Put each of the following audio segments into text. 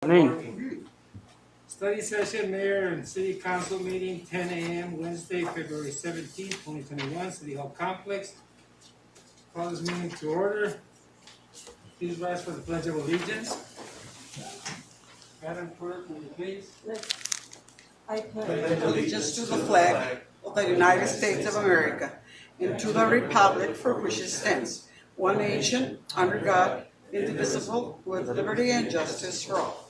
Morning. Study session, Mayor and City Council meeting, 10 a.m. Wednesday, February 17, 2021, City Hall Complex. Call this meeting to order. Please rise for the Pledge of Allegiance. Madam Clerk, will you please? I pledge allegiance to the flag of the United States of America and to the republic for which it stands, one nation, under God, indivisible, with liberty and justice for all.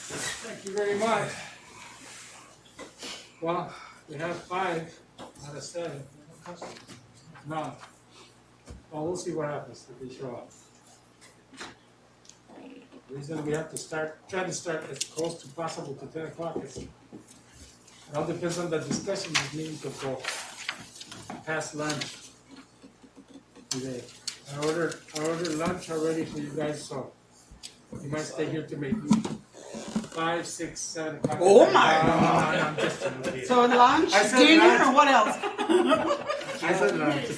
Thank you very much. Well, we have 5 out of 7. No. Well, we'll see what happens if they show up. The reason we have to try to start as close to possible to 10 o'clock is, it all depends on the discussion. This meeting could go past lunch today. I ordered lunch already for you guys, so you might stay here to make 5, 6, 7 o'clock. Oh my! No, I'm just kidding. So lunch, I said dinner, lunch. or what else? I said lunch.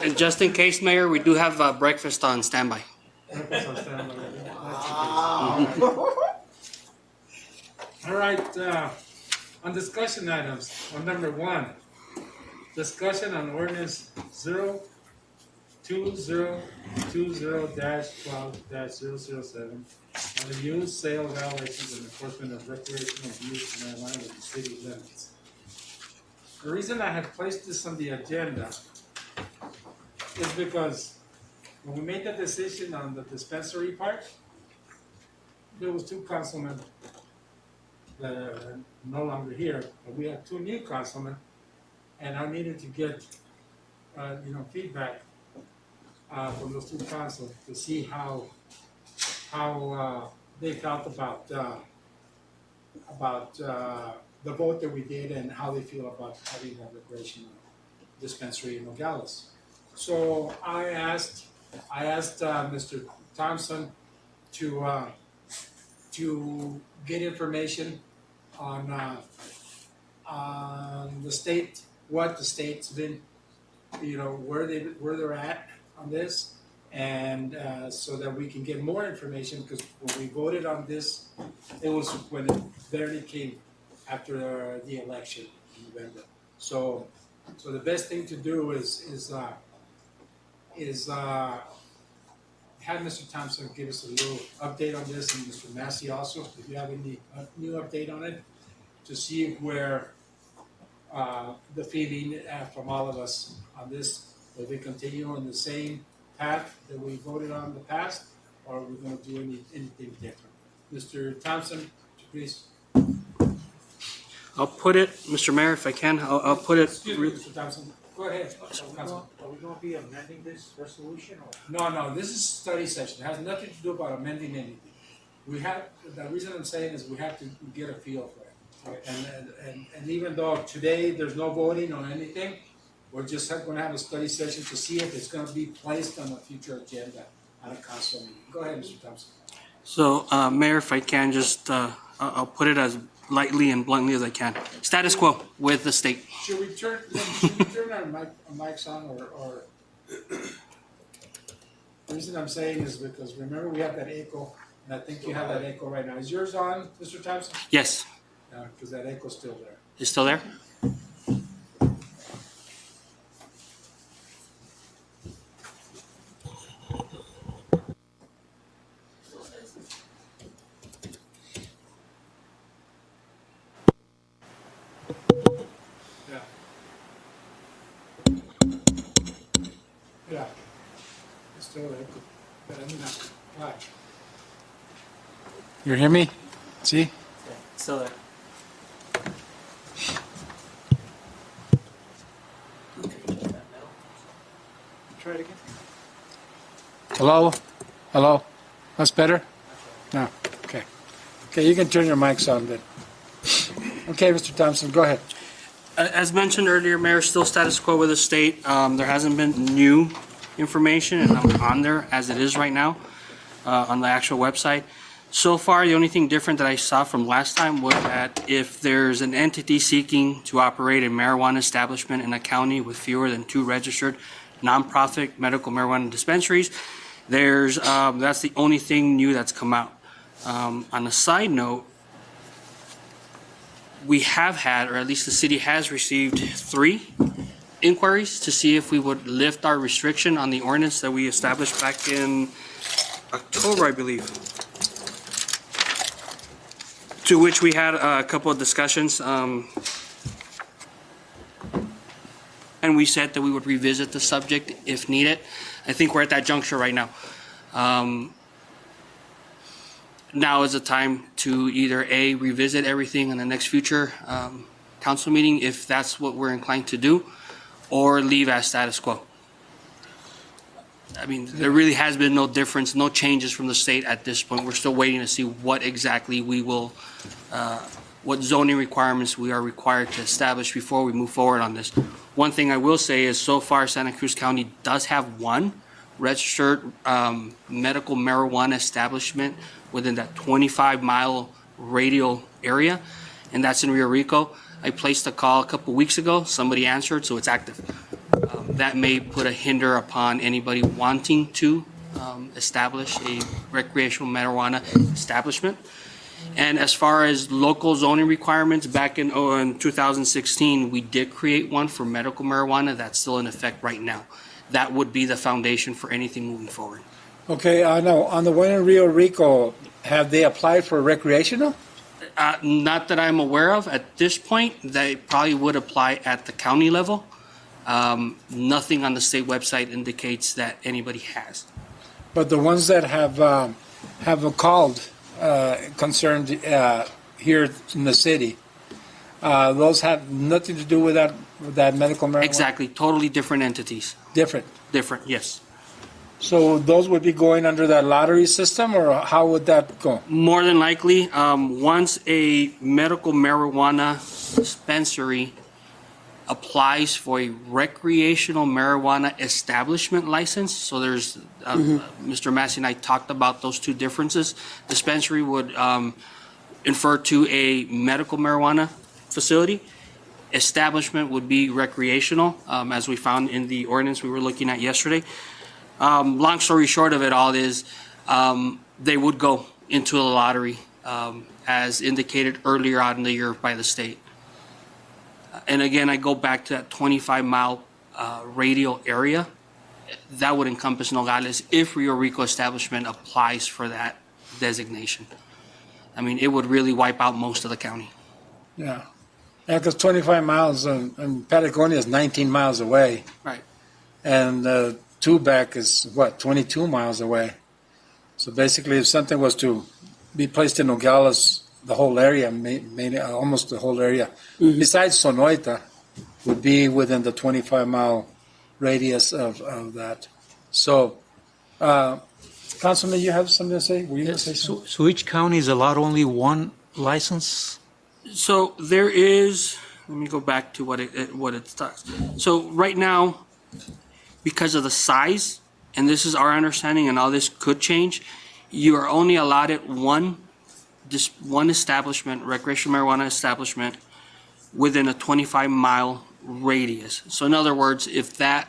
And just in case, Mayor, we do have breakfast on standby. All right, on discussion items, on number 1, discussion on ordinance 02020-12-007 on the use, sale, evaluations, and enforcement of recreational use marijuana within the city limits. The reason I have placed this on the agenda is because when we made the decision on the dispensary part, there was 2 councilmen that are no longer here, but we have 2 new councilmen, and I needed to get, feedback from those 2 councils to see how they felt about the vote that we did and how they feel about having a recreational dispensary in Nogales. So I asked Mr. Thompson to get information on the state, what the state's been, where they're at on this, and so that we can get more information, because when we voted on this, it was when it barely came after the election in November. So the best thing to do is have Mr. Thompson give us a little update on this, and Mr. Massey also, if you have any new update on it, to see where the feeling from all of us on this, if we continue on the same path that we voted on in the past, or we're going to do anything different. Mr. Thompson, please. I'll put it, Mr. Mayor, if I can, I'll put it. Excuse me, Mr. Thompson. Go ahead. Are we gonna be amending this resolution or? No, this is study session. It has nothing to do about amending anything. The reason I'm saying is we have to get a feel for it. And even though today there's no voting on anything, we're just gonna have a study session to see if it's gonna be placed on a future agenda on a council meeting. Go ahead, Mr. Thompson. So, Mayor, if I can, just I'll put it as lightly and bluntly as I can. Status quo with the state. Should we turn our mics on, or the reason I'm saying is because remember we have that echo, and I think you have that echo right now. Is yours on, Mr. Thompson? Yes. Because that echo's still there. It's still there? Yeah. It's still there. But I mean, watch. You hear me? See? Still there. Try it again. Hello? Hello? That's better? No. Okay. Okay, you can turn your mics on then. Okay, Mr. Thompson, go ahead. As mentioned earlier, Mayor, still status quo with the state. There hasn't been new information, and I'm on there as it is right now on the actual website. So far, the only thing different that I saw from last time was that if there's an entity seeking to operate a marijuana establishment in a county with fewer than 2 registered nonprofit medical marijuana dispensaries, that's the only thing new that's come out. On a side note, we have had, or at least the city has received, 3 inquiries to see if we would lift our restriction on the ordinance that we established back in October, I believe. To which we had a couple of discussions, and we said that we would revisit the subject if needed. I think we're at that juncture right now. Now is the time to either A, revisit everything in the next future council meeting, if that's what we're inclined to do, or leave as status quo. I mean, there really has been no difference, no changes from the state at this point. We're still waiting to see what exactly we will, what zoning requirements we are required to establish before we move forward on this. One thing I will say is, so far, Santa Cruz County does have one registered medical marijuana establishment within that 25-mile radial area, and that's in Rio Rico. I placed a call a couple weeks ago. Somebody answered, so it's active. That may put a hinder upon anybody wanting to establish a recreational marijuana establishment. And as far as local zoning requirements, back in 2016, we did create one for medical marijuana. That's still in effect right now. That would be the foundation for anything moving forward. Okay, I know. On the one in Rio Rico, have they applied for recreational? Not that I'm aware of at this point. They probably would apply at the county level. Nothing on the state website indicates that anybody has. But the ones that have called concerned here in the city, those have nothing to do with that medical marijuana? Exactly, totally different entities. Different. Different, yes. So those would be going under that lottery system, or how would that go? More than likely, once a medical marijuana dispensary applies for a recreational marijuana establishment license, so there's, Mr. Massey and I talked about those two differences. Dispensary would infer to a medical marijuana facility. Establishment would be recreational, as we found in the ordinance we were looking at yesterday. Long story short of it all is, they would go into a lottery, as indicated earlier on in the year by the state. And again, I go back to that 25-mile radial area. That would encompass Nogales if Rio Rico establishment applies for that designation. I mean, it would really wipe out most of the county. Yeah. Yeah, because 25 miles and Patagonia is 19 miles away. Right. And Tubac is, 22 miles away. So basically, if something was to be placed in Nogales, the whole area, maybe almost the whole area, besides Sonoita, would be within the 25-mile radius of that. So, Councilman, you have something to say? Were you going to say something? So each county is allowed only one license? So there is, let me go back to what it starts. So right now, because of the size, and this is our understanding, and all this could change, you are only allotted one establishment, recreational marijuana establishment, within a 25-mile radius. So in other words, if that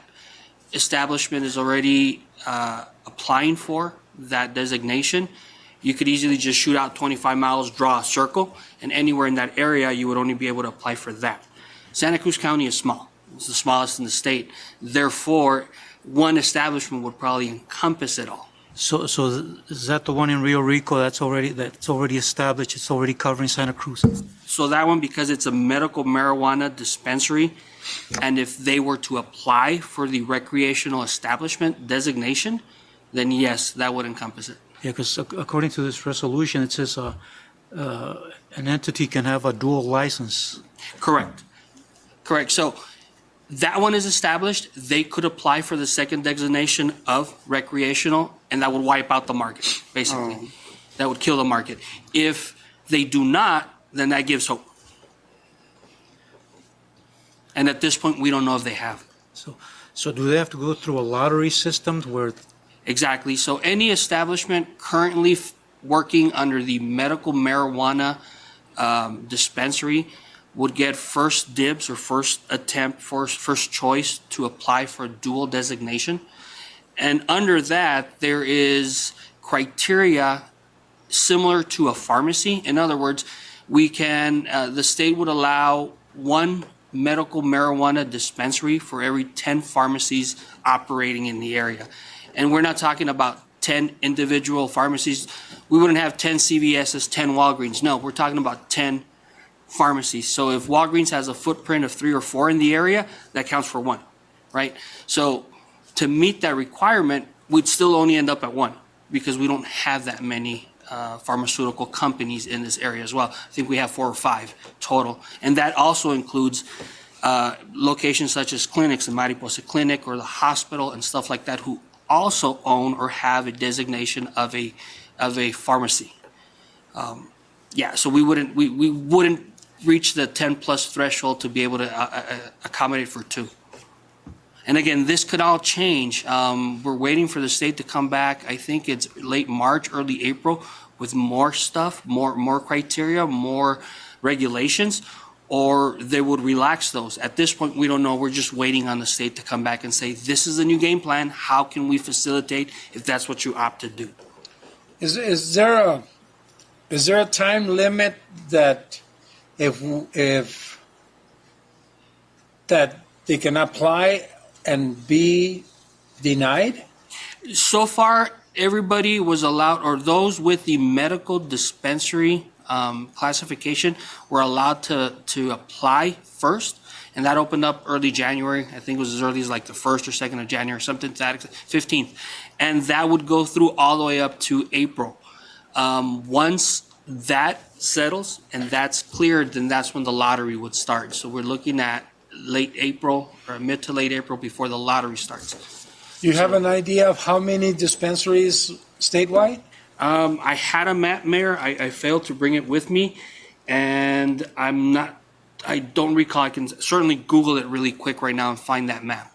establishment is already applying for that designation, you could easily just shoot out 25 miles, draw a circle, and anywhere in that area, you would only be able to apply for that. Santa Cruz County is small. It's the smallest in the state. Therefore, one establishment would probably encompass it all. So is that the one in Rio Rico that's already established, it's already covering Santa Cruz? So that one, because it's a medical marijuana dispensary, and if they were to apply for the recreational establishment designation, then yes, that would encompass it. Yeah, because according to this resolution, it says an entity can have a dual license. Correct. Correct. So that one is established. They could apply for the second designation of recreational, and that would wipe out the market, basically. That would kill the market. If they do not, then that gives hope. And at this point, we don't know if they have. So do they have to go through a lottery system where? Exactly. So any establishment currently working under the medical marijuana dispensary would get first dibs or first attempt, first choice to apply for dual designation. And under that, there is criteria similar to a pharmacy. In other words, we can, the state would allow one medical marijuana dispensary for every 10 pharmacies operating in the area. And we're not talking about 10 individual pharmacies. We wouldn't have 10 CVS's, 10 Walgreens. No, we're talking about 10 pharmacies. So if Walgreens has a footprint of 3 or 4 in the area, that counts for 1, right? So to meet that requirement, we'd still only end up at 1 because we don't have that many pharmaceutical companies in this area as well. I think we have 4 or 5 total. And that also includes locations such as clinics, the Mariposa Clinic or the hospital and stuff like that, who also own or have a designation of a pharmacy. Yeah, so we wouldn't reach the 10 plus threshold to be able to accommodate for 2. And again, this could all change. We're waiting for the state to come back. I think it's late March, early April, with more stuff, more criteria, more regulations, or they would relax those. At this point, we don't know. We're just waiting on the state to come back and say, this is the new game plan. How can we facilitate if that's what you opt to do? Is there a time limit that if that they can apply and be denied? So far, everybody was allowed, or those with the medical dispensary classification were allowed to apply first, and that opened up early January. I think it was as early as like the 1st or 2nd of January, something to that extent, 15th. And that would go through all the way up to April. Once that settles and that's cleared, then that's when the lottery would start. So we're looking at late April or mid to late April before the lottery starts. Do you have an idea of how many dispensaries statewide? I had a map, Mayor. I failed to bring it with me, and I don't recall. I can certainly Google it really quick right now and find that map,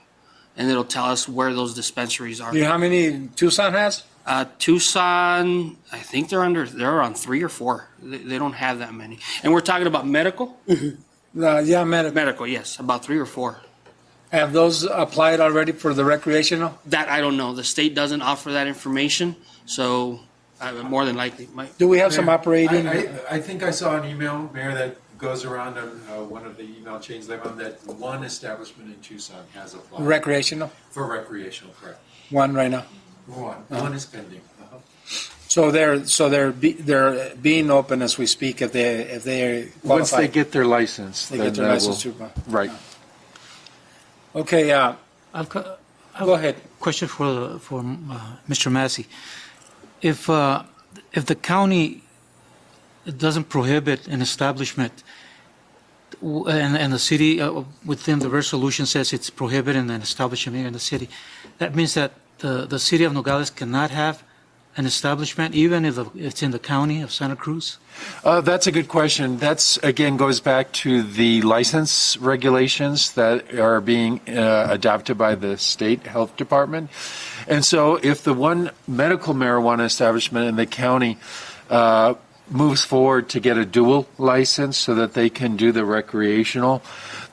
and it'll tell us where those dispensaries are. Do you know how many Tucson has? Tucson, I think they're on 3 or 4. They don't have that many. And we're talking about medical? Yeah, medical. Medical, yes, about 3 or 4. Have those applied already for the recreational? That I don't know. The state doesn't offer that information, so more than likely might. Do we have some operating? I think I saw an email, Mayor, that goes around on one of the email chains I'm on, that one establishment in Tucson has applied. Recreational? For recreational, correct. One right now. One is pending. So they're being open as we speak if they qualify. Once they get their license. They then get their that license will- too. Right. Okay, I've got go ahead. question for Mr. Massey. If the county doesn't prohibit an establishment, and the city within the resolution says it's prohibited an establishment in the city, that means that the city of Nogales cannot have an establishment even if it's in the county of Santa Cruz? That's a good question. That's, again, goes back to the license regulations that are being adopted by the state health department. And so if the one medical marijuana establishment in the county moves forward to get a dual license so that they can do the recreational,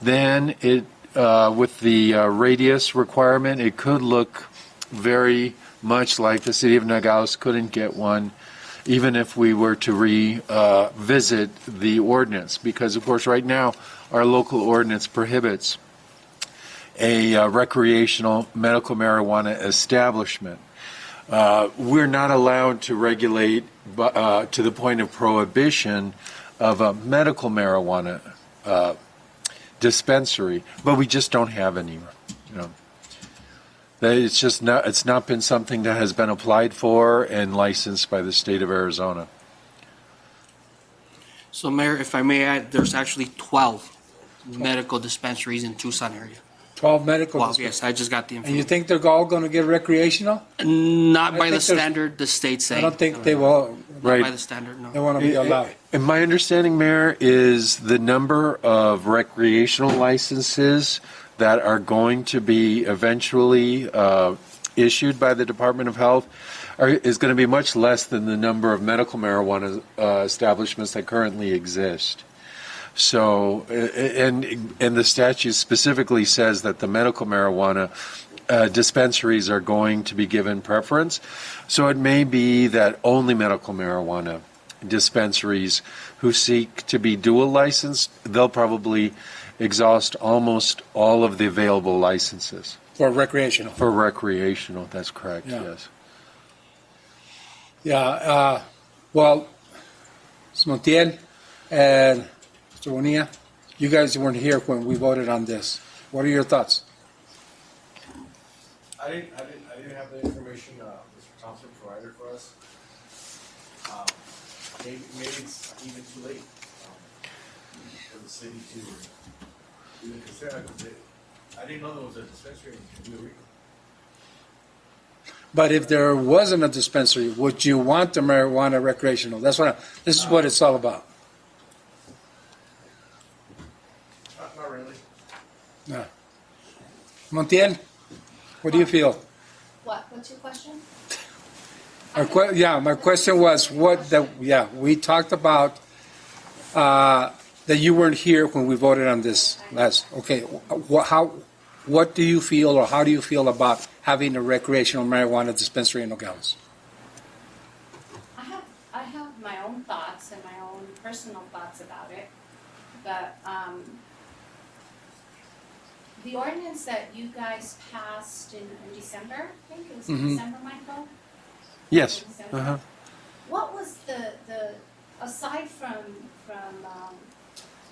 then it, with the radius requirement, it could look very much like the city of Nogales couldn't get one, even if we were to revisit the ordinance, because of course right now our local ordinance prohibits a recreational medical marijuana establishment. We're not allowed to regulate to the point of prohibition of a medical marijuana dispensary, but we just don't have any. It's not been something that has been applied for and licensed by the state of Arizona. So, Mayor, if I may add, there's actually 12 medical dispensaries in Tucson area. 12 medical. Well, yes, I just got the And you information. think they're all going to get recreational? Not I by the think there's- standard the state's saying. I don't think they will. Not Right. by the standard, no. They want to be allowed. And my understanding, Mayor, is the number of recreational licenses that are going to be eventually issued by the Department of Health is going to be much less than the number of medical marijuana establishments that currently exist. So, and the statute specifically says that the medical marijuana dispensaries are going to be given preference. So it may be that only medical marijuana dispensaries who seek to be dual licensed, they'll probably exhaust almost all of the available licenses. For recreational. For recreational, that's correct, Yeah. yes. Yeah, well, Ms. Montiel and Mr. Bonilla, you guys weren't here when we voted on this. What are your thoughts? I didn't have the information Mr. Thompson provided for us. Maybe it's even too late for the city to even consider, because I didn't know there was a dispensary in Puerto Rico. But if there wasn't a dispensary, would you want the marijuana recreational? This is what it's all about. Not really. Yeah. Montiel, what do you feel? What's your question? My question was we talked about that you weren't here when we voted on this last. Okay, what do you feel, or how do you feel about having a recreational marijuana dispensary in Nogales? I have my own thoughts and my own personal thoughts about it, but the ordinance that you guys passed in December, I think it was in December, Michael? Yes. December. Uh-huh. What was the aside from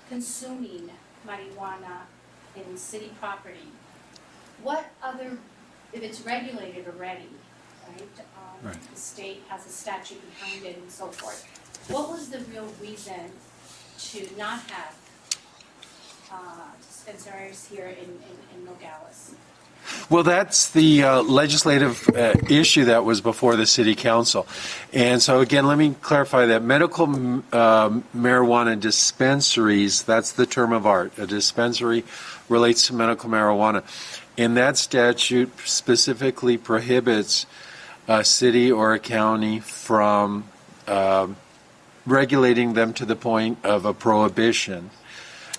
consuming marijuana in city property, what other, if it's regulated already, right? Right. The state has a statute behind it and so forth. What was the real reason to not have dispensaries here in Nogales? Well, that's the legislative issue that was before the city council. And so again, let me clarify that medical marijuana dispensaries, that's the term of art. A dispensary relates to medical marijuana. And that statute specifically prohibits a city or a county from regulating them to the point of a prohibition.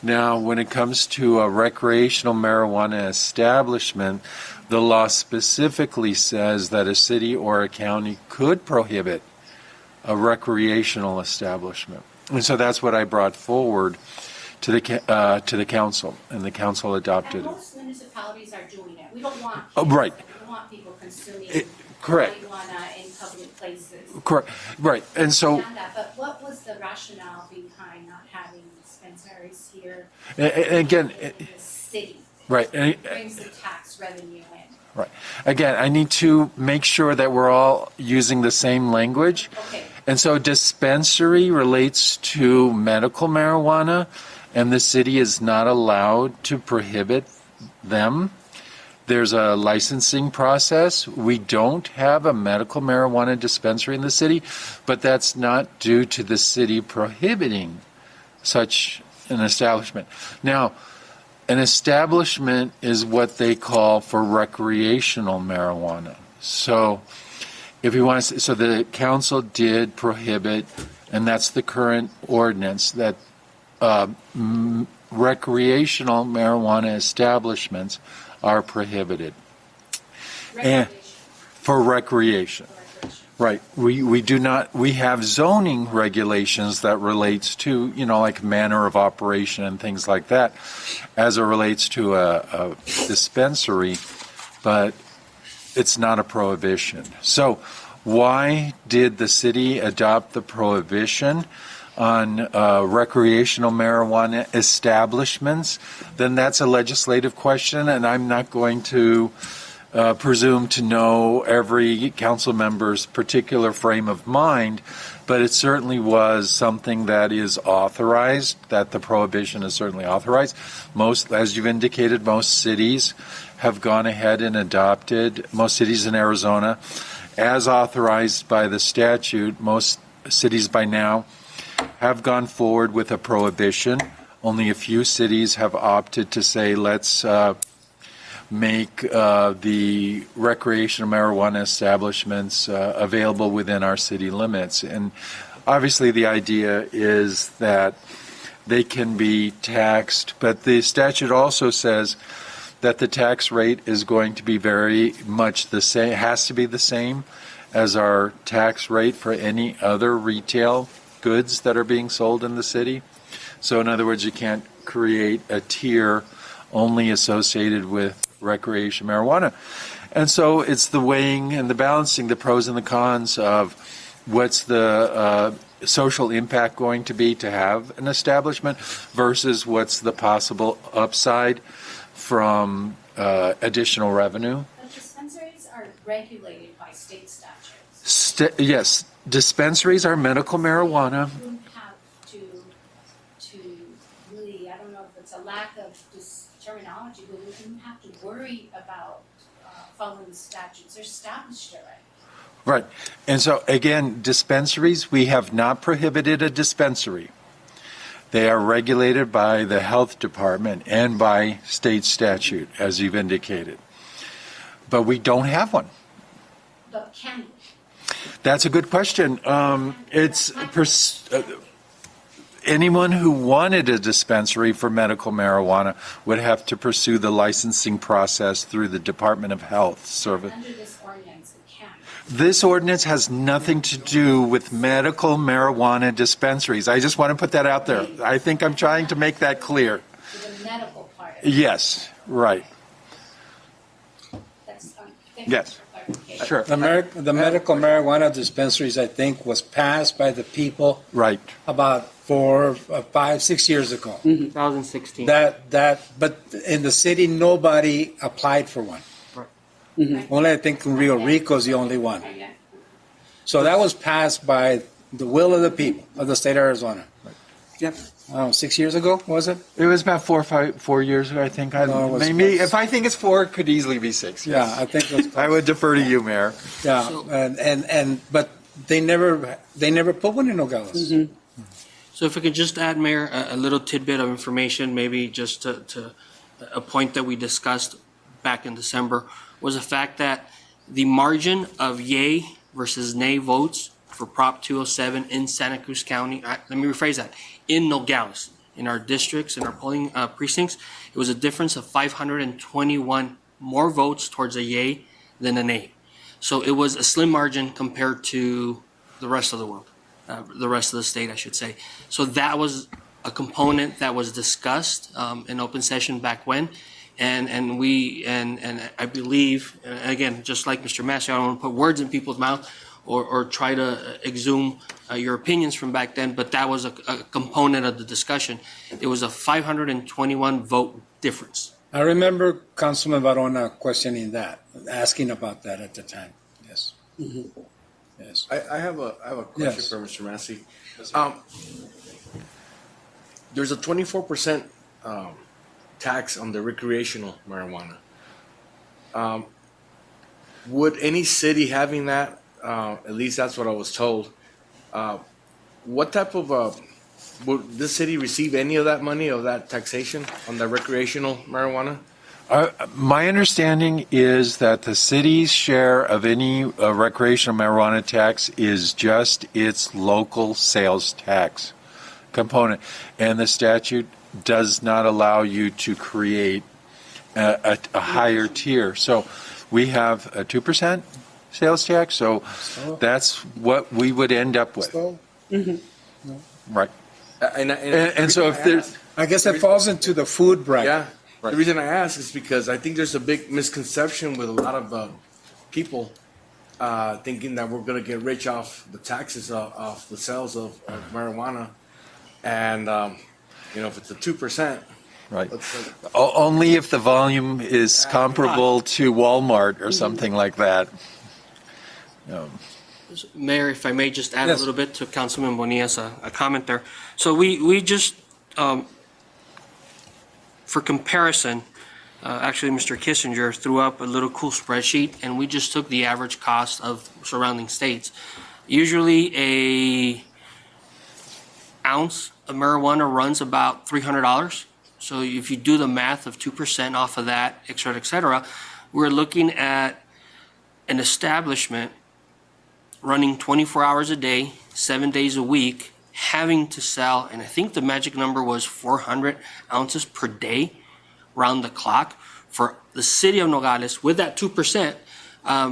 Now, when it comes to a recreational marijuana establishment, the law specifically says that a city or a county could prohibit a recreational establishment. And so that's what I brought forward to the council, and the council adopted And it. most municipalities are doing it. We don't want Right. We don't want people consuming Correct. marijuana in public places. Correct. Right. And so, Understand that, but what was the rationale behind not having dispensaries here again, in the city? right. It brings the tax revenue in. Right. Again, I need to make sure that we're all using the same language. Okay. And so dispensary relates to medical marijuana, and the city is not allowed to prohibit them. There's a licensing process. We don't have a medical marijuana dispensary in the city, but that's not due to the city prohibiting such an establishment. Now, an establishment is what they call for recreational marijuana. So if you want to, so the council did prohibit, and that's the current ordinance, that recreational marijuana establishments are prohibited. And Regulation for recreation. for recreation. Right. We do not, we have zoning regulations that relates to, like manner of operation and things like that as it relates to a dispensary, but it's not a prohibition. So why did the city adopt the prohibition on recreational marijuana establishments? Then that's a legislative question, and I'm not going to presume to know every council member's particular frame of mind, but it certainly was something that is authorized, that the prohibition is certainly authorized. Most, as you've indicated, most cities have gone ahead and adopted, most cities in Arizona, as authorized by the statute, most cities by now have gone forward with a prohibition. Only a few cities have opted to say, let's make the recreational marijuana establishments available within our city limits. And obviously the idea is that they can be taxed, but the statute also says that the tax rate is going to be very much the same, has to be the same as our tax rate for any other retail goods that are being sold in the city. So in other words, you can't create a tier only associated with recreation marijuana. And so it's the weighing and the balancing, the pros and the cons of what's the social impact going to be to have an establishment versus what's the possible upside from additional revenue. But dispensaries are regulated by state statutes. Yes, dispensaries are medical marijuana. You wouldn't have to really, I don't know if it's a lack of terminology, but we wouldn't have to worry about following the statutes. They're established already. Right. And so, again, dispensaries, we have not prohibited a dispensary. They are regulated by the health department and by state statute, as you've indicated. But we don't have one. But can we? That's a good question. Anyone who wanted a dispensary for medical marijuana would have to pursue the licensing process through the Department of Health Service. Under this ordinance, it can. This ordinance has nothing to do with medical marijuana dispensaries. I just want to put that out there. I think I'm trying to make that clear. For the medical part of it. Yes, right. That's, thank Yes. you for clarification. Sure. The medical marijuana dispensaries, I think, was passed by the people Right. about 4, 5, 6 years ago. 2016. But in the city, nobody applied for one. Only I think in Rio Rico is the only one. Yeah. So that was passed by the will of the people of the state of Arizona. Yep. 6 years ago, was it? It was about 4 years ago, I think. No, it was Maybe less. if I think it's 4, it could easily be 6. Yeah, I think it was. I would defer to you, Mayor. Yeah, but they never put one in Nogales. So if I could just add, Mayor, a little tidbit of information, maybe just to a point that we discussed back in December, was the fact that the margin of yay versus nay votes for Prop 207 in Santa Cruz County, let me rephrase that, in Nogales, in our districts, in our polling precincts, it was a difference of 521 more votes towards a yay than a nay. So it was a slim margin compared to the rest of the world, the rest of the state, I should say. So that was a component that was discussed in open session back when. And I believe, and again, just like Mr. Massey, I don't want to put words in people's mouth or try to exhume your opinions from back then, but that was a component of the discussion. It was a 521 vote difference. I remember Councilman Barona questioning that, asking about that at the time. Yes. Yes. I have a question Yes. for Mr. Massey. There's a 24% tax on the recreational marijuana. Would any city having that, at least that's what I was told, what type of, would this city receive any of that money, of that taxation on the recreational marijuana? My understanding is that the city's share of any recreational marijuana tax is just its local sales tax component. And the statute does not allow you to create a higher tier. So we have a 2% sales tax, so that's what we would end up with. Right. And so if there's... I guess it falls into the food bracket. Yeah. Right. The reason I ask is because I think there's a big misconception with a lot of people thinking that we're going to get rich off the taxes off the sales of marijuana. And, if it's a 2%. Right. Only if the volume is comparable to Walmart or something like that. Mayor, if I may just add a Yes. little bit to Councilman Bonilla's a comment there. So we just, for comparison, actually Mr. Kissinger threw up a little cool spreadsheet, and we just took the average cost of surrounding states. Usually a ounce of marijuana runs about $300. So if you do the math of 2% off of that, et cetera, we're looking at an establishment running 24 hours a day, 7 days a week, having to sell, and I think the magic number was 400 ounces per day, round the clock, for the city of Nogales, with that 2%,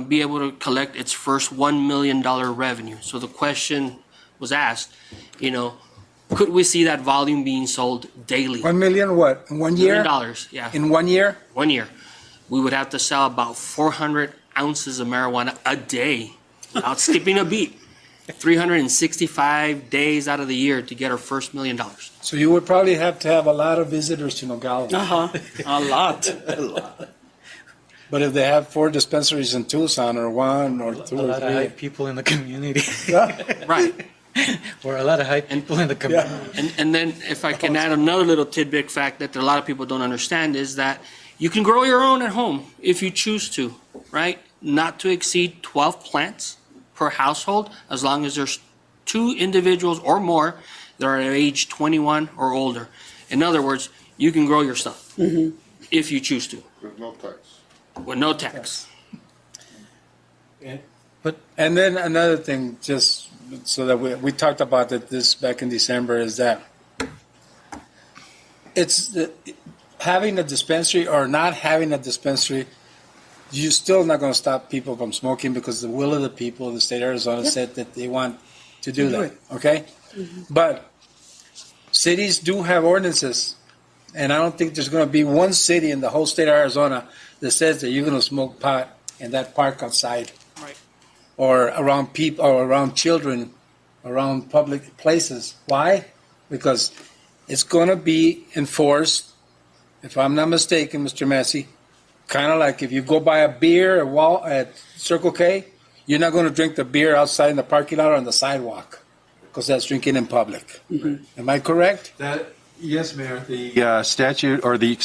be able to collect its first $1 million revenue. So the question was asked, could we see that volume being sold daily? 1 million what? In 1 year? $1 million, yeah. In 1 year? 1 year. We would have to sell about 400 ounces of marijuana a day without skipping a beat. 365 days out of the year to get our first $1 million. So you would probably have to have a lot of visitors to Nogales. Uh-huh, a lot. But if they have 4 dispensaries in Tucson, or 1 or 2 A or lot of hype 3. people in the community. Right. Or a lot of hype people in the community. And then if I can add another little tidbit fact that a lot of people don't understand is that you can grow your own at home if you choose to, right? Not to exceed 12 plants per household, as long as there's 2 individuals or more that are at age 21 or older. In other words, you can grow your stuff if you choose to. With no tax. With no tax. And then another thing, just so that we talked about this back in December, is that having a dispensary or not having a dispensary, you're still not going to stop people from smoking, because the will of the people of the state of Arizona said that they want to do that. Okay? But cities do have ordinances, and I don't think there's going to be one city in the whole state of Arizona that says that you're going to smoke pot in that park outside. Right. Or around people, or around children, around public places. Why? Because it's going to be enforced, if I'm not mistaken, Mr. Massey, kind of like if you go buy a beer at Circle K, you're not going to drink the beer outside in the parking lot or on the sidewalk, because that's drinking in public. Am I correct? Yes, Mayor. The statute, or the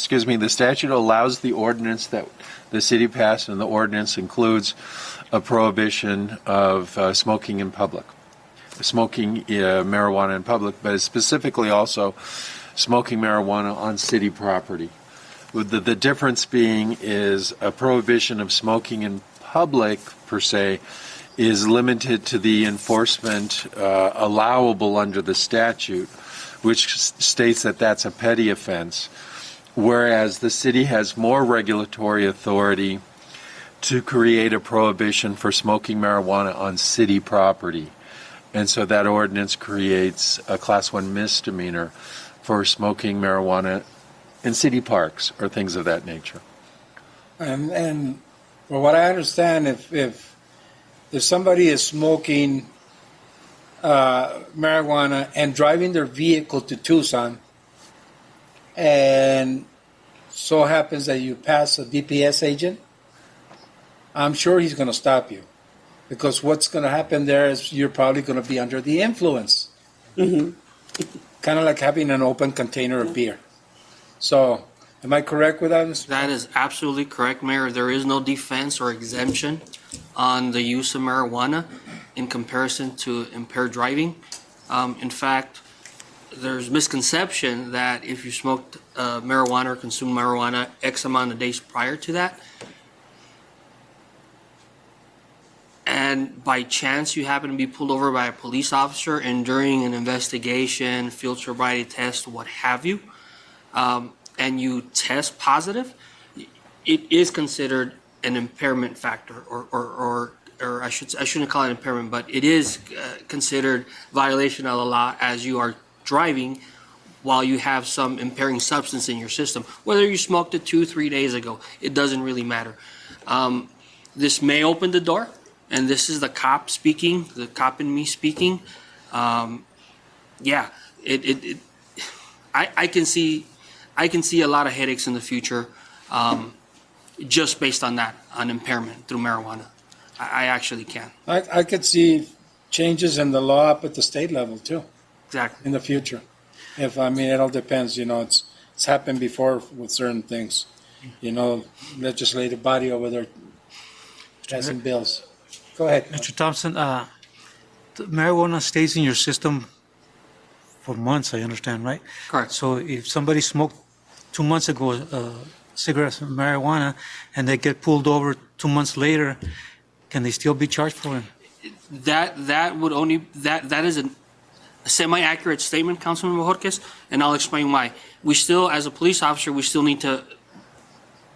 statute allows the ordinance that the city passed, and the ordinance includes a prohibition of smoking in public, smoking marijuana in public, but specifically also smoking marijuana on city property. With the difference being is a prohibition of smoking in public, per se, is limited to the enforcement allowable under the statute, which states that that's a petty offense, whereas the city has more regulatory authority to create a prohibition for smoking marijuana on city property. And so that ordinance creates a Class 1 misdemeanor for smoking marijuana in city parks or things of that nature. And from what I understand, if somebody is smoking marijuana and driving their vehicle to Tucson, and so happens that you pass a DPS agent, I'm sure he's going to stop you, because what's going to happen there is you're probably going to be under the influence. Kind of like having an open container of beer. So, am I correct with that, Mr.? That is absolutely correct, Mayor. There is no defense or exemption on the use of marijuana in comparison to impaired driving. In fact, there's misconception that if you smoked marijuana or consumed marijuana X amount of days prior to that, and by chance you happen to be pulled over by a police officer, and during an investigation, field sobriety test, what have you, and you test positive, it is considered an impairment factor, or I shouldn't call it impairment, but it is considered violation of the law as you are driving while you have some impairing substance in your system. Whether you smoked it 2-3 days ago, it doesn't really matter. This may open the door, and this is the cop speaking, the cop in me speaking. I can see a lot of headaches in the future, just based on that, on impairment through marijuana. I actually can. I could see changes in the law up at the state level too, Exactly. in the future. It all depends, it's happened before with certain things. Legislative body over there passing bills. Go ahead. Mr. Thompson, the marijuana stays in your system for months, I understand, right? Correct. So if somebody smoked 2 months ago cigarettes and marijuana, and they get pulled over 2 months later, can they still be charged for it? That is a semi-accurate statement, Councilman Bojorquez, and I'll explain why. We still, as a police officer, we still need to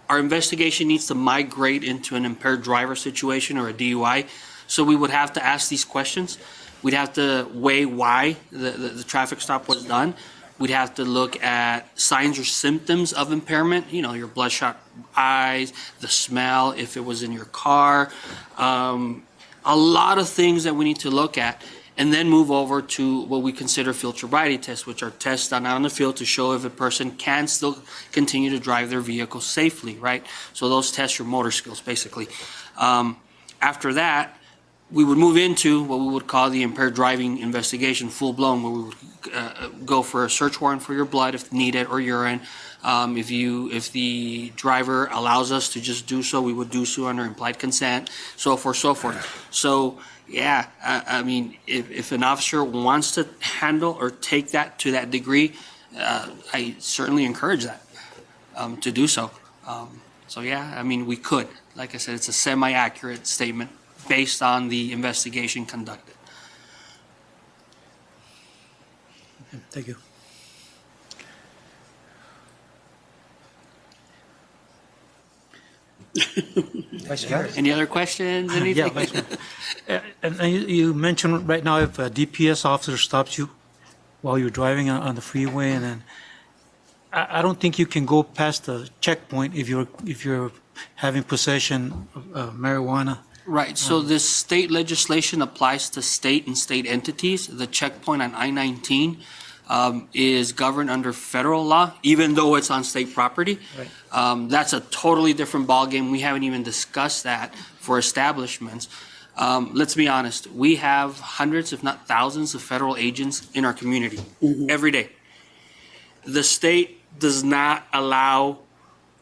our investigation needs to migrate into an impaired driver situation or a DUI. So we would have to ask these questions. We'd have to weigh why the traffic stop was done. We'd have to look at signs or symptoms of impairment, you know, your bloodshot eyes, the smell, if it was in your car, a lot of things that we need to look at, and then move over to what we consider field sobriety tests, which are tests done out on the field to show if a person can still continue to drive their vehicle safely, right? So those test your motor skills, basically. After that, we would move into what we would call the impaired driving investigation, full-blown, where we would go for a search warrant for your blood if needed, or urine. If the driver allows us to just do so, we would do so under implied consent, so forth, so forth. So, yeah, I mean, if an officer wants to handle or take that to that degree, I certainly encourage that, to do so. So, yeah, I mean, we could. Like I said, it's a semi-accurate statement based on the investigation conducted. Thank you. Vice Chair. Any other questions, Yeah, anything? Vice Mayor. And you mentioned right now if a DPS officer stops you while you're driving on the freeway, and then I don't think you can go past the checkpoint if you're having possession of marijuana. Right, so this state legislation applies to state and state entities. The checkpoint on I-19 is governed under federal law, even though it's on state property. Right. That's a totally different ballgame. We haven't even discussed that for establishments. Let's be honest, we have hundreds, if not thousands, of federal agents in our community every day. The state does not allow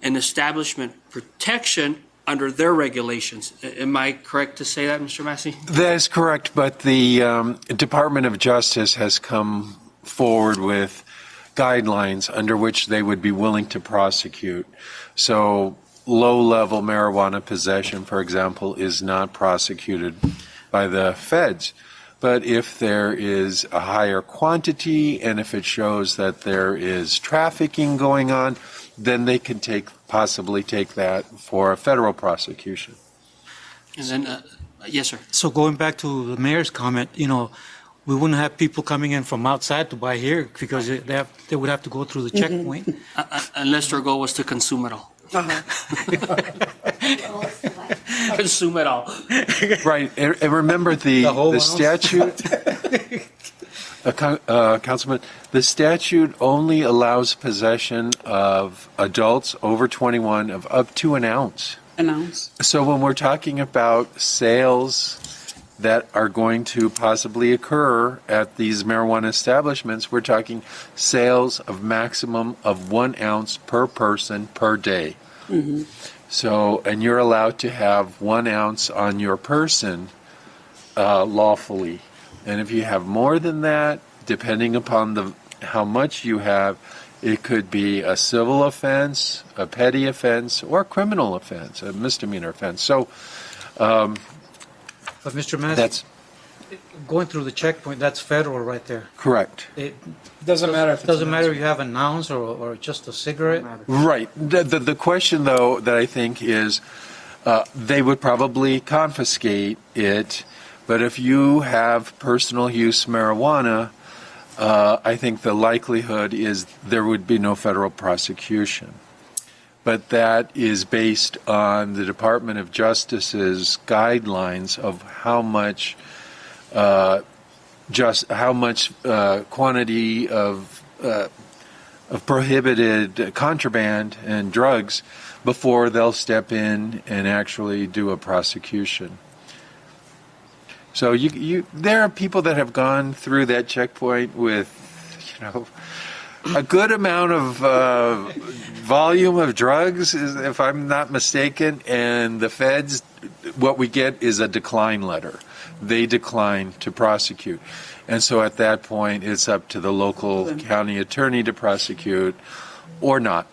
an establishment protection under their regulations. Am I correct to say that, Mr. Massey? That is correct, but the Department of Justice has come forward with guidelines under which they would be willing to prosecute. So low-level marijuana possession, for example, is not prosecuted by the feds. But if there is a higher quantity and if it shows that there is trafficking going on, then they can possibly take that for a federal prosecution. And then, yes, sir. So going back to the mayor's comment, you know, we wouldn't have people coming in from outside to buy here because they would have to go through the checkpoint. Unless their goal was to consume it all. Consume it all. Right, and remember The whole the house? statute, Councilman, the statute only allows possession of adults over 21 of up to an ounce. Announce. So when we're talking about sales that are going to possibly occur at these marijuana establishments, we're talking sales of maximum of 1 ounce per person per day. So, and you're allowed to have 1 ounce on your person lawfully. And if you have more than that, depending upon how much you have, it could be a civil offense, a petty offense, or a criminal offense, a misdemeanor offense. So, But Mr. Massey, that's going through the checkpoint, that's federal right there. correct. It Doesn't matter if it's doesn't an matter ounce. if you have an ounce or just a cigarette. Right. The question, though, that I think is they would probably confiscate it, but if you have personal use marijuana, I think the likelihood is there would be no federal prosecution. But that is based on the Department of Justice's guidelines of how much quantity of prohibited contraband and drugs before they'll step in and actually do a prosecution. So there are people that have gone through that checkpoint with, a good amount of volume of drugs, if I'm not mistaken, and the feds, what we get is a decline letter. They decline to prosecute. And so at that point, it's up to the local county attorney to prosecute or not.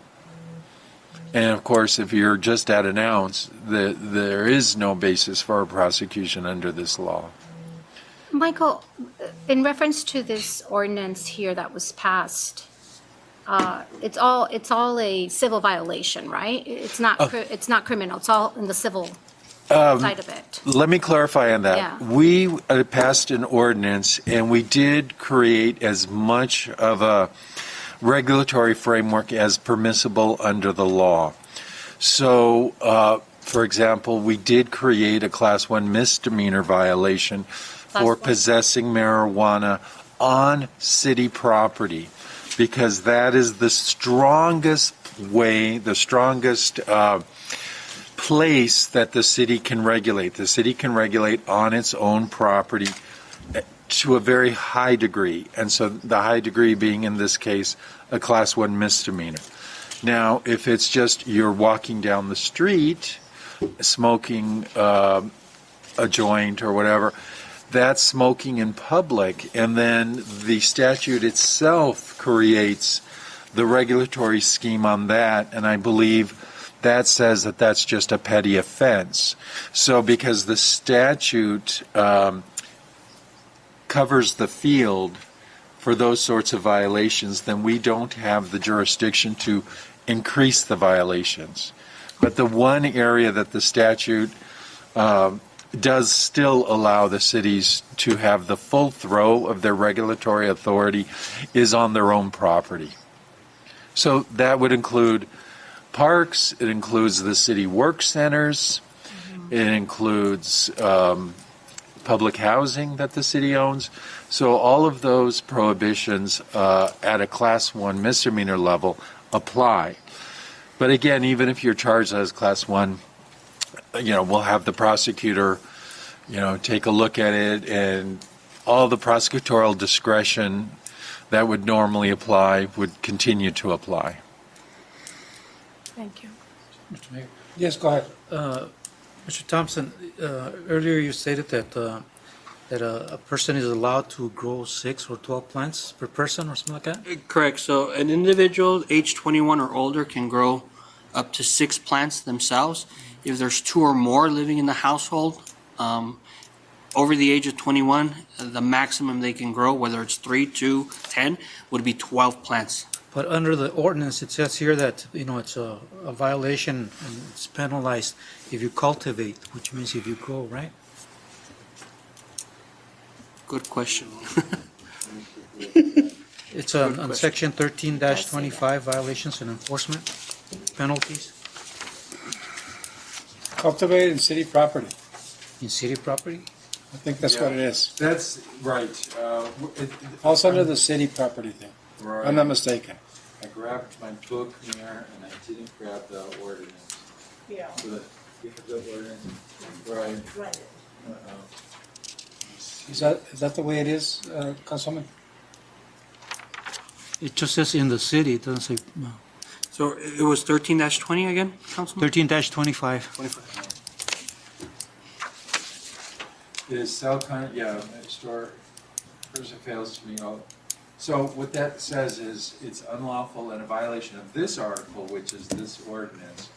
And of course, if you're just at an ounce, there is no basis for a prosecution under this law. Michael, in reference to this ordinance here that was passed, it's all a civil violation, right? It's not, it's not criminal, it's all in the civil side of it. Let me clarify on that. Yeah. We passed an ordinance, and we did create as much of a regulatory framework as permissible under the law. So, for example, we did create a Class 1 misdemeanor violation for one. possessing marijuana on city property, because that is the strongest way, the strongest place that the city can regulate. The city can regulate on its own property to a very high degree, and so the high degree being, in this case, a Class 1 misdemeanor. Now, if it's just you're walking down the street smoking a joint or whatever, that's smoking in public, and then the statute itself creates the regulatory scheme on that, and I believe that says that that's just a petty offense. So because the statute covers the field for those sorts of violations, then we don't have the jurisdiction to increase the violations. But the one area that the statute does still allow the cities to have the full throw of their regulatory authority is on their own property. So that would include parks, it includes the city work centers, it includes public housing that the city owns. So all of those prohibitions at a Class 1 misdemeanor level apply. But again, even if you're charged as Class 1, we'll have the prosecutor, take a look at it, and all the prosecutorial discretion that would normally apply would continue to apply. Thank you. Mr. Mayor. Yes, go ahead. Mr. Thompson, earlier you stated that a person is allowed to grow 6 or 12 plants per person or something like that? Correct. So an individual age 21 or older can grow up to 6 plants themselves. If there's 2 or more living in the household, over the age of 21, the maximum they can grow, whether it's 3, 2, 10, would be 12 plants. But under the ordinance, it says here that, it's a violation and it's penalized if you cultivate, which means if you grow, right? Good question. It's on section 13-25, violations and enforcement penalties Cultivate in city property. in city property. I think that's what it is. That's right. Also under the city property thing. I'm not mistaken. I grabbed my book here and I didn't grab the ordinance. Yeah. So we have the ordinance. Right. Is that the way it is, Councilman? It just says in the city, it doesn't say, So it was 13-20 again, Councilman? 13-25. 25. Is cell store, person fails to meet all. So what that says is it's unlawful and a violation of this article, which is this ordinance,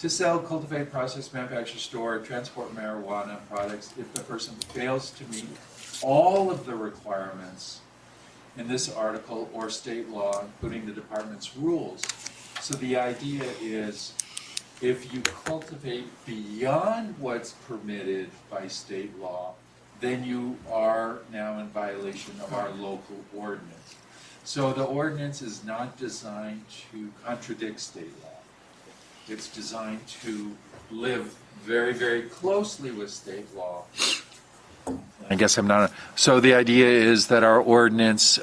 to sell, cultivate, process, manufacture, store, transport marijuana products if the person fails to meet all of the requirements in this article or state law, including the department's rules. So the idea is if you cultivate beyond what's permitted by state law, then you are now in violation of our local ordinance. So the ordinance is not designed to contradict state law. It's designed to live very, very closely with state law. I guess I'm not. So the idea is that our ordinance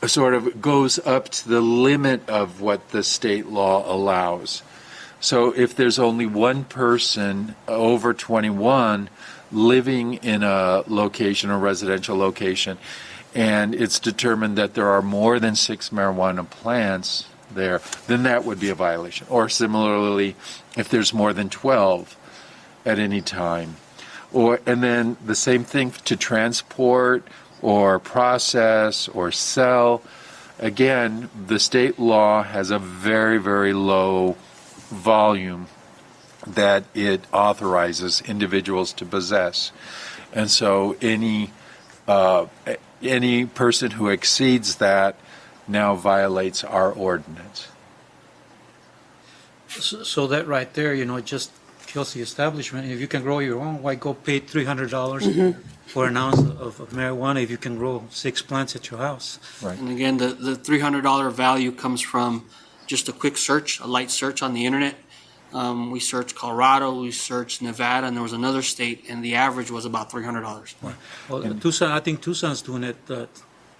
sort of goes up to the limit of what the state law allows. So if there's only one person over 21 living in a location, a residential location, and it's determined that there are more than 6 marijuana plants there, then that would be a violation. Or similarly, if there's more than 12 at any time. And then the same thing to transport or process or sell. Again, the state law has a very, very low volume that it authorizes individuals to possess. And so any person who exceeds that now violates our ordinance. So that right there, just kills the establishment. If you can grow your own, why go pay $300 for an ounce of marijuana if you can grow 6 plants at your house? And again, the $300 value comes from just a quick search, a light search on the internet. We searched Colorado, we searched Nevada, and there was another state, and the average was about $300. Well, Tucson, I think Tucson's doing it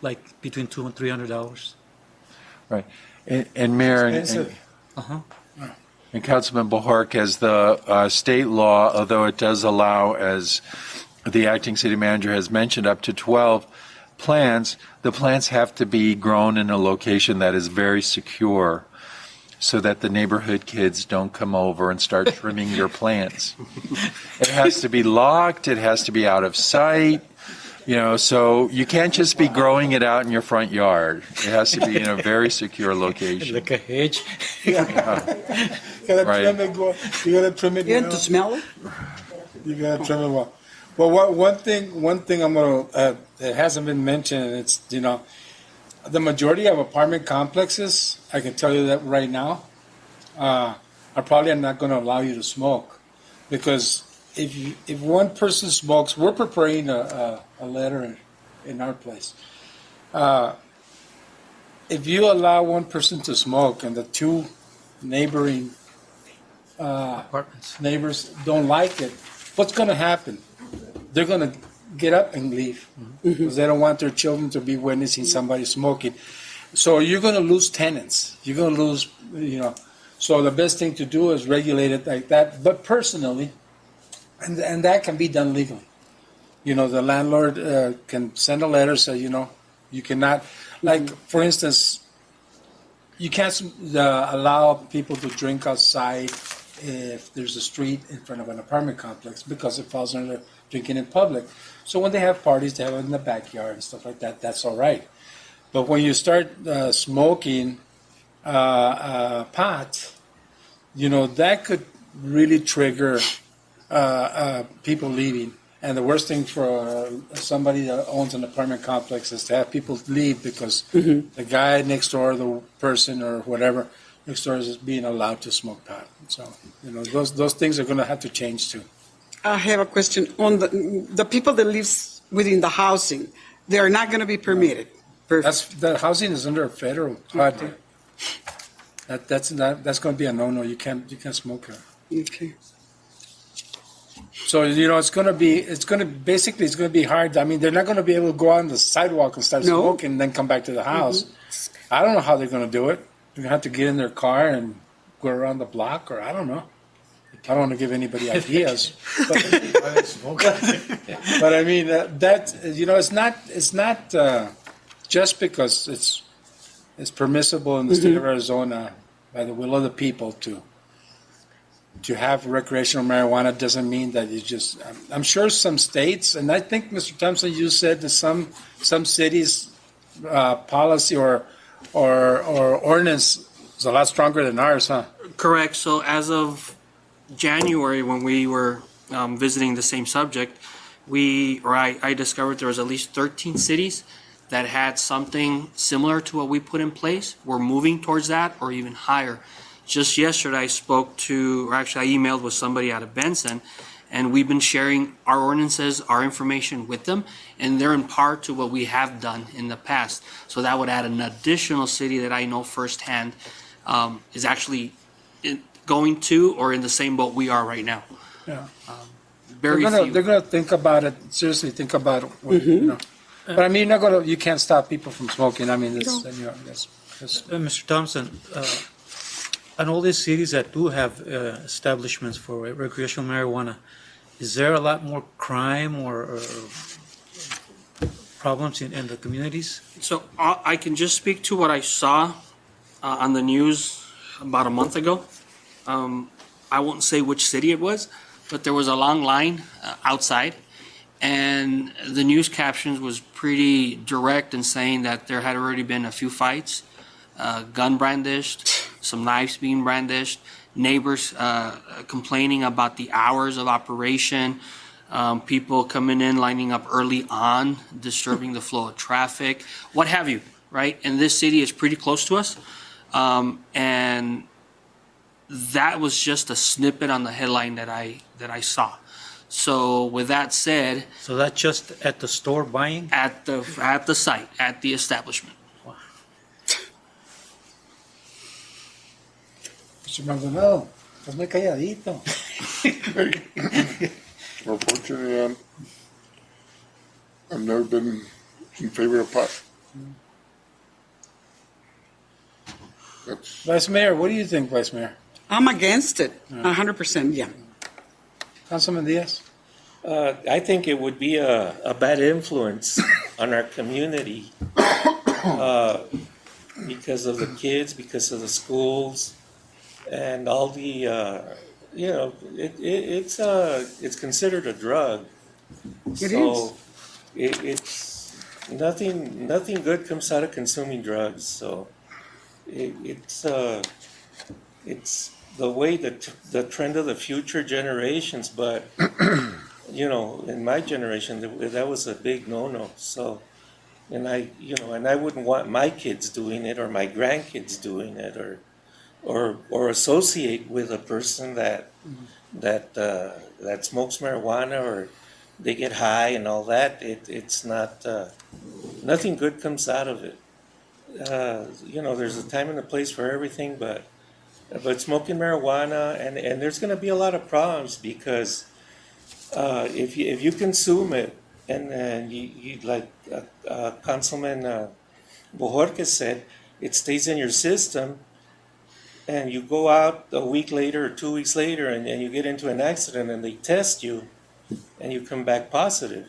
like between $200 and $300. Right. And Mayor Expensive. and Councilman Bajork, as the state law, although it does allow, as the acting city manager has mentioned, up to 12 plants, the plants have to be grown in a location that is very secure so that the neighborhood kids don't come over and start trimming your plants. It has to be locked, it has to be out of sight, so you can't just be growing it out in your front yard. It has to be in a very secure location. Like a hedge. You gotta Right. trim it, you gotta trim it. You want to smell it? You gotta trim it well. Well, one thing I'm gonna, that hasn't been mentioned, and it's, the majority of apartment complexes, I can tell you that right now, are probably not gonna allow you to smoke. Because if one person smokes, we're preparing a letter in our place. If you allow one person to smoke and the two neighboring Apartments. neighbors don't like it, what's going to happen? They're going to get up and leave because they don't want their children to be witnessing somebody smoking. So you're going to lose tenants. You're going to lose, So the best thing to do is regulate it like that, but personally, and that can be done legally. The landlord can send a letter, say, you cannot, like, for instance, you can't allow people to drink outside if there's a street in front of an apartment complex because it falls under drinking in public. So when they have parties, they have it in the backyard and stuff like that. That's all right. But when you start smoking pot, that could really trigger people leaving. And the worst thing for somebody that owns an apartment complex is to have people leave because the guy next door, the person or whatever next door is being allowed to smoke pot. So, those things are going to have to change too. I have a question on the people that lives within the housing. They are not going to be permitted. That housing is under a federal HUD. That's going to be a no-no. You can't smoke here. Okay. So it's going to be hard. I mean, they're not going to be able to go on the sidewalk and start No. smoking and then come back to the house. I don't know how they're going to do it. They're going to have to get in their car and go around the block, or I don't know. I don't want to give anybody ideas, but I mean it's not just because it's permissible in the state of Arizona by the will of the people to have recreational marijuana doesn't mean that you just. I'm sure some states, and I think Mr. Thompson, you said that some cities' policy or ordinance is a lot stronger than ours, huh? Correct. So as of January, when we were visiting the same subject, I discovered there was at least 13 cities that had something similar to what we put in place. We're moving towards that or even higher. Just yesterday, I emailed with somebody out of Benson, and we've been sharing our ordinances, our information with them, and they're in part to what we have done in the past. So that would add an additional city that I know firsthand is actually going to or in the same boat we are right now. Yeah. Very few. They're gonna think about it. Seriously, think about it. But I mean, you can't stop people from smoking. I mean, that's Mr. Thompson, in all these cities that do have establishments for recreational marijuana, is there a lot more crime or problems in the communities? So I can just speak to what I saw on the news about a month ago. I won't say which city it was, but there was a long line outside, and the news captions was pretty direct in saying that there had already been a few fights, gun brandished, some knives being brandished, neighbors complaining about the hours of operation, people coming in, lining up early on, disturbing the flow of traffic, what have you. right? And this city is pretty close to us. And that was just a snippet on the headline that I saw. So with that said, So that's just at the store buying? at the site, at the establishment. Mr. Maldonado, estás muy calladito. Unfortunately, I've never been in favor of pot. That's, Vice Mayor, what do you think, Vice Mayor? I'm against it, 100%, yeah. Councilman Diaz? I think it would be a bad influence on our community because of the kids, because of the schools, and all the, it's considered a drug. It So it's nothing good comes out of consuming drugs. So it's the way the trend of the future generations, but in my generation, that was a big no-no. So, and I wouldn't want my kids doing it or my grandkids doing it or associate with a person that smokes marijuana or they get high and all that. It's not, nothing good comes out of it. There's a time and a place for everything, but smoking marijuana and there's going to be a lot of problems because if you consume it and you like Councilman Bojorquez said, it stays in your system, and you go out a week later or 2 weeks later and you get into an accident and they test you and you come back positive.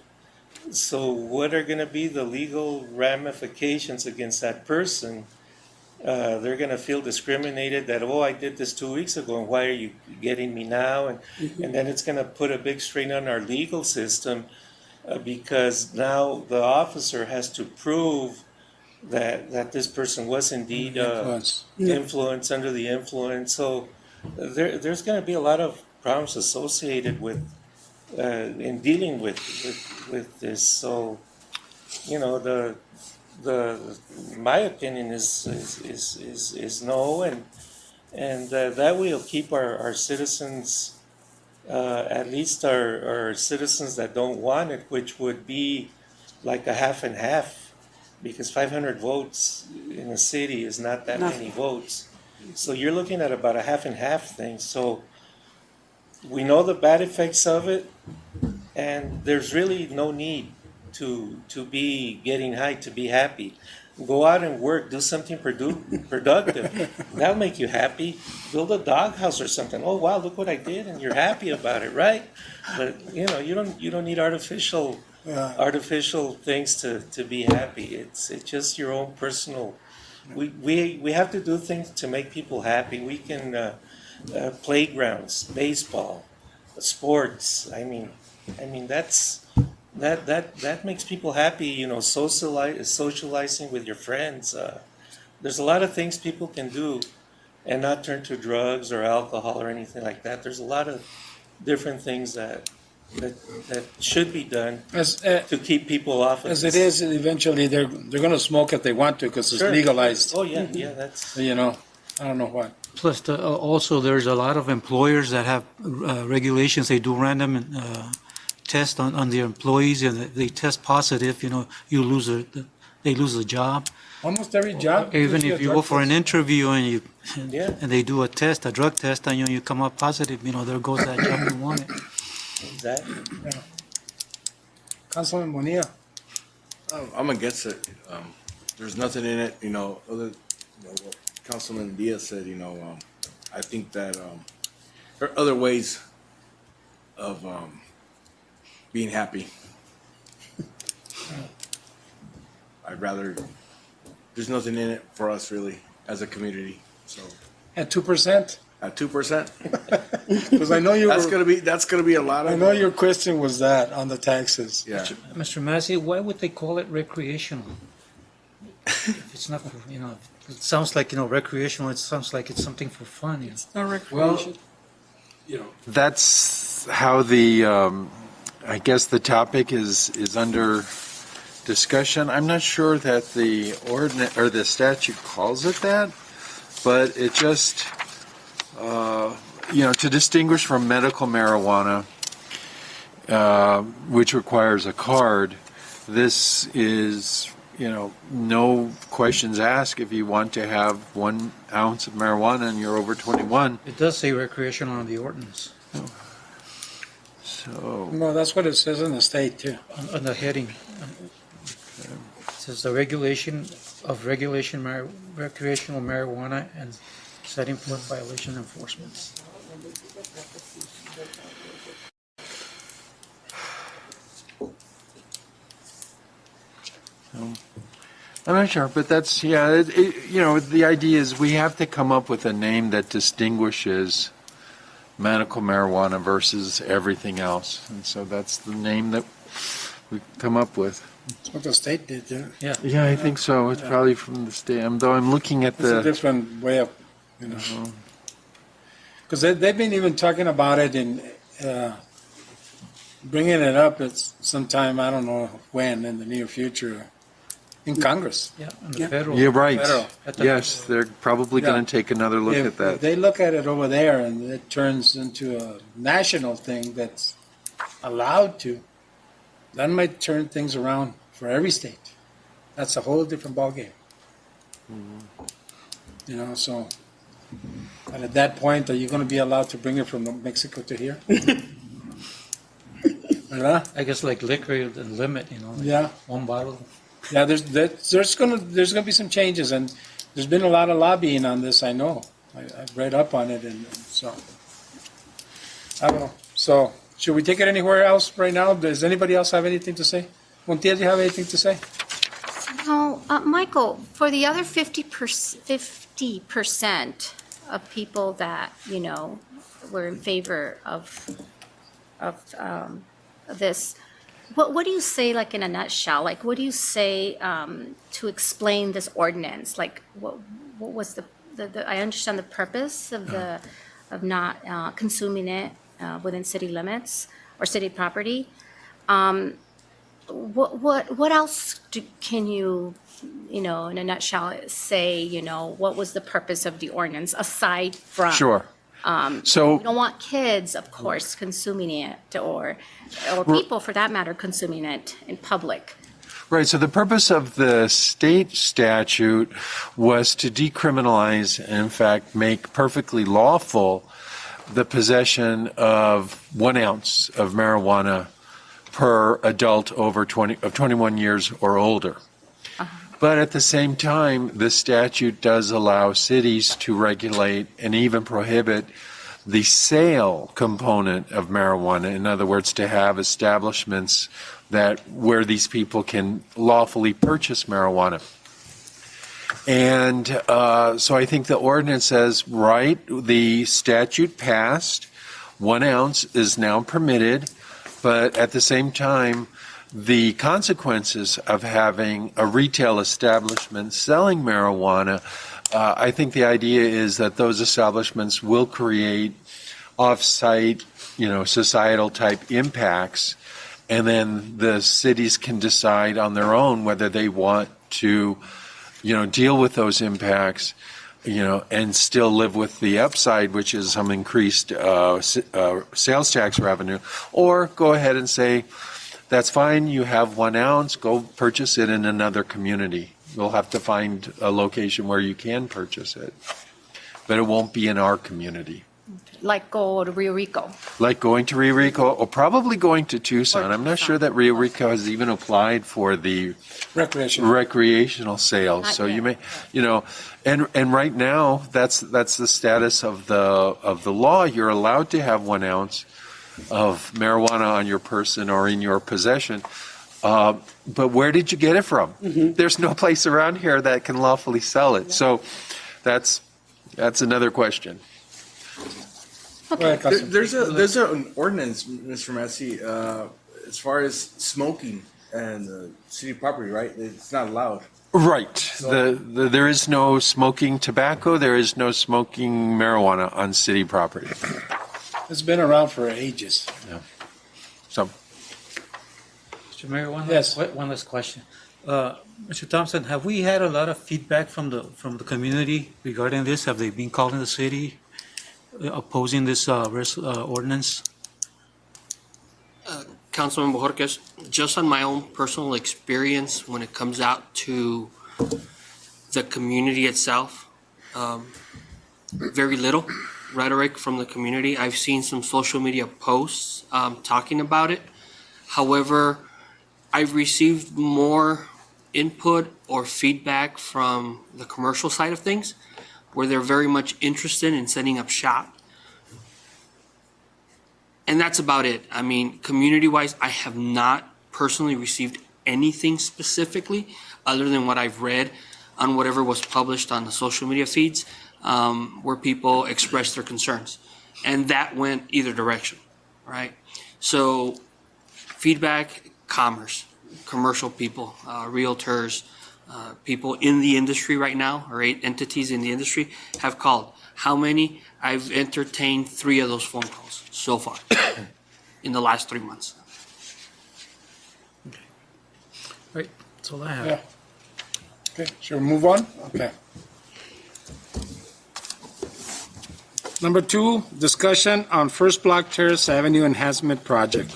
So what are going to be the legal ramifications against that person? They're going to feel discriminated that, I did this 2 weeks ago, and why are you getting me now? And then it's going to put a big strain on our legal system because now the officer has to prove that this person was indeed influenced, under the influence. So there's going to be a lot of problems associated with in dealing with this. So, my opinion is no, and that will keep our citizens, at least our citizens that don't want it, which would be like a half and half, because 500 votes in a city is not that many votes. So you're looking at about a half and half thing. So we know the bad effects of it, and there's really no need to be getting high to be happy. Go out and work, do something productive. That'll make you happy. Build a doghouse or something. Oh wow, look what I did, and you're happy about it, right? But you don't need artificial things to be happy. It's just your own personal. We have to do things to make people happy. We can playgrounds, baseball, sports. I mean that's. That makes people happy, socializing with your friends. There's a lot of things people can do and not turn to drugs or alcohol or anything like that. There's a lot of different things that should be done to keep people off of As this. it is, eventually they're going to smoke if they want to because it's Sure. legalized. Oh, yeah, that's... I don't know what. Plus, also, there's a lot of employers that have regulations. They do random test on their employees, and they test positive. You lose they lose a job. Almost every job. Even gives you if a you drug go for an test. interview and Yeah. and they do a drug test, and you come up positive, there goes that job you wanted. Exactly. Councilman Bonilla. I'm against it. There's nothing in it, other what Councilman Diaz said. I think that there are other ways of being happy. There's nothing in it for us really as a community. So At 2%? at 2%, Because I know you that's gonna be a lot of. I know your question was that on the taxes. Yeah. Mr. Massey, why would they call it recreational? If it's not, it sounds like, recreational, it sounds like it's something for fun. No recreation. That's how I guess the topic is under discussion. I'm not sure that the ordinance or the statute calls it that, but it just, to distinguish from medical marijuana, which requires a card, this is, no questions asked. If you want to have 1 ounce of marijuana and you're over 21. It does say recreational on the ordinance, So, Well, that's what it says in the state too. on the heading. It says the regulation of recreational marijuana and setting forth violation enforcement. I'm not sure, but that's, the idea is we have to come up with a name that distinguishes medical marijuana versus everything else. And so that's the name that we come up with. That's what the state did, yeah. Yeah. Yeah, I think so. It's probably from the state, though I'm looking at It's a the, different way of, because they've been even talking about it and bringing it up at sometime, I don't know when, in the near future, in Congress. Yeah, on the federal. you're right. Federal. Yes, they're probably going to take another look at If that. they look at it over there and it turns into a national thing that's allowed to, that might turn things around for every state. That's a whole different ballgame. So, and at that point, are you going to be allowed to bring it from Mexico to here? ¿Verdad? I guess like liquor, the limit, like Yeah. 1 bottle. Yeah, there's gonna be some changes, and there's been a lot of lobbying on this. I know. I've read up on it, and so I don't know. So should we take it anywhere else right now? Does anybody else have anything to say? Montiel, do you have anything to say? No, Michael, for the other 50% of people that, were in favor of this, what do you say, like, in a nutshell? Like, what do you say to explain this ordinance? Like, what was the I understand the purpose of of not consuming it within city limits or city property. What else can you, in a nutshell, say, what was the purpose of the ordinance aside from? Sure. We don't want kids, of course, consuming it, or people, for that matter, consuming it in public. Right, so the purpose of the state statute was to decriminalize and, in fact, make perfectly lawful the possession of 1 ounce of marijuana per adult over 21 years or older. But at the same time, the statute does allow cities to regulate and even prohibit the sale component of marijuana. In other words, to have establishments where these people can lawfully purchase marijuana. And so I think the ordinance says, right, the statute passed, 1 ounce is now permitted, but at the same time, the consequences of having a retail establishment selling marijuana, I think the idea is that those establishments will create off-site, societal type impacts, and then the cities can decide on their own whether they want to, deal with those impacts, and still live with the upside, which is some increased sales tax revenue, or go ahead and say, that's fine, you have 1 ounce, go purchase it in another community. You'll have to find a location where you can purchase it, but it won't be in our community. Like go to Rio Rico. Like going to Rio Rico, or probably going to Tucson. I'm not sure that Rio Rico has even applied for the recreational sales. Not So yet. you may, and right now that's the status of the law. You're allowed to have 1 ounce of marijuana on your person or in your possession. But where did you get it from? There's no place around here that can lawfully sell it. So that's another question. There's an ordinance, Mr. Massey, as far as smoking and city property, right? It's not allowed. Right. There is no smoking tobacco. There is no smoking marijuana on city property. It's been around for ages. So, Mr. Mayor, Yes. one last question. Mr. Thompson, have we had a lot of feedback from the community regarding this? Have they been calling the city opposing this ordinance? Councilman Bojorquez, just on my own personal experience when it comes out to the community itself, very little rhetoric from the community. I've seen some social media posts talking about it. However, I've received more input or feedback from the commercial side of things, where they're very much interested in setting up shop. And that's about it. I mean, community-wise, I have not personally received anything specifically other than what I've read on whatever was published on the social media feeds, where people expressed their concerns. And that went either direction, right? So feedback, commerce, commercial people, realtors, people in the industry right now, or 8 entities in the industry have called. How many? I've entertained 3 of those phone calls so far in the last 3 months. Right, that's all I have. Yeah. Okay, shall we move on? Okay. Number 2, discussion on First Block Terrace Avenue Enhancement Project,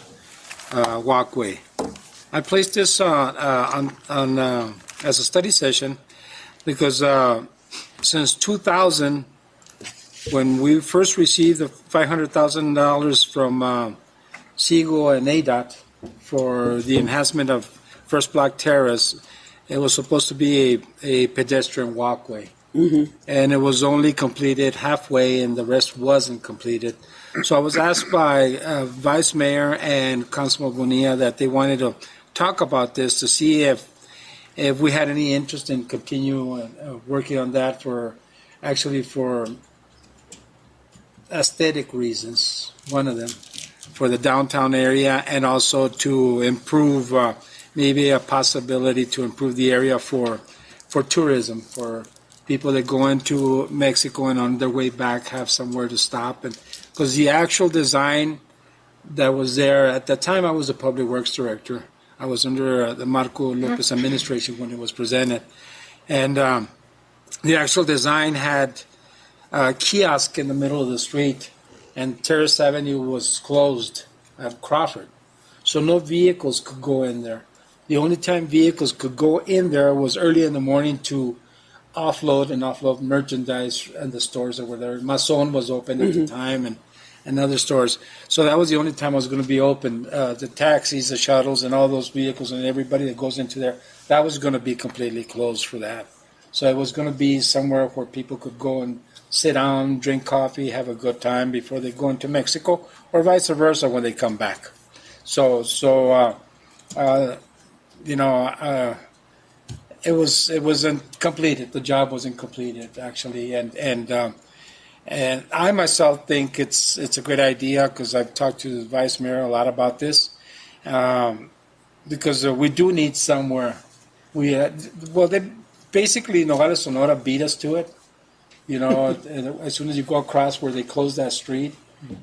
walkway. I placed this on as a study session because since 2000, when we first received the $500,000 from Siegel and ADOT for the enhancement of First Block Terrace, it was supposed to be a pedestrian walkway. And it was only completed halfway and the rest wasn't completed. So I was asked by Vice Mayor and Councilman Bonilla that they wanted to talk about this to see if we had any interest in continue working on that for aesthetic reasons, one of them, for the downtown area, and also to improve, maybe a possibility to improve the area for tourism, for people that go into Mexico and on their way back have somewhere to stop. And because the actual design that was there, at the time I was the Public Works Director. I was under the Marco Lopez administration when it was presented. And the actual design had a kiosk in the middle of the street, and Terrace Avenue was closed at Crawford. So no vehicles could go in there. The only time vehicles could go in there was early in the morning to offload merchandise and the stores that were there. Mason was open at the time, and other stores. So that was the only time it was going to be open. The taxis, the shuttles, and all those vehicles and everybody that goes into there, that was going to be completely closed for that. So it was going to be somewhere where people could go and sit down, drink coffee, have a good time before they go into Mexico, or vice versa when they come back. It wasn't completed. The job wasn't completed actually, and I myself think it's a great idea because I've talked to the Vice Mayor a lot about this, because we do need somewhere. They basically Nogales, Sonora beat us to it. As soon as you go across where they closed that street,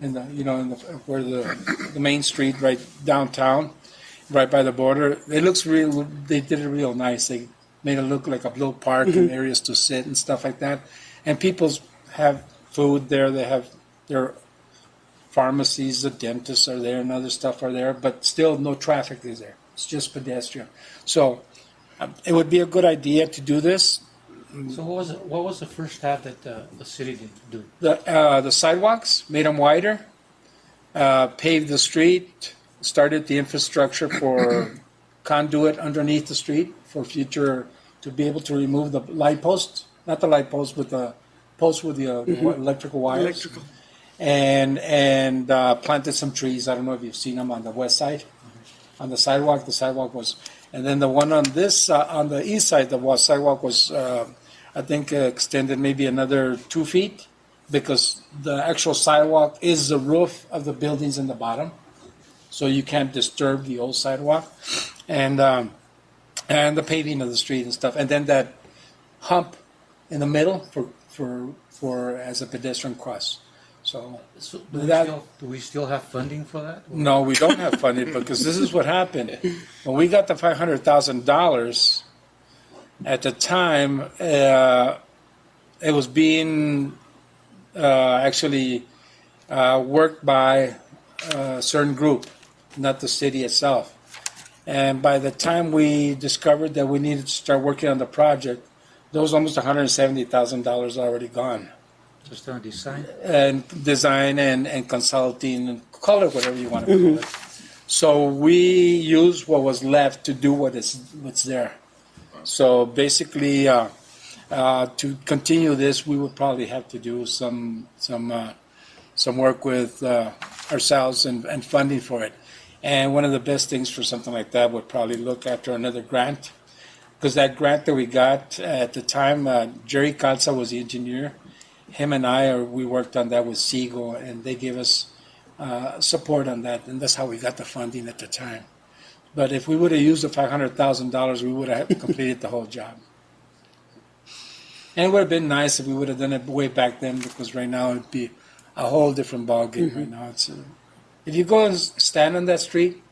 and where the main street right downtown, right by the border, it looks real. They did it real nice. They made it look like a little park and areas to sit and stuff like that, and people have food there. They have their pharmacies, the dentists are there, and other stuff are there, but still no traffic is there. It's just pedestrian. So it would be a good idea to do this. So what was the first half that the city did do? The sidewalks, made them wider, paved the street, started the infrastructure for conduit underneath the street for future, to be able to remove the light posts, not the light posts, but the posts with the electrical wires. And planted some trees. I don't know if you've seen them on the west side. On the sidewalk was, and then the one on this, on the east side, the sidewalk was, I think, extended maybe another 2 feet, because the actual sidewalk is the roof of the buildings in the bottom, so you can't disturb the old sidewalk, and the paving of the street and stuff, and then that hump in the middle for as a pedestrian cross. So, So That- do we still have funding for that? no, we don't have funding because this is what happened. When we got the $500,000, at the time, it was being actually worked by a certain group, not the city itself. And by the time we discovered that we needed to start working on the project, there was almost $170,000 already gone. Just on design? And design and consulting, and call it whatever you want to call it. So we used what was left to do what's there. So basically, to continue this, we would probably have to do some work with ourselves and funding for it. And one of the best things for something like that would probably look after another grant, because that grant that we got at the time, Jerry Calza was the engineer. Him and we worked on that with Siegel, and they gave us support on that, and that's how we got the funding at the time. But if we would have used the $500,000, we would have completed the whole job. And it would have been nice if we would have done it way back then, because right now it'd be a whole different ballgame. Right now, if you go and stand on that street,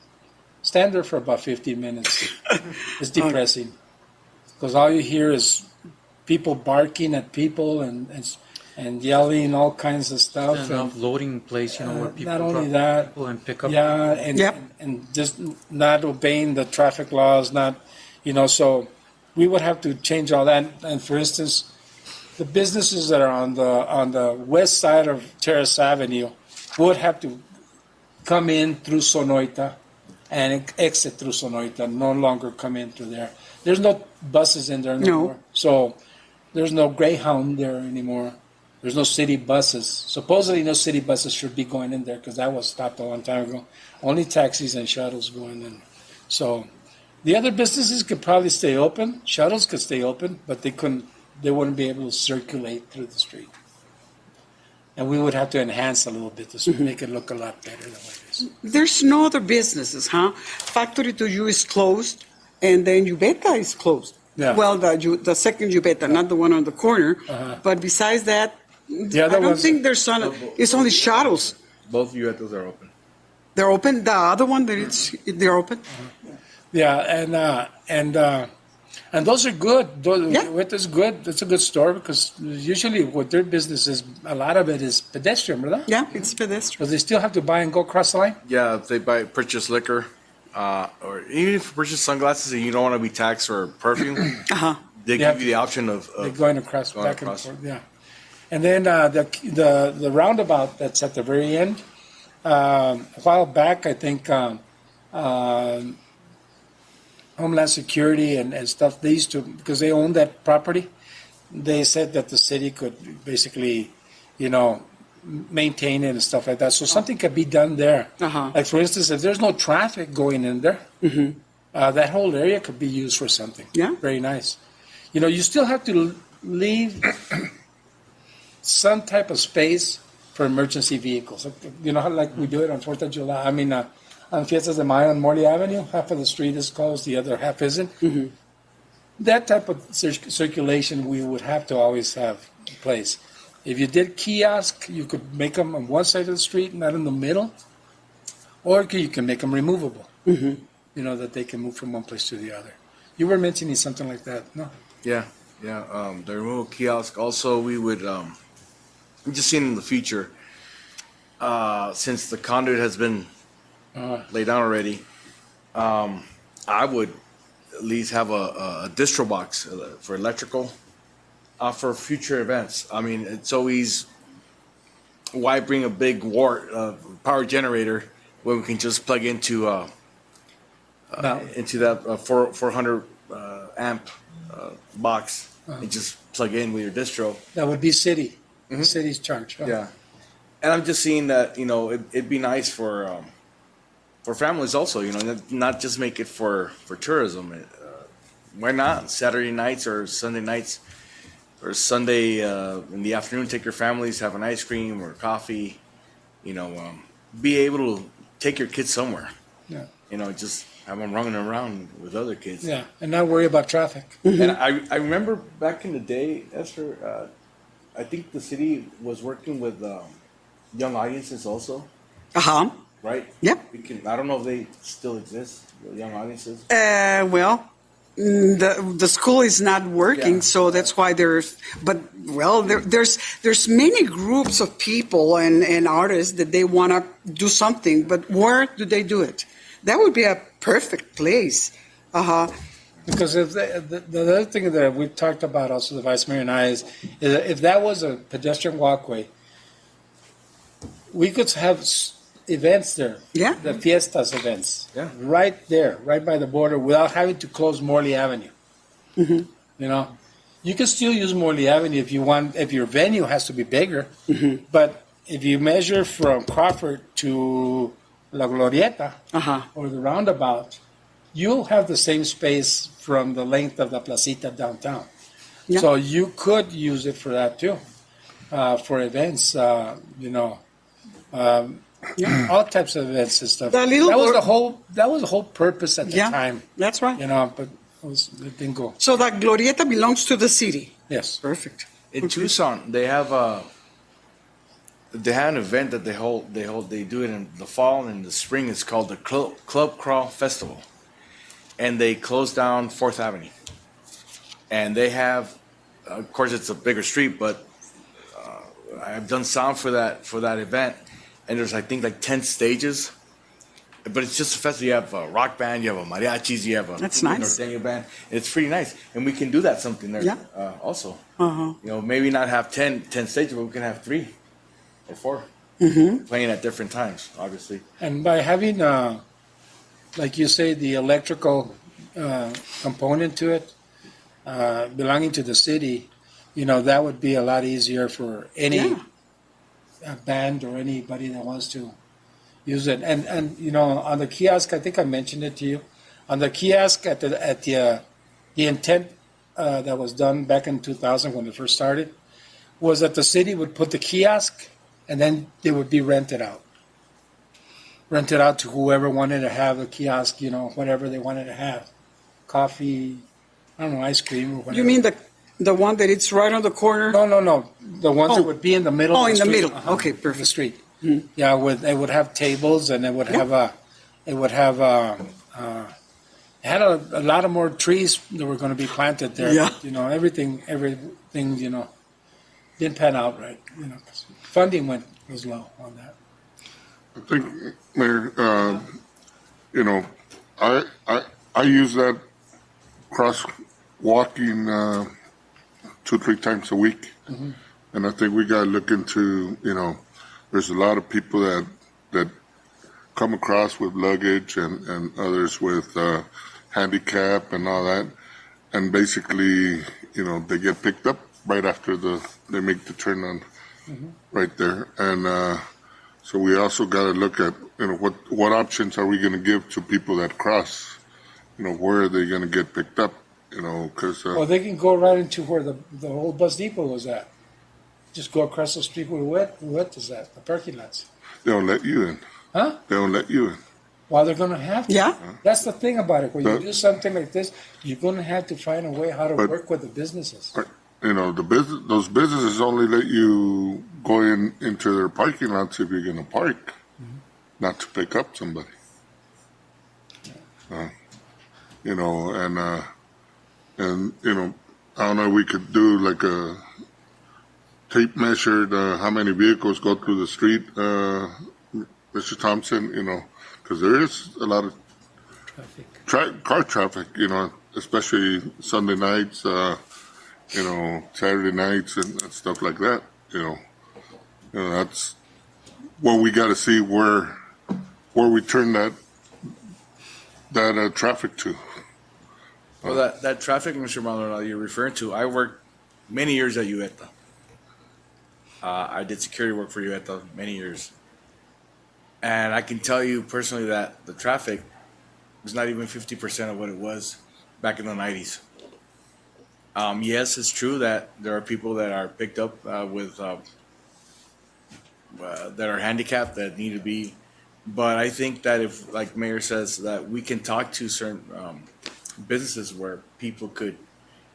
stand there for about 15 minutes. It's depressing, because all you hear is people barking at people and yelling all kinds of stuff. An offloading place, where people not only drop that, people and pick up. yeah, and Yep. and just not obeying the traffic laws, so we would have to change all that. And for instance, the businesses that are on the west side of Terrace Avenue would have to come in through Sonoita and exit through Sonoita, no longer come in through there. There's no buses in there anymore. So there's no Greyhound there anymore. There's no city buses. Supposedly no city buses should be going in there, because that was stopped a long time ago. Only taxis and shuttles going in. So the other businesses could probably stay open. Shuttles could stay open, but they wouldn't be able to circulate through the street. And we would have to enhance a little bit to make it look a lot better than what it is. There's no other businesses, huh? Factory to You is closed, and then Ubeta is closed. Yeah. Well, the second Ubeta, not the one on the corner. But besides that, The I other don't ones- think there's it's only shuttles. Both UETOs are open. They're open. The other one they're open. Yeah, and those are good. Yeah. What is good? It's a good store, because usually what their business is, a lot of it is pedestrian, ¿verdad? Yeah, it's pedestrian. Because they still have to buy and go across the line. Yeah, if they purchase liquor, or even if you purchase sunglasses and you don't want to be taxed or perfume, they Yeah. give you the option of They're going across, going back across. and forth, yeah. And then the roundabout that's at the very end, a while back, I think Homeland Security and stuff, they used to, because they own that property, they said that the city could basically, maintain it and stuff like that. So something could be done there. Like, for instance, if there's no traffic going in there, that whole area could be used for something. Yeah. Very nice. You still have to leave some type of space for emergency vehicles. How like we do it on 4th of July. I mean, on Fiestas de Mayo on Morley Avenue, half of the street is closed, the other half isn't. That type of circulation we would have to always have in place. If you did kiosk, you could make them on one side of the street, not in the middle, or you can make them removable. That they can move from one place to the other. You were mentioning something like that, no? Yeah. The removal kiosk. Also, we would. I'm just seeing in the future, since the conduit has been laid down already, I would at least have a distro box for electrical, for future events. I mean, it's always, why bring a big power generator when we can just plug into that 400 amp box and just plug in with your distro. That would be city. The city's charge. Yeah, and I'm just seeing that it'd be nice for families also. Not just make it for tourism. Why not Saturday nights or Sunday nights or Sunday in the afternoon? Take your families, have an ice cream or coffee. Be able to take your kids somewhere. Yeah. Just have them running around with other kids. Yeah, and not worry about traffic. And I remember back in the day, Esther, I think the city was working with young audiences also, Uh-huh. right? Yep. We can. I don't know if they still exist. The young audiences. Well, the school is not working, Yeah. so that's why there's. But well, there's many groups of people and artists that they want to do something, but where do they do it? That would be a perfect place. Because if the other thing that we've talked about also, the vice mayor and I, is that if that was a pedestrian walkway, we could have events there. Yeah. The fiestas events. Yeah. Right there, right by the border, without having to close Morley Avenue. You know, you can still use Morley Avenue if you want, if your venue has to be bigger. But if you measure from Crawford to La Glorieta or the roundabout, you'll have the same space from the length of the placita downtown. Yeah. So you could use it for that too, for events, you know, all types of events and stuff. The little That was gor- the whole purpose at the Yeah, time, that's right. you know, but it didn't go. So that Glorieta belongs to the city. Yes. Perfect. In Tucson, they have an event that they do it in the fall and in the spring. It's called the Club Crawl Festival, and they close down 4th Avenue, and they have, of course, it's a bigger street, but I've done sound for that event, and there's I think like 10 stages, but it's just a festival. You have a rock band, you have a mariachis, you have a That's nice. norteño band. It's pretty nice, and we can do that something there Yeah. also. Uh-huh. You know, maybe not have 10 stages, but we can have 3 or 4 playing at different times, obviously. And by having, like you say, the electrical component to it, belonging to the city, you know, that would be a lot easier for any band or anybody that wants to use it. And you know, on the kiosk, I think I mentioned it to you. On the kiosk, the intent that was done back in 2000 when it first started was that the city would put the kiosk and then they would be rented out to whoever wanted to have a kiosk, you know, whatever they wanted to have, coffee, I don't know, ice cream or whatever. You mean the one that it's right on the corner? No. The ones that would be in the middle. Oh, of in the street. middle. Okay, The perfect. street. Yeah, they would have tables and it had a lot of more trees that were going to be planted there. Yeah. You know, everything, you know, didn't pan out right. You know, 'cause funding was low on that. I think, Mayor, you know, I use that crosswalking 2-3 times a week, and I think we got to look into, you know, there's a lot of people that come across with luggage and others with handicap and all that, and basically, you know, they get picked up right after they make the turn on right there, and so we also got to look at, you know, what options are we going to give to people that cross, you know, where are they going to get picked up, you know, because Well, they can go right into where the old bus depot was at. Just go across the street where wet is at, the parking lots. they don't let you in. Huh? They don't let you in. Well, they're going to have to. Yeah. That's the thing about it. When you But- do something like this, you're going to have to find a way how to But- work with the businesses. You know, those businesses only let you go into their parking lots if you're going to park, not to pick up somebody. You know, and you know, I don't know if we could do like a tape measured how many vehicles go through the street, Mr. Thompson. You know, because there is a lot of car traffic. You know, especially Sunday nights. You know, Saturday nights and stuff like that. You know, that's what we got to see where we turn that traffic to. Well, that traffic, Mr. Maldonado, you're referring to, I worked many years at UETA. I did security work for UETA many years. And I can tell you personally that the traffic was not even 50% of what it was back in the 90s. Yes, it's true that there are people that are picked up that are handicapped that need to be, but I think that if, like Mayor says, that we can talk to certain businesses where people could,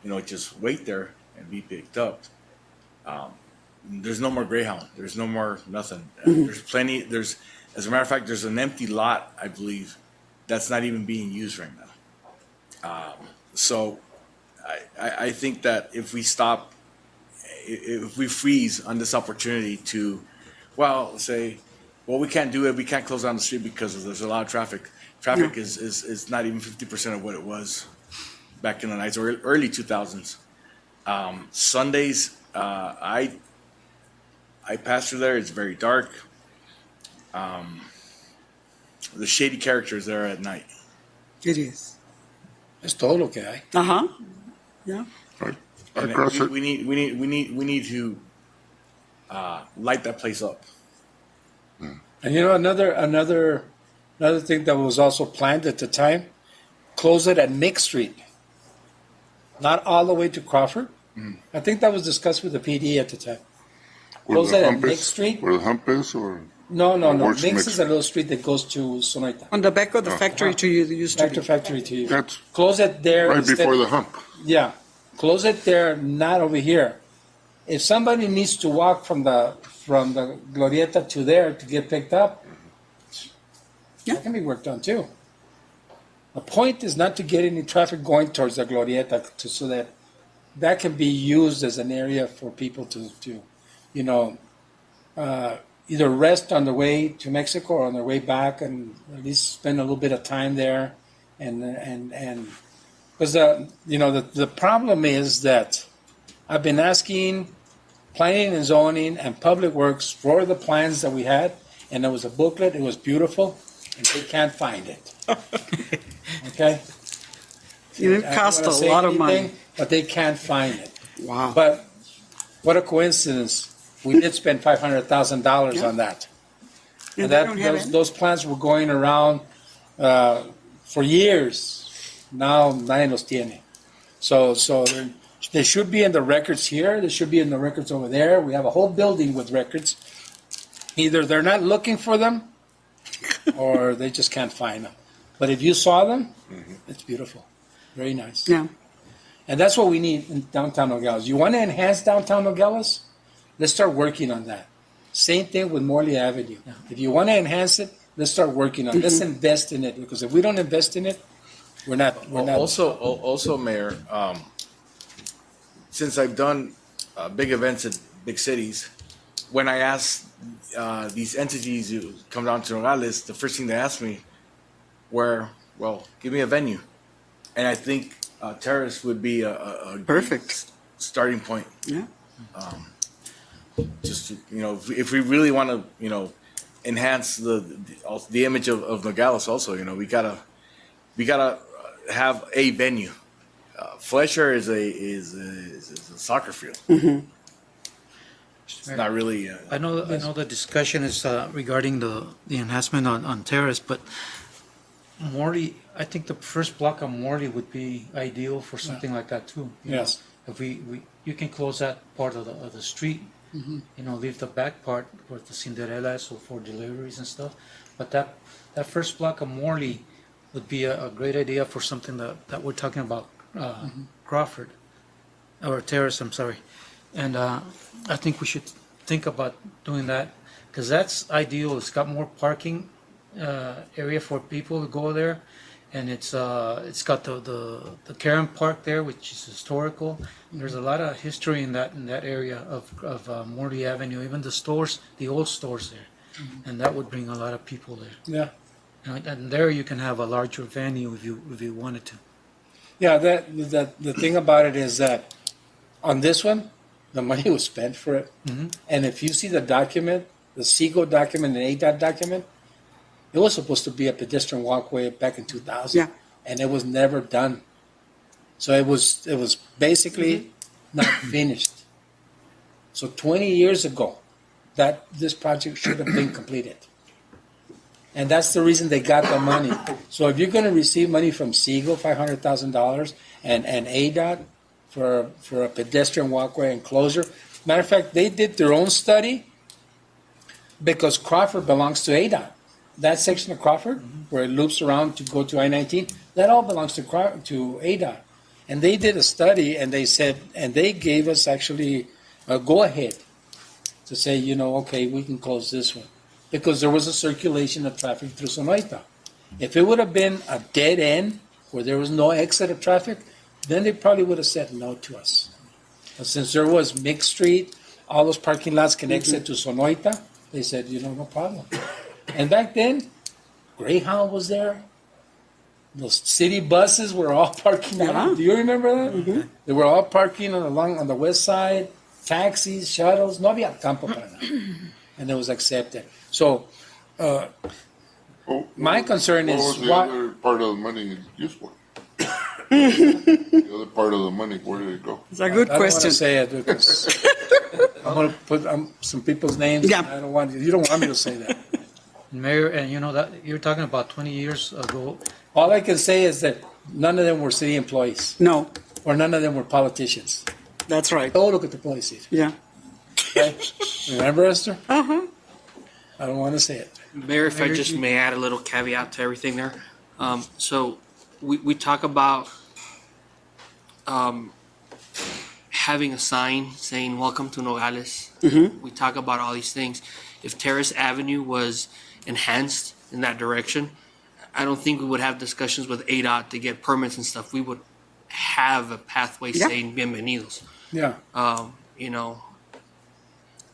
you know, just wait there and be picked up. there's no more Greyhound. There's no more nothing. There's plenty. As a matter of fact, there's an empty lot, I believe, that's not even being used right now. So I think that if we stop, if we freeze on this opportunity to, well, say, well, we can't do it. We can't close down the street because there's a lot of traffic. Traffic is not even 50% of what it was back in the nights or early 2000s. Sundays, I pass through there. It's very dark. The shady characters there at night. It is. It's todo lo que hay. Uh-huh. Yeah. And Across it. we need to light that place up. And you know, another thing that was also planned at the time, close it at Nick Street, not all the way to Crawford. I think that was discussed with the PD at the time. Where Close the it at hump Nick is, Street. where the hump is, or No. Where's Nick's Nick is a little street that goes to Sonoita. On the back of the factory to you, used to Back to be. factory to you. that's Close it there. right instead- before the hump. Yeah, close it there, not over here. If somebody needs to walk from the Glorieta to there to get picked up, Yeah. that can be worked on too. The point is not to get any traffic going towards the Glorieta so that can be used as an area for people to either rest on the way to Mexico or on their way back, and at least spend a little bit of time there, and because the problem is that I've been asking planning and zoning and public works for the plans that we had, and there was a booklet. It was beautiful, and they can't find it. Okay. It I don't cost wanna a say lot of money. anything, but they can't find it. Wow. But what a coincidence! We did spend $500,000 on that. And And they don't have it. those plans were going around for years. Now nadie los tiene. So they should be in the records here. They should be in the records over there. We have a whole building with records. Either they're not looking for them, or they just can't find them. But if you saw them, it's beautiful, very nice. Yeah. And that's what we need in downtown Nogales. You want to enhance downtown Nogales? Let's start working on that. Same thing with Morley Avenue. If you want to enhance it, let's start working on it. Let's invest in it, because if we don't invest in it, we're not. Also, Mayor, since I've done big events in big cities, when I ask these entities to come down to Nogales, the first thing they ask me, give me a venue. And I think Terrace would be a Perfect. starting point. Yeah. Just to, if we really want to, enhance the image of Nogales, also, we gotta have a venue. Fletcher is a soccer field. It's not really. I know the discussion is regarding the enhancement on Terrace, but Morley, I think the first block on Morley would be ideal for something like that too. you know. Yes. If you can close that part of the street, leave the back part for the Cinderellas or for deliveries and stuff. But that first block of Morley would be a great idea for something that we're talking about, Crawford, or Terrace, I'm sorry. And I think we should think about doing that, because that's ideal. It's got more parking area for people to go there, and it's got the Karen Park there, which is historical. There's a lot of history in that area of Morley Avenue, even the stores, the old stores there, and that would bring a lot of people there. Yeah. And there you can have a larger venue if you wanted to. Yeah, the thing about it is that on this one, the money was spent for it. And if you see the document, the SEGO document and ADOT document, it was supposed to be a pedestrian walkway back in 2000. Yeah. And it was never done. So it was basically not finished. So 20 years ago, this project should have been completed. And that's the reason they got the money. So if you're going to receive money from SEGO, $500,000, and ADOT for a pedestrian walkway enclosure, matter of fact, they did their own study because Crawford belongs to ADOT. That section of Crawford, where it loops around to go to I-19, that all belongs to ADOT. And they did a study, and they said, and they gave us actually a go-ahead to say, okay, we can close this one. Because there was a circulation of traffic through Sonoita. If it would have been a dead end where there was no exit of traffic, then they probably would have said no to us. But since there was mixed street, all those parking lots can exit to Sonoita, they said, no problem. And back then, Greyhound was there. Those city buses were all parking out. Do you remember that? They were all parking on the west side, taxis, shuttles, no había campo para nada. And it was accepted. So, my concern What is was the other part of the money used for? The other part of the money, where did it go? It's a good I don't want to question. say it because I'm going to put some people's names. Yeah. I don't want you don't want me to say that. Mayor, and that you're talking about 20 years ago. All I can say is that none of them were city employees No, or none of them were politicians. that's right. Oh, look at the policies. Yeah. Okay? Remember, Esther? I don't want to say it. Mayor, if I just may add a little caveat to everything there. So we talk about having a sign saying "Welcome to Nogales." We talk about all these things. If Terrace Avenue was enhanced in that direction, I don't think we would have discussions with ADOT to get permits and stuff. We would have a pathway Yeah. saying "Bienvenidos." Yeah.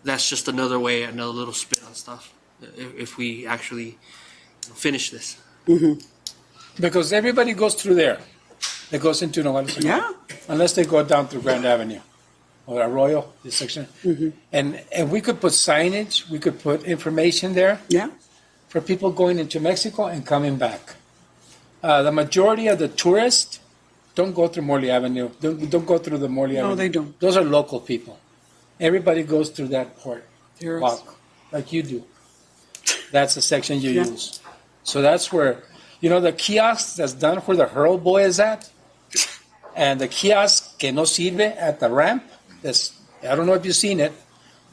That's just another way, another little spin on stuff. If we actually finish this. Because everybody goes through there. That goes into Nogales. Yeah. Unless they go down through Grand Avenue or Arroyo, this section. And we could put signage, we could put information there Yeah. for people going into Mexico and coming back. The majority of the tourists don't go through Morley Avenue. Don't go through the Morley Avenue. No, they don't. Those are local people. Everybody goes through that port. Terrace. Walk, like you do. That's the section you Yeah. use. So that's where, the kiosk that's done where the Hurl Boy is at, and the kiosk que no sirve at the ramp. I don't know if you've seen it.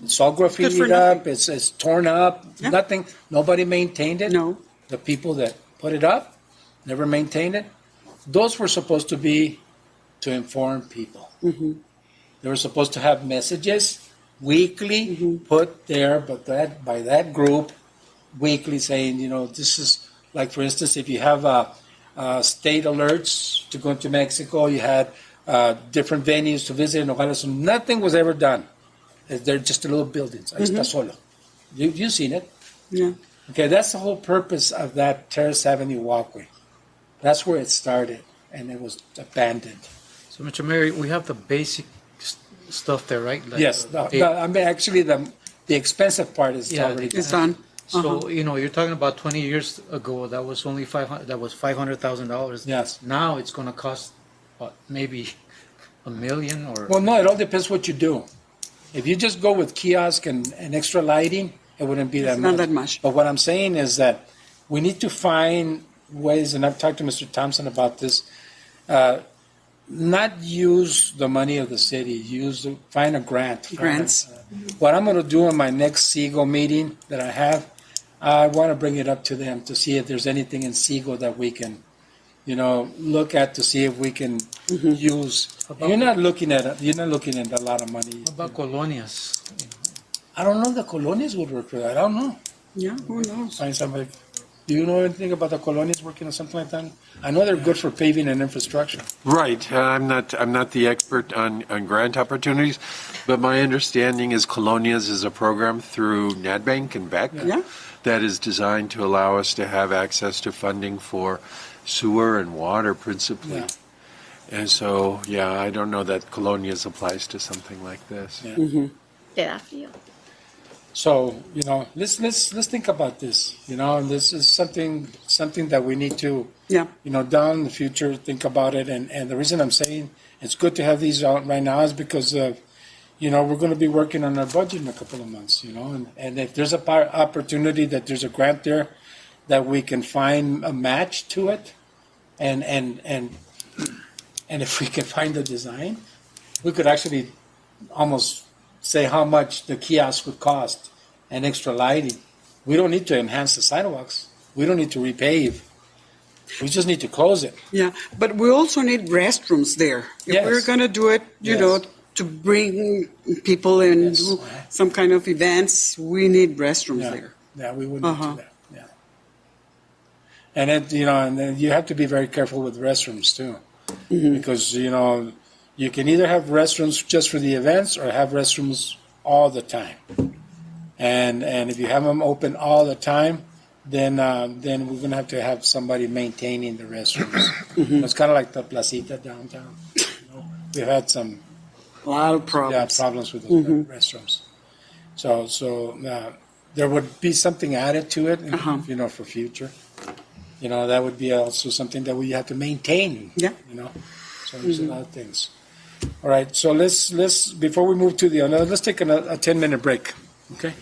It's all graffitied up. It's torn up. Yeah. Nothing. Nobody maintained it. No. The people that put it up never maintained it. Those were supposed to be to inform people. They were supposed to have messages weekly put there, but by that group weekly saying, this is like, for instance, if you have state alerts to go into Mexico, you had different venues to visit in Nogales. So nothing was ever done. They're just little buildings. Ahí está solo. You've seen it. Yeah. Okay, that's the whole purpose of that Terrace Avenue walkway. That's where it started, and it was abandoned. So, Mr. Mayor, we have the basic stuff there, right? Like Yes, actually, the expensive part is Yeah, already It's done. done. So, you're talking about 20 years ago, that was only $500,000. Yes. Now it's going to cost, what, maybe $1 million or? Well, no, it all depends what you do. If you just go with kiosk and extra lighting, it wouldn't be that It's much. not that much. But what I'm saying is that we need to find ways, and I've talked to Mr. Thompson about this, not use the money of the city, find a grant. Grants. What I'm going to do in my next SEGO meeting that I have, I want to bring it up to them to see if there's anything in SEGO that we can, look at to see if we can use. You're not looking at a lot of money. How about colonias? I don't know if the colonias would work for that. I don't know. Yeah, who knows? Find somebody. Do you know anything about the colonias working on something like that? I know they're good for paving and infrastructure. Right. I'm not the expert on grant opportunities, but my understanding is Colonias is a program through NADBank and BEC Yeah. that is designed to allow us to have access to funding for sewer and water principally. Yeah. And so, I don't know that Colonias applies to something like this. Yeah. Yeah. So, let's think about this, and this is something that we need to, Yeah. down in the future, think about it. And the reason I'm saying it's good to have these out right now is because of, we're going to be working on our budget in a couple of months, and if there's a opportunity that there's a grant there that we can find a match to it, and if we can find the design, we could actually almost say how much the kiosk would cost and extra lighting. We don't need to enhance the sidewalks. We don't need to repave. We just need to close it. Yeah, but we also need restrooms there. If Yes. we're gonna do it, Yes. to bring people and Yes. do some kind of events, we need restrooms Yeah. there. Yeah, we wouldn't Uh-huh. do that, yeah. And it, and then you have to be very careful with restrooms too. Because, you can either have restrooms just for the events or have restrooms all the time. And if you have them open all the time, then we're gonna have somebody maintaining the restrooms. It's kind of like the placita downtown. We've had some A lot of problems. problems with those restrooms. So there would be something added to it, for future. That would be also something that we have to maintain. Yeah. So there's a lot of things. All right, so let's before we move to the other, let's take a 10-minute break. Okay.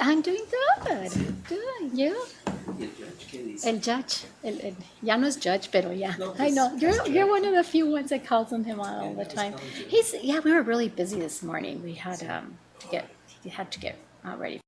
I'm doing good. Good. You? El judge. Ya no es judge, pero ya. I know. You're one of the few ones that calls on him all the time. We were really busy this morning. We had to get ready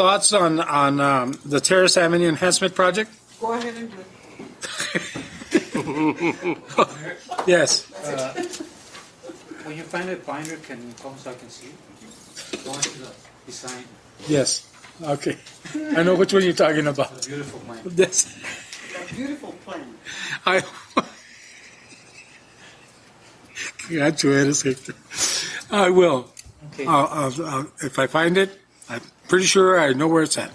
thoughts on the Terrace Avenue Enhancement Project? Go ahead and do it. Yes. When you find a binder, can you come so I can see it? Go into the design, Yes. Okay. I know which one you're talking about. the beautiful mind. Yes. A beautiful plan. I. Gacho eres, Hector. I will. Okay. If I find it, I'm pretty sure I know where it's at.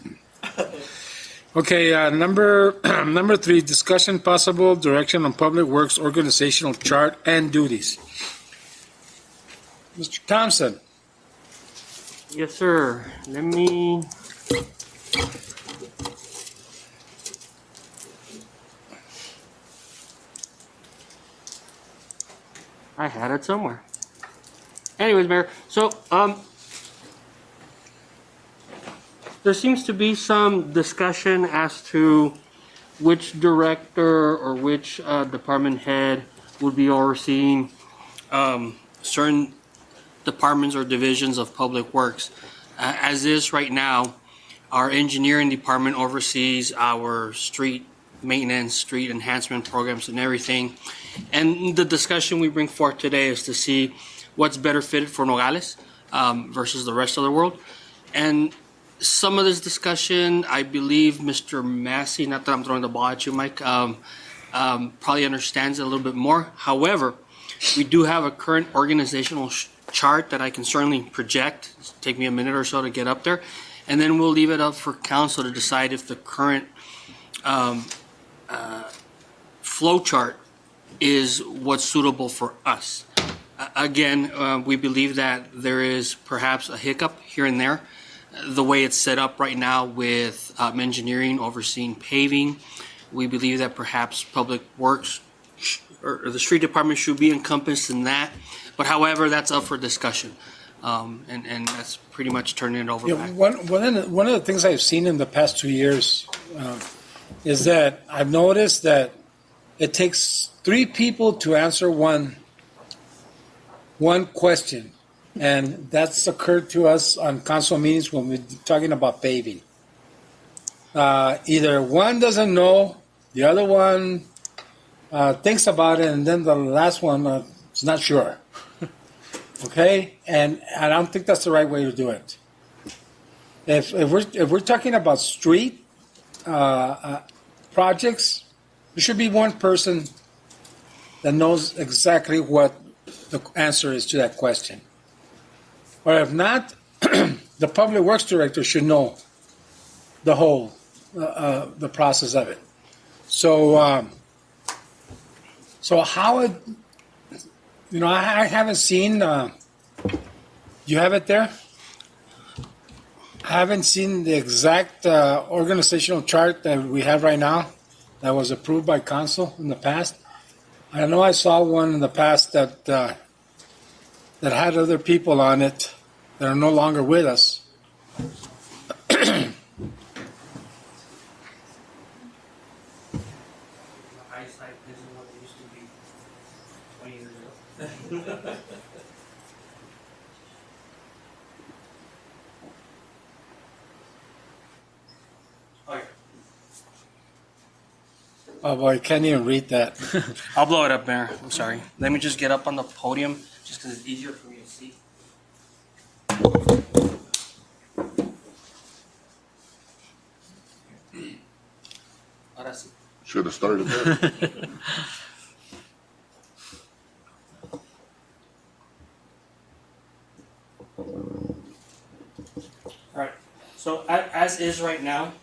Okay, number 3, discussion possible direction on Public Works organizational chart and duties. Mr. Thompson. Yes, sir. Let me. I had it somewhere. Anyways, Mayor, so there seems to be some discussion as to which director or which department head would be overseeing certain departments or divisions of Public Works. As is right now, our engineering department oversees our street maintenance, street enhancement programs and everything. And the discussion we bring forth today is to see what's better fitted for Nogales versus the rest of the world. And some of this discussion, I believe Mr. Massey, not that I'm throwing the ball at you, Mike, probably understands it a little bit more. However, we do have a current organizational chart that I can certainly project. It'll take me a minute or so to get up there. And then we'll leave it up for council to decide if the current flow chart is what's suitable for us. Again, we believe that there is perhaps a hiccup here and there. The way it's set up right now with engineering overseeing paving, we believe that perhaps Public Works or the street department should be encompassed in that. But however, that's up for discussion. And that's pretty much turning it over back. One of the things I've seen in the past 2 years is that I've noticed that it takes 3 people to answer one question. And that's occurred to us on council meetings when we're talking about paving. Either one doesn't know, the other one thinks about it, and then the last one is not sure. Okay, and I don't think that's the right way to do it. If we're talking about street projects, there should be one person that knows exactly what the answer is to that question. Or if not, the Public Works Director should know the whole the process of it. So how it, I haven't seen. You have it there? I haven't seen the exact organizational chart that we have right now that was approved by council in the past. I know I saw one in the past that had other people on it that are no longer with us. Eyesight isn't what it used to be 20 years ago. Oh boy, I can't even read that. I'll blow it up, Mayor. I'm sorry. Let me just get up on the podium just because it's easier for me to see. Ahora sí. Should have started there. All right. So as is right now,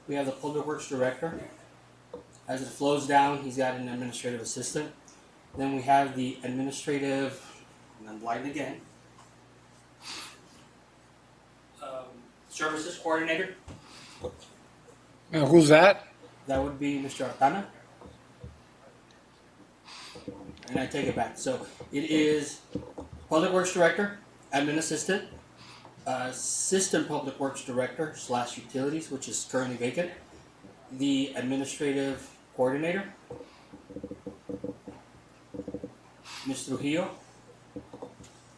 we have the Public Works Director. As it flows down, he's got an administrative assistant. Then we have the administrative, and I'm blind again, services coordinator. And who's that? That would be Mr. Artana. And I take it back. So it is Public Works Director, Admin Assistant, Assistant Public Works Director / Utilities, which is currently vacant, the Administrative Coordinator, Ms. Trujillo.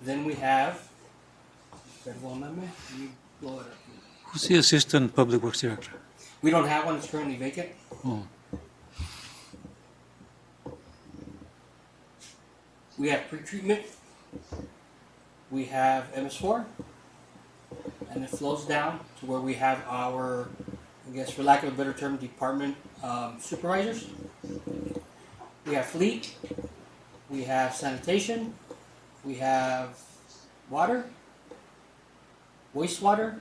Then we have, perdóname, let me blow it up. Who's the Assistant Public Works Director? We don't have one, it's currently vacant. Oh, We have pretreatment. We have MS4. And it flows down to where we have our, I guess for lack of a better term, department supervisors. We have fleet. We have sanitation. We have water, wastewater,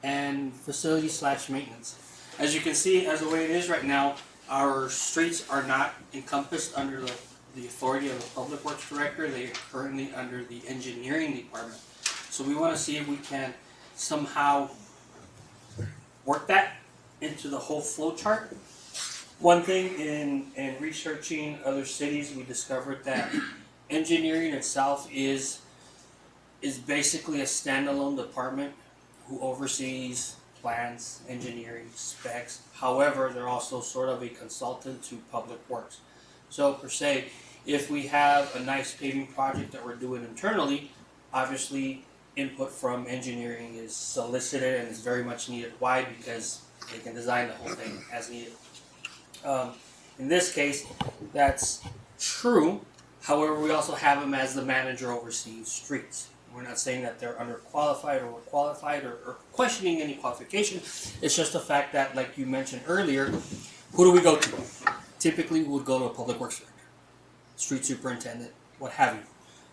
and facility/maintenance. As you can see, as the way it is right now, our streets are not encompassed under the authority of the Public Works Director. They are currently under the Engineering Department. So we want to see if we can somehow work that into the whole flow chart. One thing in researching other cities, we discovered that engineering itself is basically a standalone department who oversees plans, engineering, specs. However, they're also sort of a consultant to Public Works. So per se, if we have a nice paving project that we're doing internally, obviously input from engineering is solicited and is very much needed. Why? Because they can design the whole thing as needed. In this case, that's true. However, we also have them as the manager overseeing streets. We're not saying that they're underqualified or qualified or questioning any qualification. It's just the fact that, like you mentioned earlier, who do we go to? Typically, we would go to a Public Works Director, street superintendent, what have you.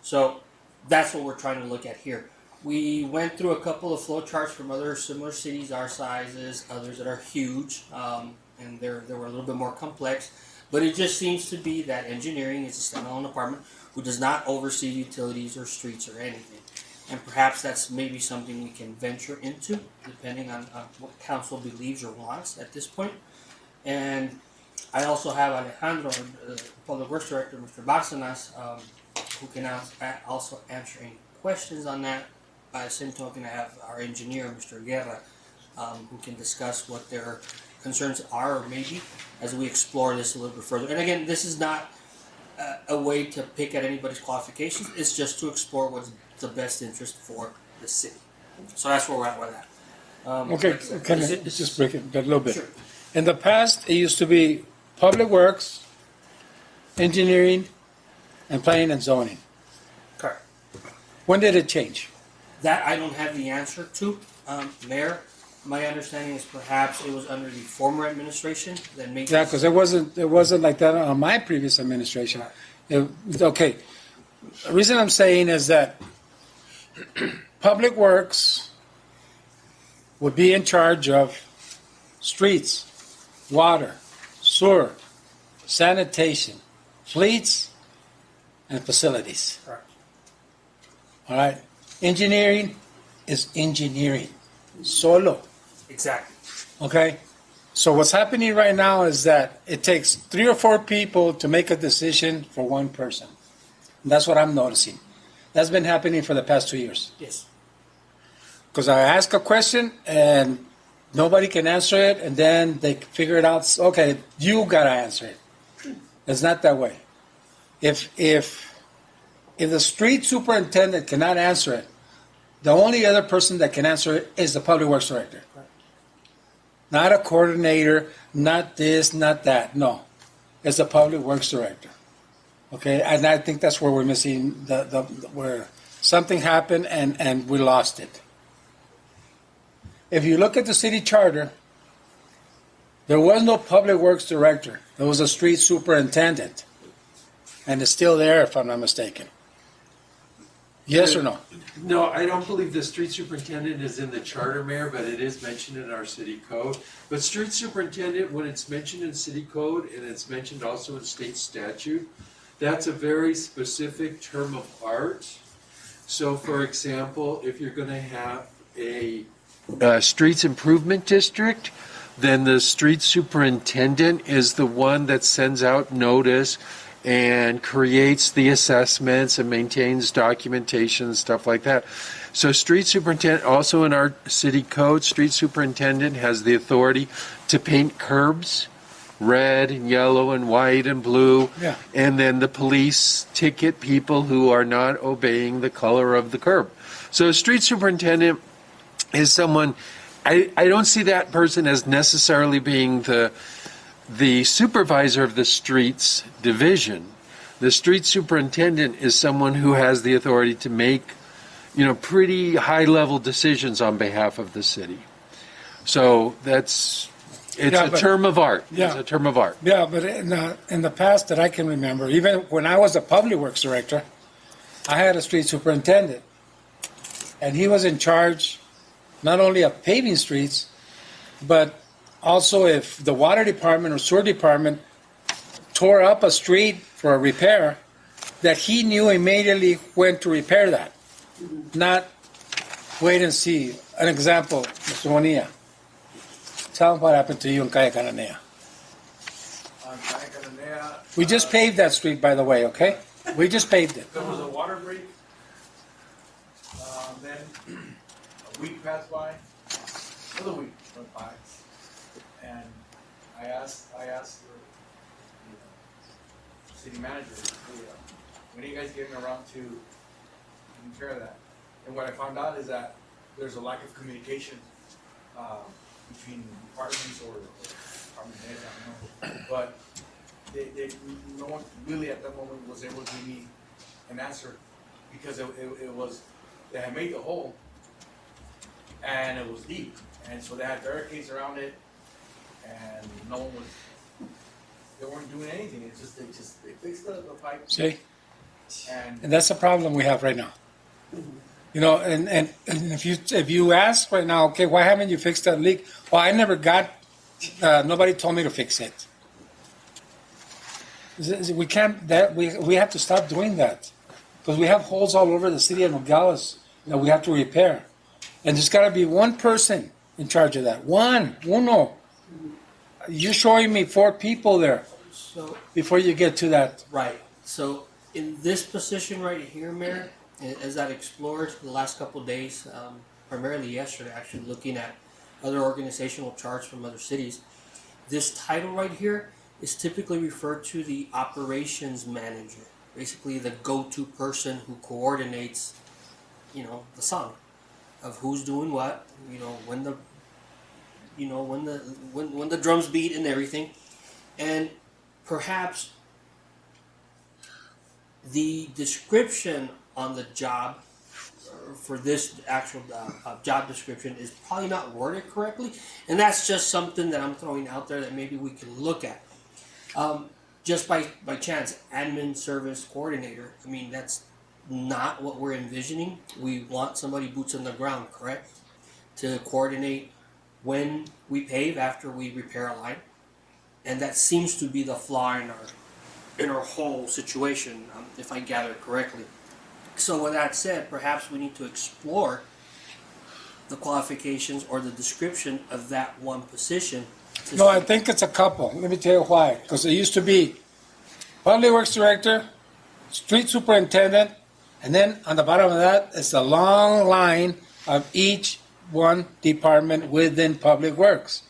So that's what we're trying to look at here. We went through a couple of flow charts from other similar cities our sizes, others that are huge, and they were a little bit more complex. But it just seems to be that engineering is a standalone department who does not oversee utilities or streets or anything. And perhaps that's maybe something we can venture into, depending on what council believes or wants at this point. And I also have Alejandro, the Public Works Director, Mr. Bárcenas, who can also answer any questions on that. By the same token, I have our engineer, Mr. Guerra, who can discuss what their concerns are, or maybe, as we explore this a little bit further. And again, this is not a way to pick at anybody's qualifications. It's just to explore what's the best interest for the city. So that's where we're at with that. Okay, can I just break it a little bit? Sure. In the past, it used to be Public Works, Engineering, and Planning and Zoning. Correct. When did it change? That I don't have the answer to, Mayor. My understanding is perhaps it was under the former administration that made. Yeah, because it wasn't like that on my previous administration. Okay, the reason I'm saying is that Public Works would be in charge of streets, water, sewer, sanitation, fleets, and facilities. Correct. All right. Engineering is engineering. Solo. Exactly. Okay? So what's happening right now is that it takes 3 or 4 people to make a decision for one person. And that's what I'm noticing. That's been happening for the past 2 years. Yes. Because I ask a question and nobody can answer it, and then they figure it out. Okay, you gotta answer it. It's not that way. If the street superintendent cannot answer it, the only other person that can answer it is the Public Works Director. Not a coordinator, not this, not that. No, it's the Public Works Director. Okay, and I think that's where we're missing where something happened and we lost it. If you look at the city charter, there was no Public Works Director. There was a street superintendent, and it's still there, if I'm not mistaken. Yes or no? No, I don't believe the street superintendent is in the charter, Mayor, but it is mentioned in our city code. But street superintendent, when it's mentioned in city code and it's mentioned also in state statute, that's a very specific term of art. So for example, if you're gonna have a streets improvement district, then the street superintendent is the one that sends out notice and creates the assessments and maintains documentation, stuff like that. So street superintendent, also in our city code, street superintendent has the authority to paint curbs, red and yellow and white and blue, Yeah. and then the police ticket people who are not obeying the color of the curb. So street superintendent is someone, I don't see that person as necessarily being the supervisor of the streets division. The street superintendent is someone who has the authority to make, pretty high-level decisions on behalf of the city. So it's Yeah, a but- term of art. It's Yeah. a term of art. Yeah, but in the past that I can remember, even when I was a public works director, I had a street superintendent. And he was in charge not only of paving streets, but also if the water department or sewer department tore up a street for a repair, that he knew immediately when to repair that. Not wait and see. An example, Mr. Bonilla. Tell him what happened to you in Calle Cananea. We just paved that street, by the way, okay? We just paved it. There was a water break. Then a week passed by, another week went by, and I asked the city manager, hey, when are you guys getting around to taking care of that? And what I found out is that there's a lack of communication between departments or department heads, I don't know. But no one really at that moment was able to give me an answer because it was, they had made the hole and it was deep. And so they had barricades around it and no one was, they weren't doing anything. It's just, they fixed the pipe See? and And that's the problem we have right now. And if you ask right now, okay, why haven't you fixed that leak? Well, I never got, nobody told me to fix it. We can't, we have to stop doing that. Because we have holes all over the city of Nogales that we have to repair. And there's got to be one person in charge of that. Uno. You're showing me 4 people there So, before you get to that. right. So in this position right here, Mayor, as I've explored the last couple of days, primarily yesterday, actually looking at other organizational charts from other cities, this title right here is typically referred to the operations manager, basically the go-to person who coordinates, the song of who's doing what, when the drums beat and everything, and perhaps the description on the job for this actual job description is probably not worded correctly, and that's just something that I'm throwing out there that maybe we can look at. Just by chance, admin service coordinator. I mean, that's not what we're envisioning. We want somebody boots on the ground, correct? To coordinate when we pave after we repair a line, and that seems to be the flaw in our whole situation, if I gather correctly. So with that said, perhaps we need to explore the qualifications or the description of that one position. No, I think it's a couple. Let me tell you why. Because it used to be public works director, street superintendent, and then on the bottom of that is a long line of each one department within public works.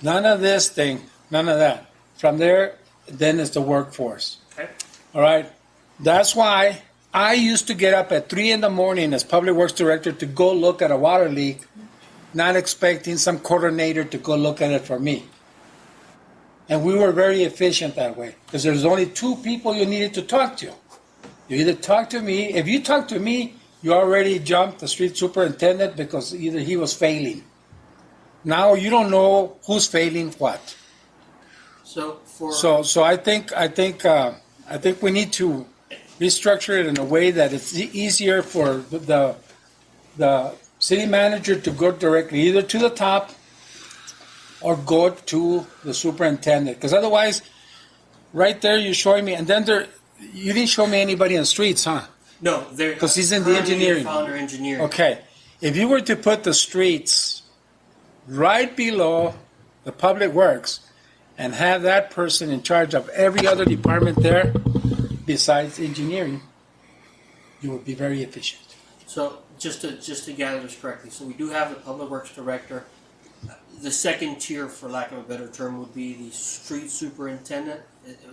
None of this thing, none of that. From there, then is the workforce. Okay. All right. That's why I used to get up at 3 a.m. as public works director to go look at a water leak, not expecting some coordinator to go look at it for me. And we were very efficient that way because there's only 2 people you needed to talk to. You either talk to me. If you talk to me, you already jumped the street superintendent because either he was failing. Now you don't know who's failing what. So for So I think we need to restructure it in a way that it's easier for the city manager to go directly either to the top or go to the superintendent. Because otherwise, right there you're showing me, and then you didn't show me anybody in the streets, huh? no, there 'Cause he's in the engineering. Founder engineering. Okay, if you were to put the streets right below the public works and have that person in charge of every other department there besides engineering, you would be very efficient. So just to gather this correctly, so we do have the public works director. The second tier, for lack of a better term, would be the street superintendent.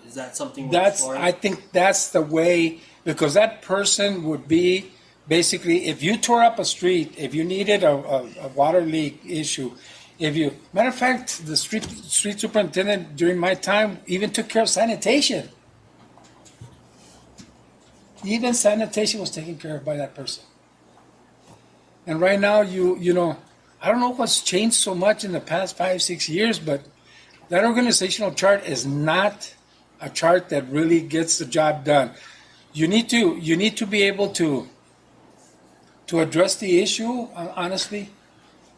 Is that something we're exploring? I think that's the way, because that person would be Basically, if you tore up a street, if you needed a water leak issue, matter of fact, the street superintendent during my time even took care of sanitation. Even sanitation was taken care of by that person. And right now, I don't know what's changed so much in the past 5, 6 years, but that organizational chart is not a chart that really gets the job done. You need to be able to address the issue honestly,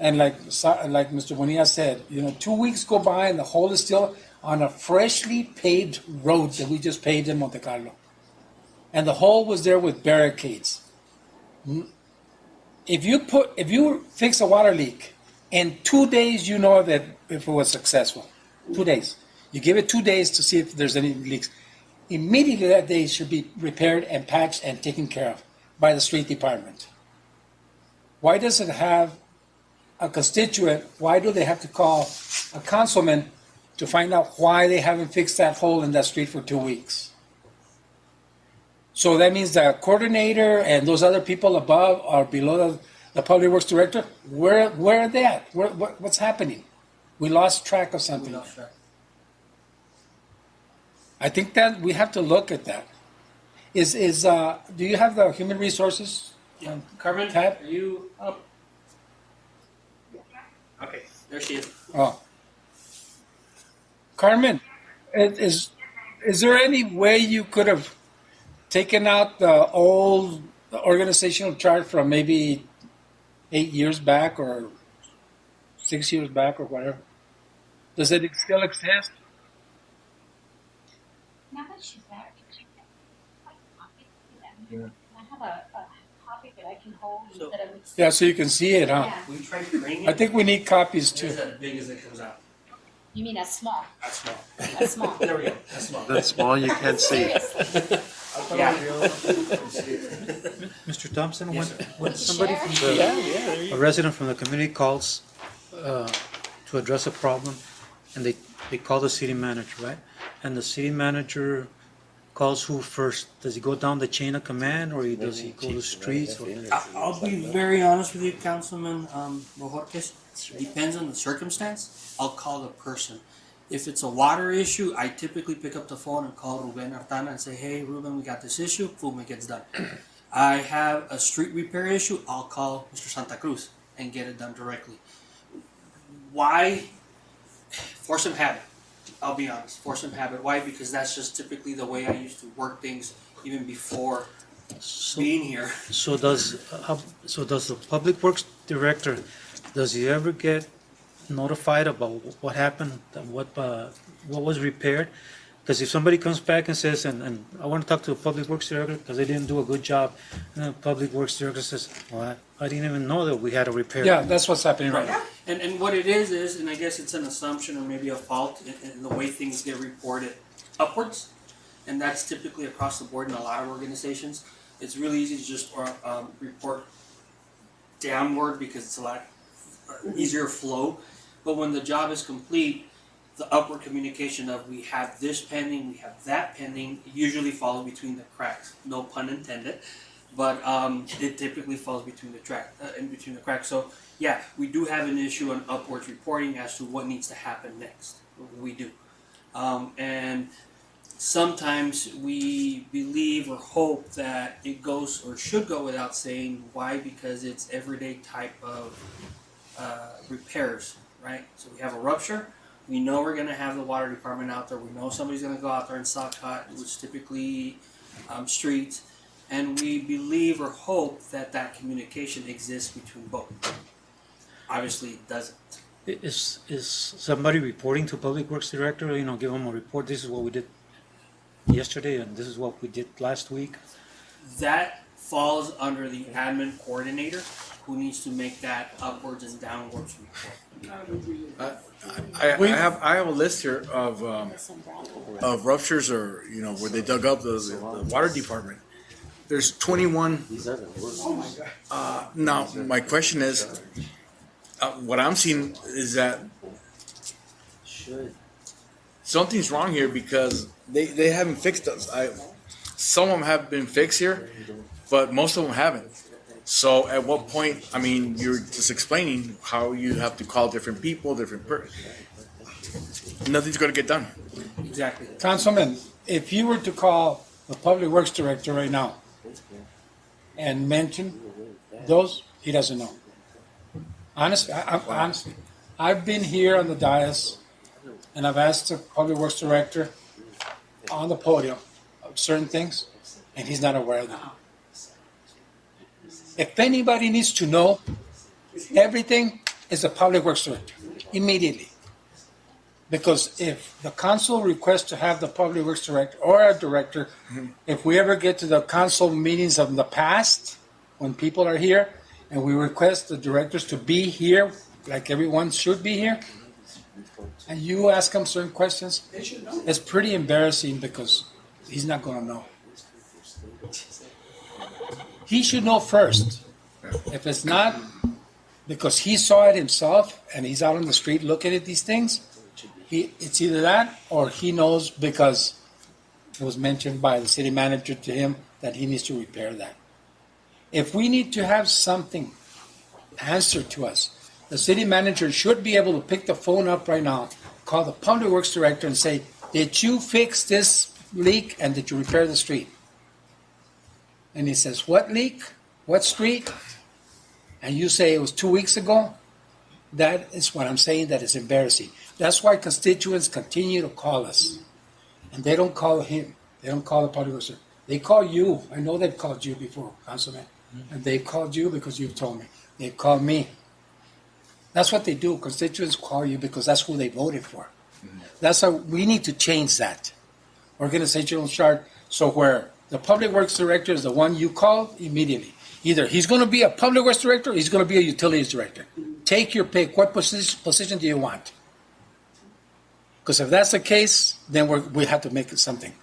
and like Mr. Bonilla said, 2 weeks go by and the hole is still on a freshly paved road that we just paved in Monte Carlo, and the hole was there with barricades. If you fix a water leak in 2 days, you know that if it was successful. 2 days. You give it 2 days to see if there's any leaks. Immediately that day it should be repaired and patched and taken care of by the street department. Why does it have a constituent? Why do they have to call a councilman to find out why they haven't fixed that hole in that street for 2 weeks? So that means the coordinator and those other people above or below the public works director, where are they at? What's happening? We lost track of something. I think that we have to look at that. Do you have the human resources? Yeah. Carmen, tab? are you up? Okay, there she is. Oh. Carmen, is there any way you could have taken out the old organizational chart from maybe 8 years back or 6 years back or whatever? Does it still exist? Now that she's back, I have a copy that I can hold So- instead of. Yeah, so you can see it, huh? Yeah. We tried printing I it. think we need copies It's too. as big as it comes out. You mean as small, That's small. as small. There we go. That's small. That's small, you can't see. Seriously. Yeah. Mr. Thompson, Yes, when somebody Share? from a resident from the community calls to address a problem, and they call the city manager, right? And the city manager calls who first? Does he go down the chain of command, or does he go to streets? Or? I'll be very honest with you, Councilman Bojorquez. Depends on the circumstance. I'll call the person. If it's a water issue, I typically pick up the phone and call Ruben Artana and say, "Hey, Ruben, we got this issue." Boom, it gets done. I have a street repair issue. I'll call Mr. Santa Cruz and get it done directly. Why? Force of habit. I'll be honest. Force of habit. Why? Because that's just typically the way I used to work things even before being here. So does the public works director, does he ever get notified about what happened, what was repaired? Because if somebody comes back and says, and I want to talk to the public works director because they didn't do a good job, and the public works director says, well, I didn't even know that we had a repair. Yeah, that's what's happening right now. And what it is, and I guess it's an assumption or maybe a fault in the way things get reported upwards, and that's typically across the board in a lot of organizations. It's really easy to just report downward because it's a lot easier flow. But when the job is complete, the upward communication of we have this pending, we have that pending, usually falls between the cracks. No pun intended, but it typically falls between the cracks. So yeah, we do have an issue on upwards reporting as to what needs to happen next. We do, and sometimes we believe or hope that it goes or should go without saying. Why? Because it's everyday type of repairs, right? So we have a rupture. We know we're going to have the water department out there. We know somebody's going to go out there and sock hot, which is typically streets. And we believe or hope that that communication exists between both. Obviously, it doesn't. Is somebody reporting to public works director, give them a report, this is what we did yesterday and this is what we did last week? That falls under the admin coordinator who needs to make that upwards and downwards report. I have a list here of ruptures or where they dug up the water department. There's 21. Now my question is, what I'm seeing is that something's wrong here because they haven't fixed us. Some of them have been fixed here, but most of them haven't. So at what point, I mean, you're just explaining how you have to call different people, nothing's gonna get done. Exactly. Councilman, if you were to call the Public Works Director right now and mention those, he doesn't know. Honestly, I've been here on the dais and I've asked the Public Works Director on the podium of certain things, and he's not aware of them. If anybody needs to know everything, it's the Public Works Director, immediately. Because if the council requests to have the Public Works Director or our director, if we ever get to the council meetings of the past, when people are here, and we request the directors to be here, like everyone should be here, and you ask them certain questions, it's pretty embarrassing because he's not gonna know. He should know first. If it's not because he saw it himself and he's out on the street looking at these things, it's either that or he knows because it was mentioned by the city manager to him that he needs to repair that. If we need to have something answered to us, the city manager should be able to pick the phone up right now, call the Public Works Director and say, did you fix this leak and did you repair the street? And he says, what leak? What street? And you say it was 2 weeks ago? That is what I'm saying, that is embarrassing. That's why constituents continue to call us. And they don't call him. They don't call the Public Works Director. They call you. I know they've called you before, Councilman. And they've called you because you've told me. They've called me. That's what they do. Constituents call you because that's who they voted for. That's how we need to change that. Organizational chart, so where the Public Works Director is the one you call immediately. Either he's going to be a Public Works Director or he's going to be a Utilities Director. Take your pick. What position do you want? Because if that's the case, then we have to make it something.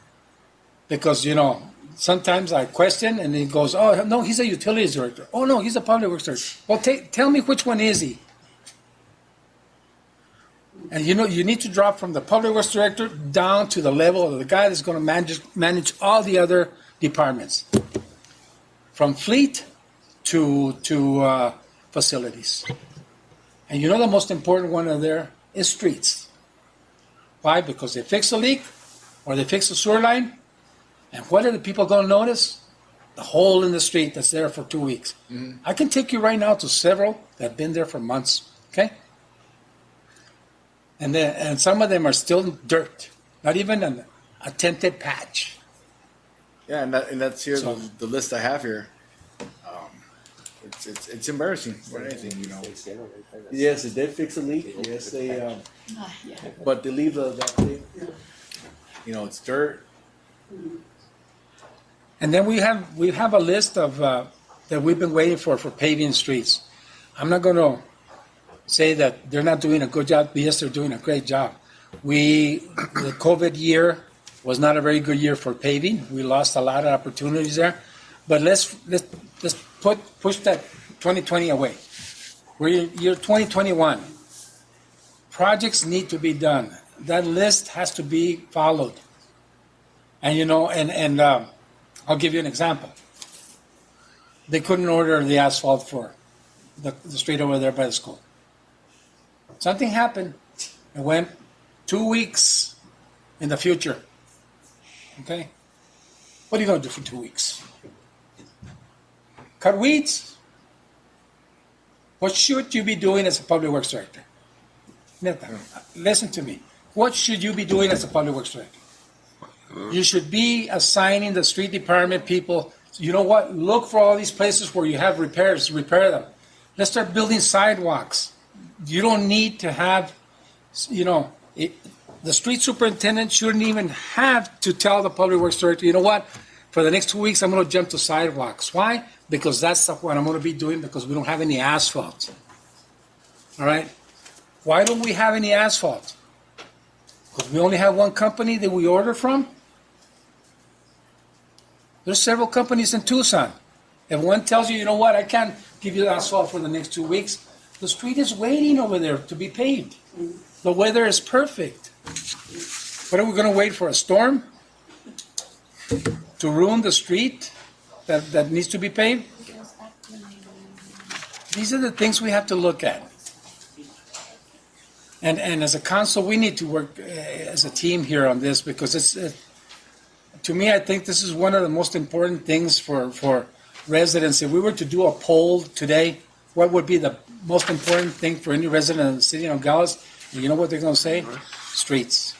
Because, sometimes I question and he goes, oh, no, he's a Utilities Director. Oh, no, he's a Public Works Director. Well, tell me which one is he? And you need to drop from the Public Works Director down to the level of the guy that's going to manage all the other departments. From fleet to facilities. And the most important one of there is streets. Why? Because they fix a leak or they fix a sewer line. And what are the people going to notice? The hole in the street that's there for 2 weeks. Mm-hmm. I can take you right now to several that have been there for months. Okay? And some of them are still dirt, not even an attempted patch. Yeah, and that's here the list I have here. It's embarrassing for anything, Yes, they did fix a leak. Yes, they. But they leave that thing. It's dirt. And then we have a list of that we've been waiting for paving streets. I'm not going to say that they're not doing a good job. Yes, they're doing a great job. The COVID year was not a very good year for paving. We lost a lot of opportunities there. But let's push that 2020 away. We're in year 2021. Projects need to be done. That list has to be followed. And I'll give you an example. They couldn't order the asphalt for the street over there by the school. Something happened. It went 2 weeks in the future. Okay? What are you going to do for 2 weeks? Cut weeds? What should you be doing as a Public Works Director? Neta, listen to me. What should you be doing as a Public Works Director? You should be assigning the street department people. You know what? Look for all these places where you have repairs, repair them. Let's start building sidewalks. You don't need to have, the street superintendent shouldn't even have to tell the Public Works Director, you know what? For the next 2 weeks, I'm going to jump to sidewalks. Why? Because that's what I'm going to be doing because we don't have any asphalt. All right? Why don't we have any asphalt? Because we only have one company that we order from? There's several companies in Tucson. If one tells you, you know what, I can't give you the asphalt for the next 2 weeks, the street is waiting over there to be paved. The weather is perfect. What are we going to wait for, a storm to ruin the street that needs to be paved? These are the things we have to look at. And as a council, we need to work as a team here on this because to me, I think this is one of the most important things for residents. If we were to do a poll today, what would be the most important thing for any resident of the city of Nogales? You know what they're going to say? Streets.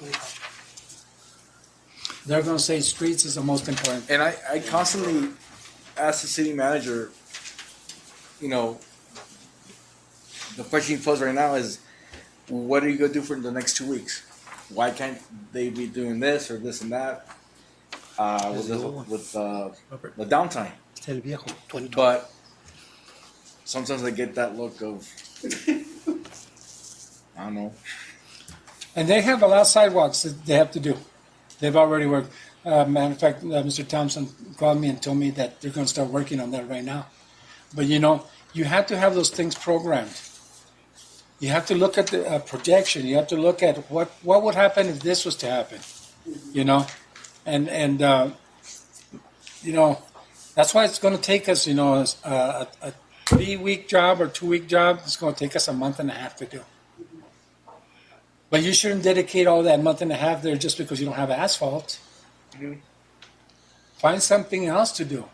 They're going to say streets is the most important. And I constantly ask the city manager, you know, the question he posed right now is, what are you gonna do for the next 2 weeks? Why can't they be doing this or this and that? With the downtime. But sometimes I get that look of, I don't know. And they have a lot of sidewalks that they have to do. They've already worked. Matter of fact, Mr. Thompson called me and told me that they're going to start working on that right now. But you have to have those things programmed. You have to look at the projection. You have to look at what would happen if this was to happen. And that's why it's going to take us. A 3-week job or 2-week job. It's going to take us a month and a half to do. But you shouldn't dedicate all that month and a half there just because you don't have asphalt. Mhm. Find something else to do.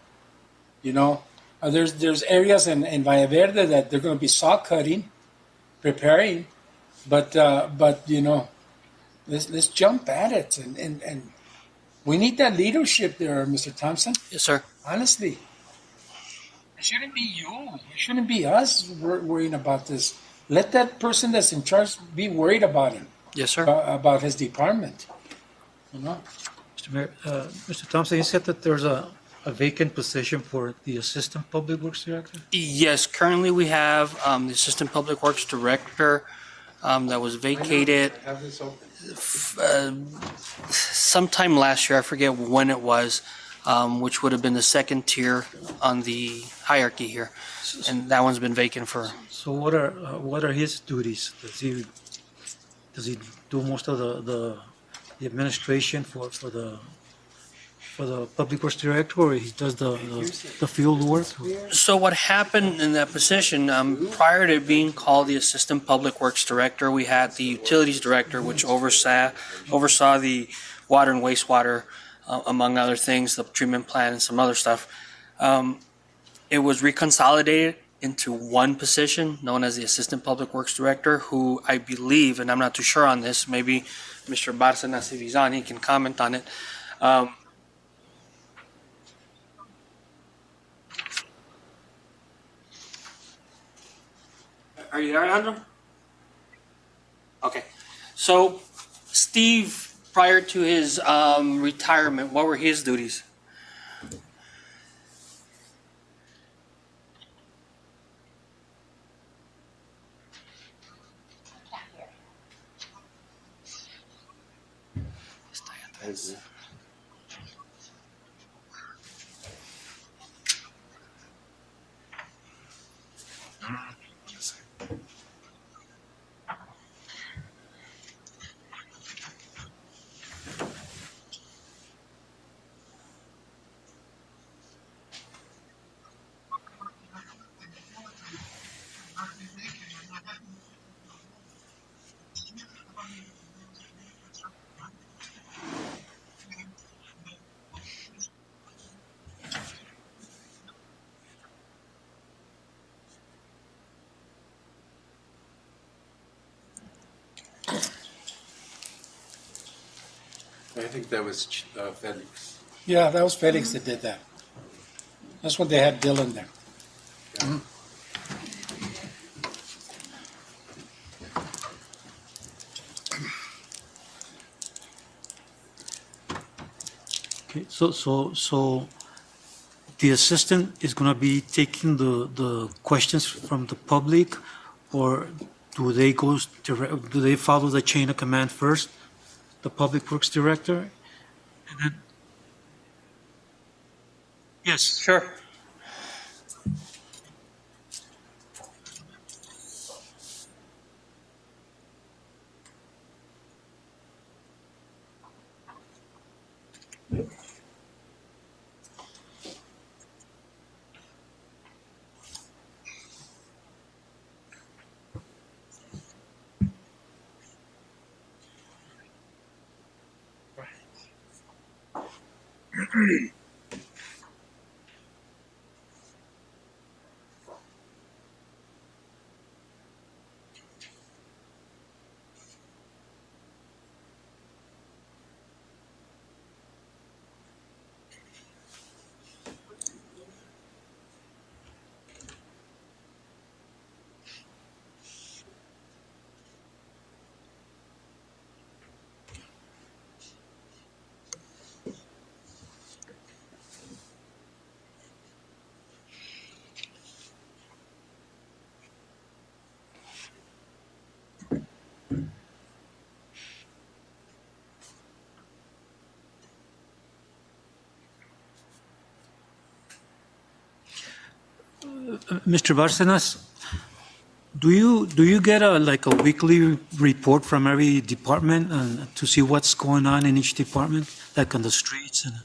There's areas in Valle Verde that they're going to be saw cutting, preparing, but let's jump at it and we need that leadership there, Mr. Thompson. Yes, sir. Honestly, it shouldn't be you. It shouldn't be us worrying about this. Let that person that's in charge be worried about him. Yes, sir. About his department. Mr. Mayor, Mr. Thompson, you said that there's a vacant position for the Assistant Public Works Director? Yes, currently we have the Assistant Public Works Director that was vacated I have this open. sometime last year. I forget when it was, which would have been the second tier on the hierarchy here. And that one's been vacant for... So what are his duties? Does he do most of the administration for the Public Works Director, or he does the field work? So what happened in that position, prior to being called the Assistant Public Works Director, we had the Utilities Director, which oversaw the water and wastewater, among other things, the treatment plant and some other stuff. It was reconsolidated into one position known as the Assistant Public Works Director, who I believe, and I'm not too sure on this, maybe Mr. Barcenas, if he's on, he can comment on it. Are you there, Alejandro? Okay. So, Steve, prior to his retirement, what were his duties? I think that was Felix. Yeah, that was Felix that did that. That's when they had Dylan there. Okay, so the assistant is going to be taking the questions from the public, or do they follow the chain of command first, the Public Works Director, and then? Yes. Sure. Mr. Barcenas, do you get a weekly report from every department to see what's going on in each department, like on the streets and?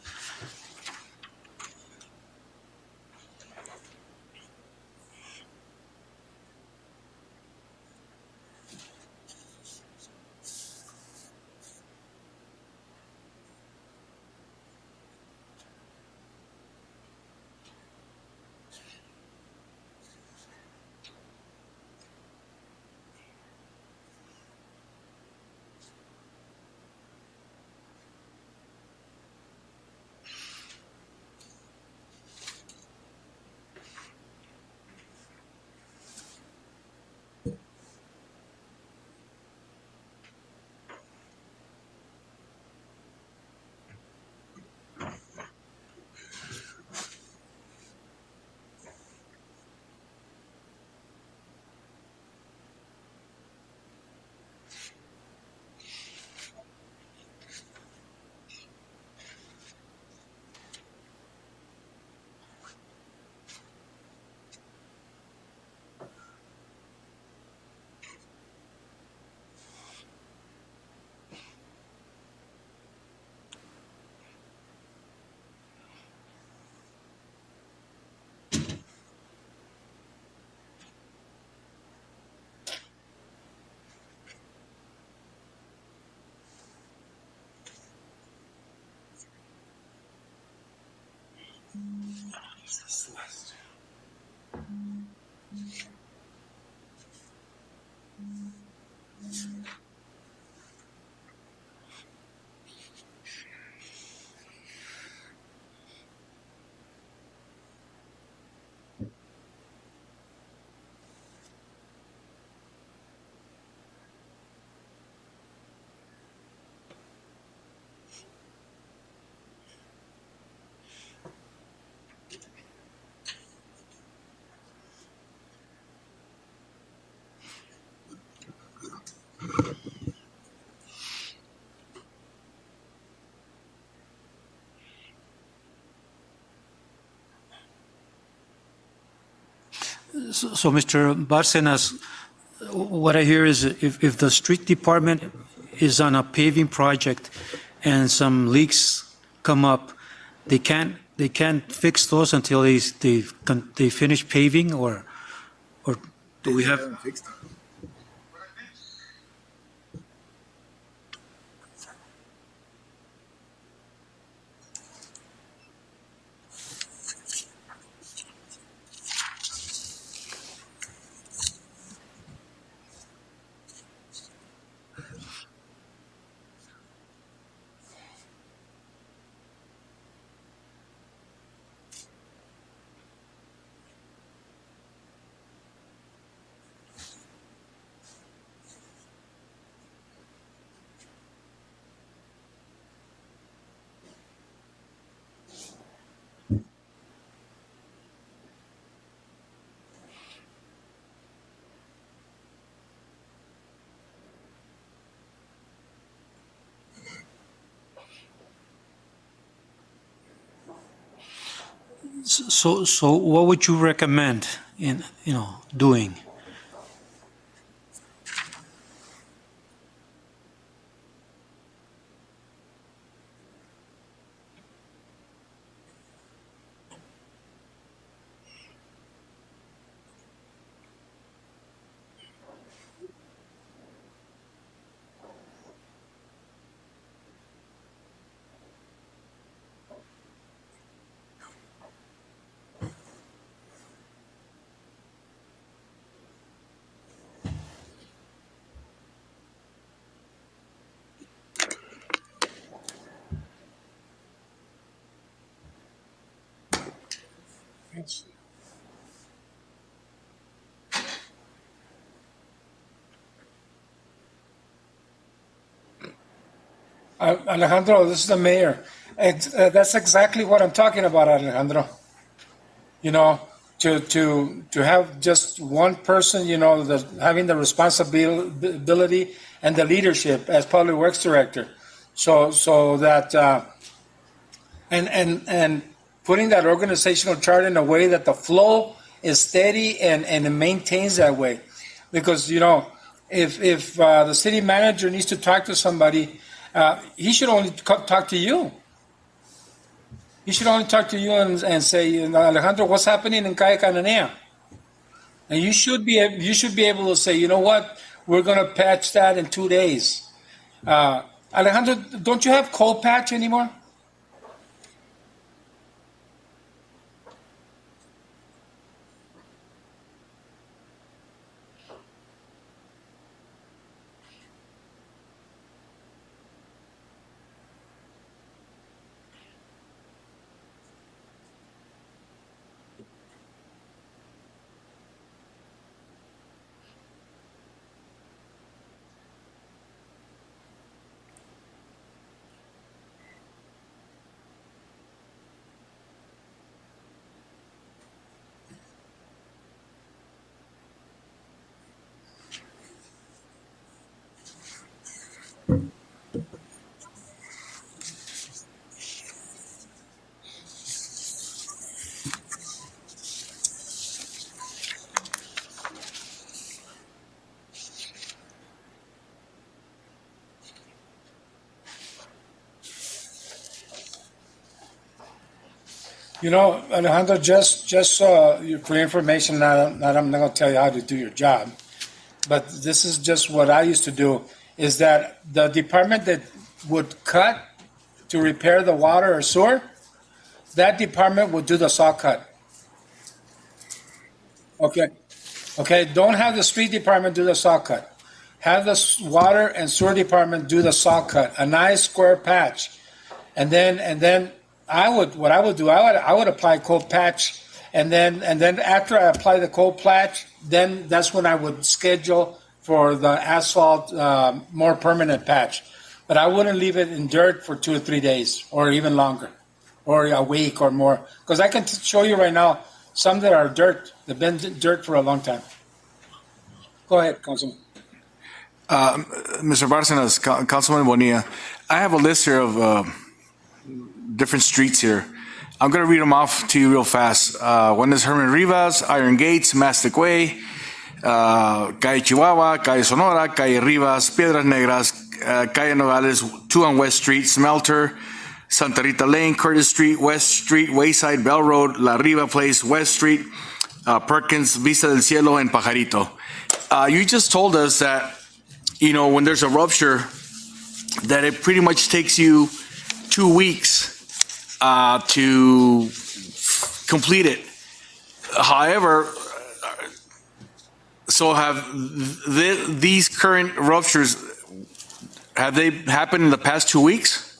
So, Mr. Barcenas, what I hear is if the street department is on a paving project and some leaks come up, they can't fix those until they finish paving, or do we have? So what would you recommend in doing? Alejandro, this is the mayor. That's exactly what I'm talking about, Alejandro. You know, to have just one person, you know, having the responsibility and the leadership as public works director, so that and putting that organizational chart in a way that the flow is steady and it maintains that way, because you know if the city manager needs to talk to somebody, he should only talk to you. He should only talk to you and say, Alejandro, what's happening in Calle Cananea? And you should be able to say, you know what, we're going to patch that in 2 days. Alejandro, don't you have cold patch anymore? You know, Alejandro, just for your information, I'm not going to tell you how to do your job, but this is just what I used to do, is that the department that would cut to repair the water or sewer, that department would do the saw cut. Okay. Okay, don't have the street department do the saw cut. Have the water and sewer department do the saw cut, a nice square patch. And then I would apply cold patch, and then after I apply the cold patch, then that's when I would schedule for the asphalt more permanent patch. But I wouldn't leave it in dirt for 2 or 3 days, or even longer, or a week or more, because I can show you right now some that are dirt. They've been dirt for a long time. Go ahead, Councilman. Mr. Barcenas, Councilman Bonilla, I have a list here of different streets here. I'm going to read them off to you real fast. One is Herman Rivas, Iron Gates, Mastic Way, Calle Chihuahua, Calle Sonora, Calle Rivas, Piedras Negras, Calle Nogales, 2 on West Street, Smelter, Santa Rita Lane, Curtis Street, West Street, Wayside, Bell Road, La Riva Place, West Street, Perkins, Vista del Cielo, and Pajarito. You just told us that, you know, when there's a rupture, that it pretty much takes you 2 weeks to complete it. However, so have these current ruptures, have they happened in the past 2 weeks?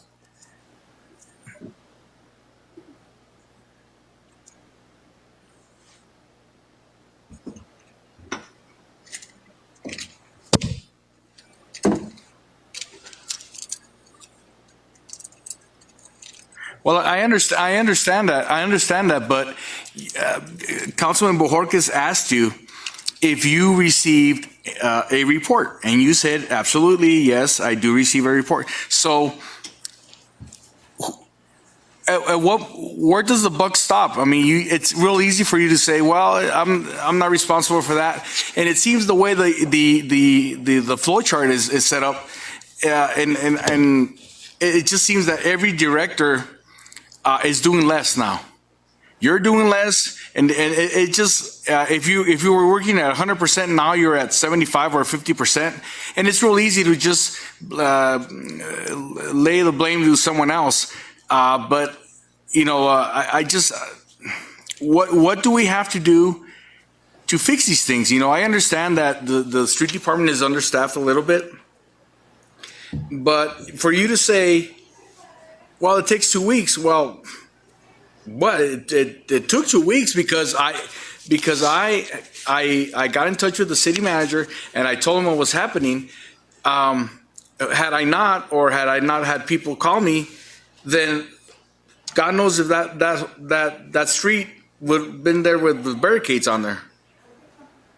Well, I understand that, but Councilman Bojorquez asked you if you received a report, and you said absolutely yes, I do receive a report. So, where does the buck stop? I mean, it's real easy for you to say, well, I'm not responsible for that, and it seems the way the flow chart is set up, and it just seems that every director is doing less now. You're doing less, and it just if you were working at 100%, now you're at 75 or 50%, and it's real easy to just lay the blame to someone else. But you know, I just what do we have to do to fix these things? You know, I understand that the street department is understaffed a little bit, but for you to say, well, it takes 2 weeks, well, But it took 2 weeks because I got in touch with the city manager and I told him what was happening. Had I not had people call me, then God knows if that street would have been there with the barricades on there.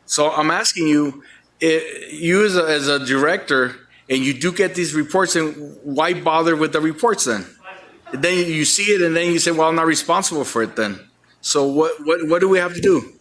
So I'm asking you, you as a director, and you do get these reports, and why bother with the reports then? Then you see it, and then you say, "Well, I'm not responsible for it." Then, so what do we have to do?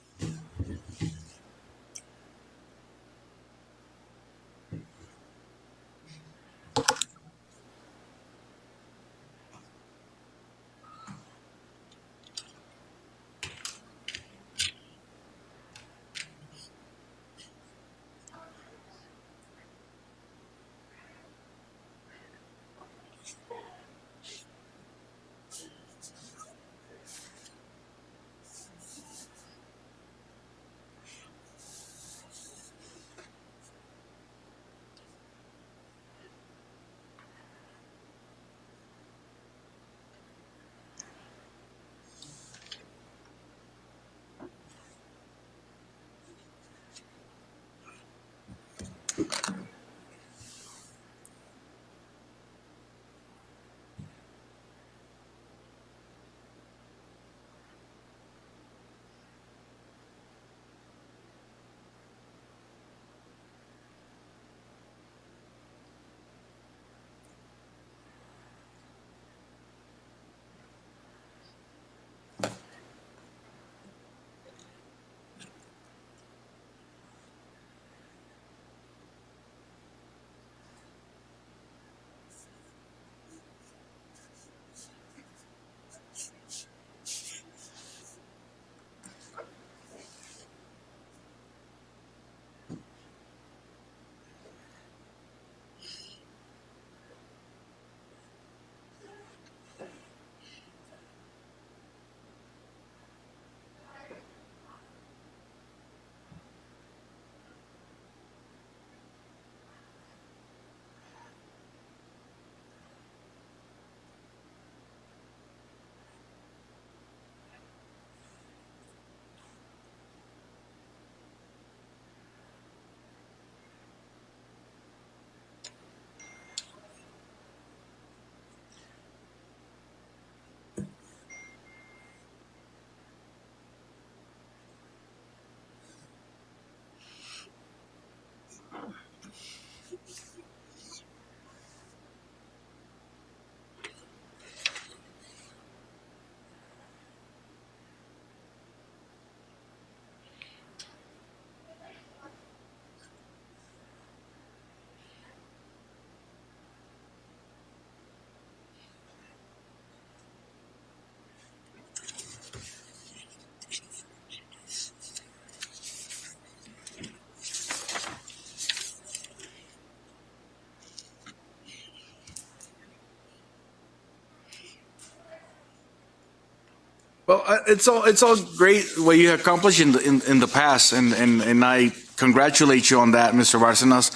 Well, it's all great what you accomplished in the past, and I congratulate you on that, Mr. Barcenas.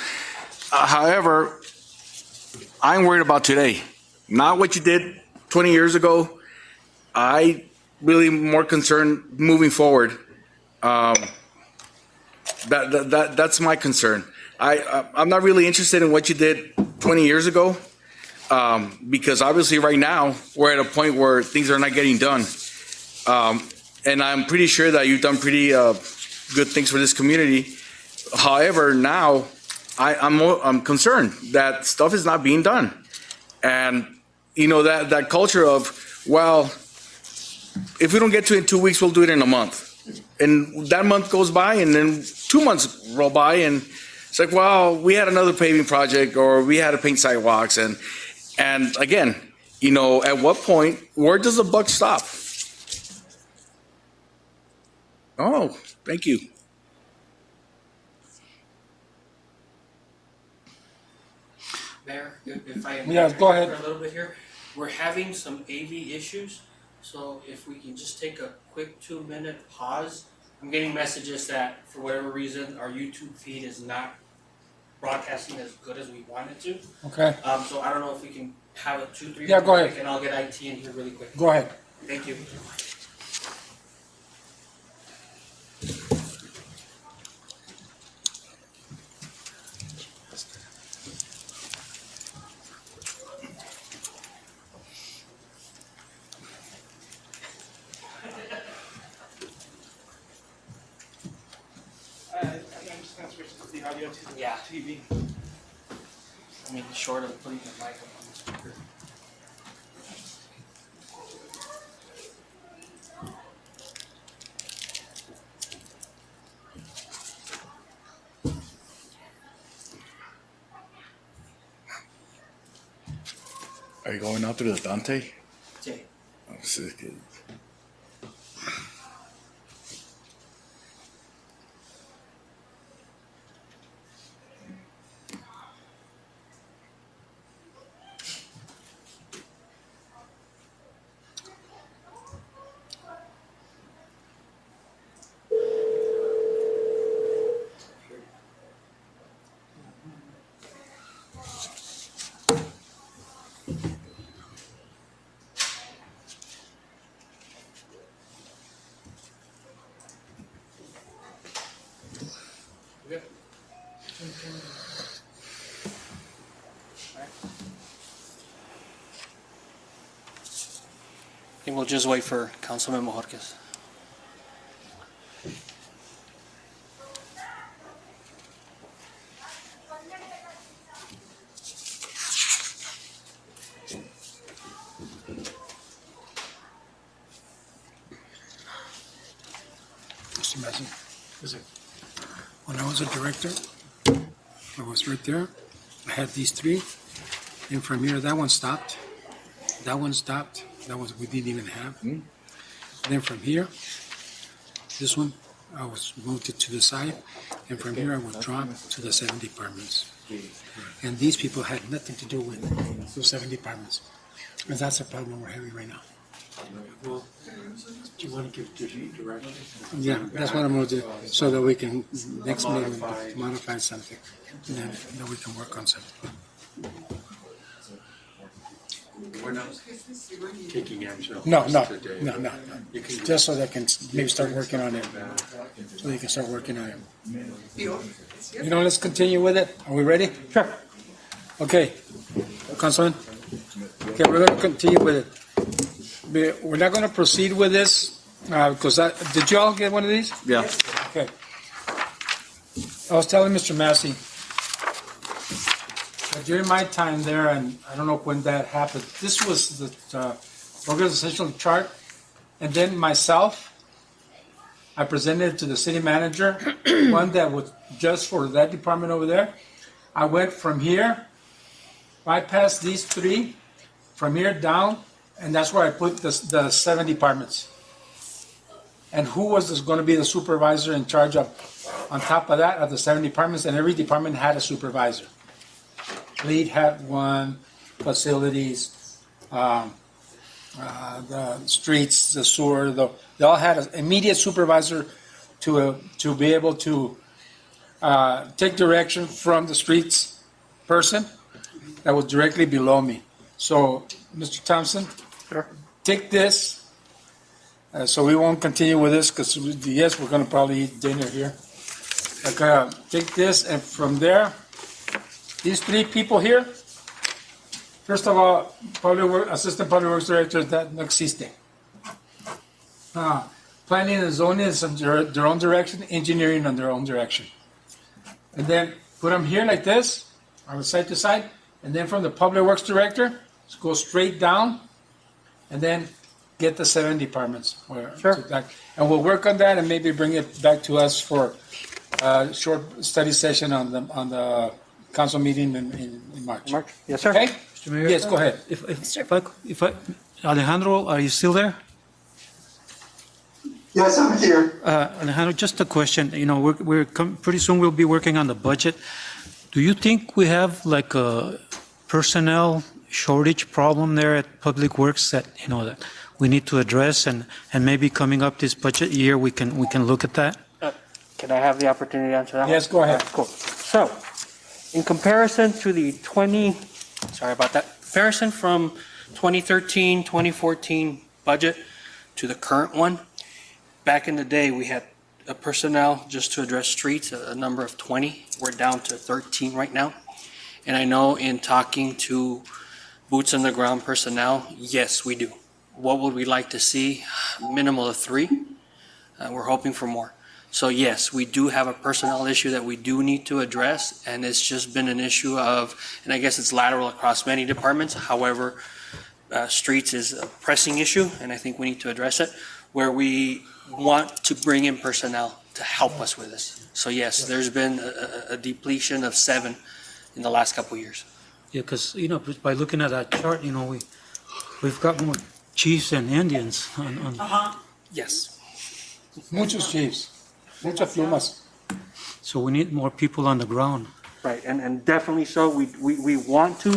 However, I'm worried about today, not what you did 20 years ago. I really more concerned moving forward. That's my concern. I'm not really interested in what you did 20 years ago, because obviously right now we're at a point where things are not getting done. And I'm pretty sure that you've done pretty good things for this community. However, now I'm concerned that stuff is not being done, and that culture of, well, if we don't get to it in 2 weeks, we'll do it in a month, and that month goes by, and then 2 months roll by, and it's like, well, we had another paving project, or we had to paint sidewalks, and again, at what point, where does the buck stop? Oh, thank you. Mayor, if I may Yeah, go ahead. for a little bit here, we're having some AV issues, so if we can just take a quick 2-minute pause. I'm getting messages that for whatever reason our YouTube feed is not broadcasting as good as we want it to. Okay, So I don't know if we can have a 2-3 Yeah, go ahead. break, and I'll get IT in here really quick. go ahead. Thank you. I'm just gonna switch the audio to the Yeah. TV. I mean, short of putting the mic up on the speaker. Are you going out through the Dante? Yeah. Oh, sick. I think we'll just wait for Councilman Majorquez. Mr. Massey, when I was a director, I was right there. I had these three. And from here, that one stopped. That one stopped. That one we didn't even have. Then from here, this one, I was moved it to the side. And from here, I was dropped to the 7 departments. And these people had nothing to do with those 7 departments. And that's a problem we're having right now. Do you want to give direction? Yeah, that's what I'm going to do, so that we can, next meeting, modify something. And then we can work on something. We're not taking action. No, today. no. You can Just so they can maybe start working on it. So they can start working on it. You know, let's continue with it. Are we ready? Sure. Okay, Councilman. Okay, we're going to continue with it. We're not going to proceed with this because did you all get one of these? Yeah. Okay. I was telling Mr. Massey that during my time there, and I don't know when that happened, this was the organizational chart, and then myself, I presented it to the city manager, one that was just for that department over there. I went from here, bypassed these 3, from here down, and that's where I put the 7 departments. And who was going to be the supervisor in charge of, on top of that, of the 7 departments, and every department had a supervisor. Lead had one, facilities, the streets, the sewer, they all had an immediate supervisor to be able to take direction from the streets person that was directly below me. So, Mr. Thompson, take this. So we won't continue with this because yes, we're going to probably eat dinner here. Okay, take this, and from there, these 3 people here. First of all, Assistant Public Works Director, that no existe. Planning and zoning is under their own direction, engineering on their own direction. And then put them here like this, on side to side, and then from the Public Works Director, go straight down, and then get the 7 departments. Sure. And we'll work on that and maybe bring it back to us for a short study session on the council meeting in March. Yes, sir. Okay? Mr. Mayor? Yes, go ahead. If I, Alejandro, are you still there? Yes, I'm here. Alejandro, just a question. You know, pretty soon we'll be working on the budget. Do you think we have like a personnel shortage problem there at Public Works that, you know, that we need to address, and maybe coming up this budget year, we can look at that? Can I have the opportunity to answer that one? Yes, go ahead. Cool. So, in comparison to comparison from 2013, 2014 budget to the current one. Back in the day, we had a personnel just to address streets, a number of 20. We're down to 13 right now. And I know in talking to boots on the ground personnel, yes, we do. What would we like to see? Minimal of 3. We're hoping for more. So yes, we do have a personnel issue that we do need to address, and it's just been an issue of, and I guess it's lateral across many departments. However, streets is a pressing issue, and I think we need to address it, where we want to bring in personnel to help us with this. So yes, there's been a depletion of 7 in the last couple of years. Yeah, because, by looking at that chart, we've got more chiefs and Indians on, Yes. Muchos chiefs, muchas plumas. so we need more people on the ground. Right, and definitely so. We want to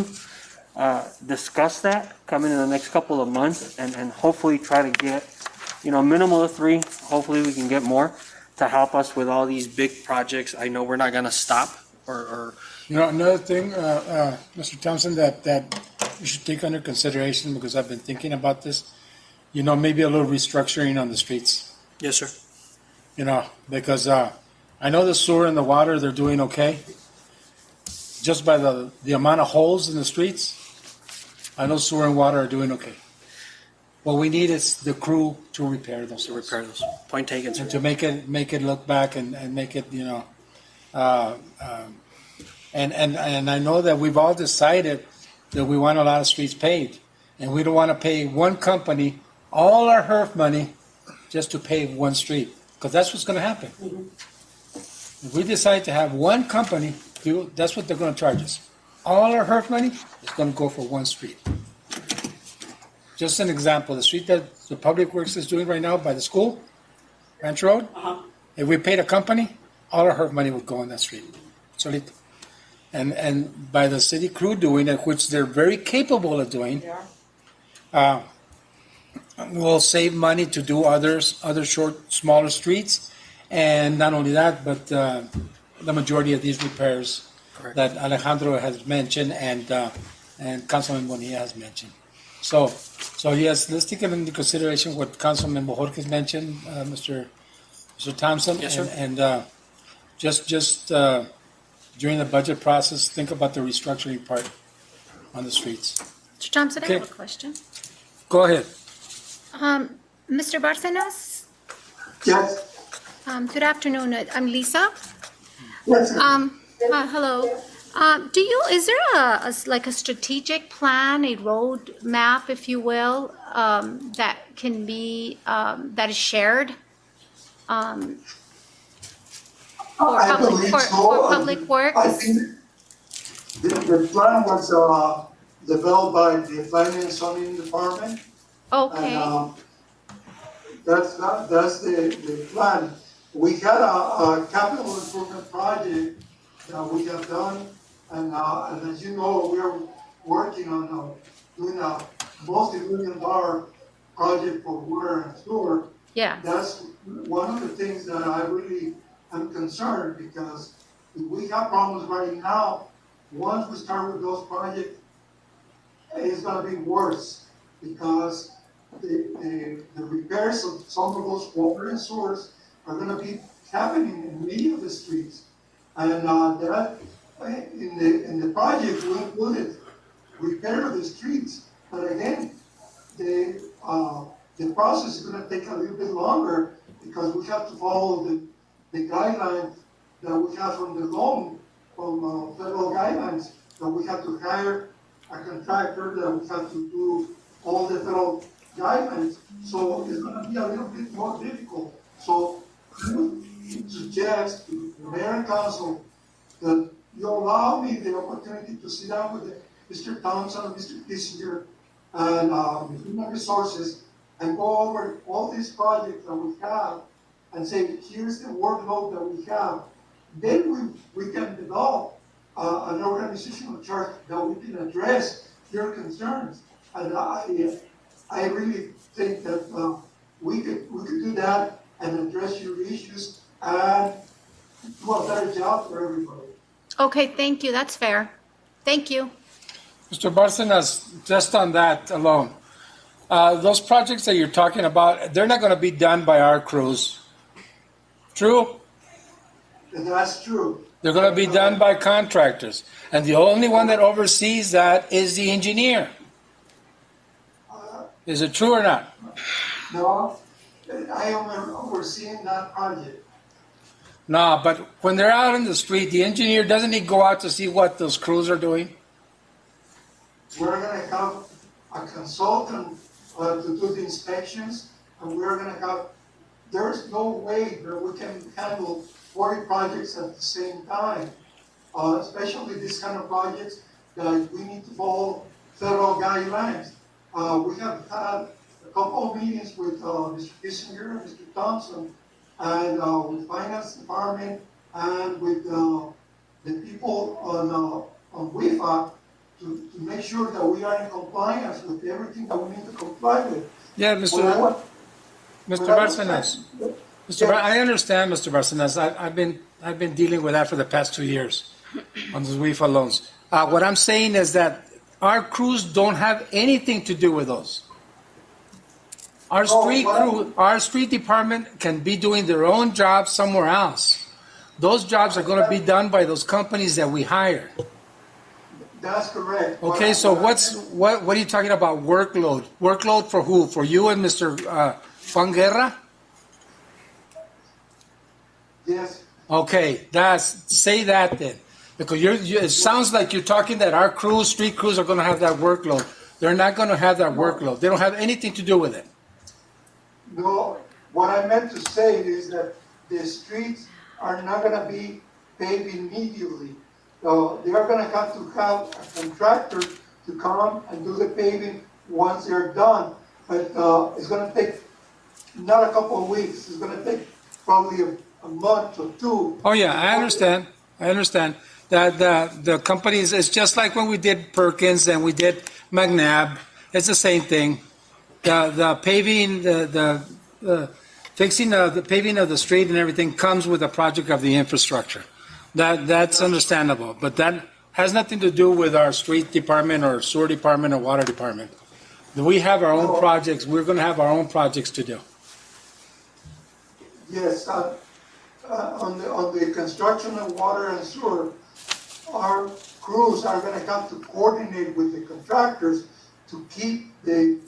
discuss that coming in the next couple of months and hopefully try to get, minimal of 3. Hopefully we can get more to help us with all these big projects. I know we're not gonna stop or Another thing, Mr. Thompson, that you should take under consideration, because I've been thinking about this, maybe a little restructuring on the streets. Yes, sir. Because I know the sewer and the water, they're doing okay. Just by the amount of holes in the streets, I know sewer and water are doing okay. What we need is the crew to repair those. To repair those. Point taken, sir. And to make it look back and make it, and I know that we've all decided that we want a lot of streets paved, and we don't want to pay one company all our HERF money just to pave one street, because that's what's going to happen. If we decide to have one company do, that's what they're going to charge us. All our HERF money is going to go for one street. Just an example, the street that the Public Works is doing right now by the school, Ranch Road, if we paid a company, all our HERF money would go on that street. Solito. And by the city crew doing it, which they're very capable of doing, we'll save money to do other short, smaller streets. And not only that, but the majority of these repairs Correct. that Alejandro has mentioned and Councilman Bonilla has mentioned. So yes, let's take it into consideration what Councilman Bojorquez mentioned, Mr. Thompson. Yes, sir. And just during the budget process, think about the restructuring part on the streets. Mr. Thompson, I have Okay. a question. Go ahead. Mr. Barcenas? Yes. Good afternoon. I'm Lisa. Yes. Hello. Is there like a strategic plan, a road map, if you will, that can be, that is shared? For I public, believe for so. public works? I think the plan was developed by the Planning and Zoning Department. Okay, And that's the plan. We had a capital improvement project that we have done, and as you know, we're working on doing a multi-million-dollar project for water and sewer. yeah, That's one of the things that I really am concerned, because if we have problems right now, once we start with those projects, it's gonna be worse, because the repairs of some of those water and sewers are gonna be happening in many of the streets. And that, in the project, we included repair of the streets, but again, the process is gonna take a little bit longer, because we have to follow the guidelines that we have from the loan, from federal guidelines, that we have to hire a contractor, that we have to do all the federal guidelines. So it's gonna be a little bit more difficult. So I would suggest to the mayor and council that you allow me the opportunity to sit down with Mr. Thompson and Mr. Kissinger and human resources and go over all these projects that we have and say, here's the workload that we have. Then we can develop an organizational chart that we can address your concerns. And I really think that we could do that and address your issues and do a better job for everybody. okay, thank you, that's fair. Thank you. Mr. Barcenas, just on that alone, those projects that you're talking about, they're not going to be done by our crews. True? That's true. They're going to be done by contractors. And the only one that oversees that is the engineer. Is it true or not? No, I am overseeing that project. No, but when they're out in the street, the engineer, doesn't he go out to see what those crews are doing? We're gonna have a consultant to do the inspections, and we're gonna have, there's no way that we can handle 40 projects at the same time. Especially this kind of projects that we need to follow federal guidelines. We have had a couple of meetings with Mr. Kissinger, Mr. Thompson, and with Finance Department, and with the people on WIFA to make sure that we are in compliance with everything that we need to comply with. Yeah, Mr. Barcenas. I understand, Mr. Barcenas. I've been dealing with that for the past 2 years on the WIFA loans. What I'm saying is that our crews don't have anything to do with those. Our street department can be doing their own jobs somewhere else. Those jobs are going to be done by those companies that we hire. That's correct. Okay, so what are you talking about workload? Workload for who? For you and Mr. Juan Guerra? Yes. Okay, say that then. Because it sounds like you're talking that our crews, street crews, are going to have that workload. They're not going to have that workload. They don't have anything to do with it. No, what I meant to say is that the streets are not gonna be paved immediately. So they are gonna have to have a contractor to come and do the paving once they're done. But it's gonna take not a couple of weeks, it's gonna take probably a month or two. Oh yeah, I understand. That the companies, it's just like when we did Perkins and we did McNabb. It's the same thing. The paving, fixing the paving of the street and everything comes with a project of the infrastructure. That's understandable, but that has nothing to do with our street department or sewer department or water department. We have our own projects. We're going to have our own projects to do. Yes, on the construction of water and sewer, our crews are gonna have to coordinate with the contractors to keep the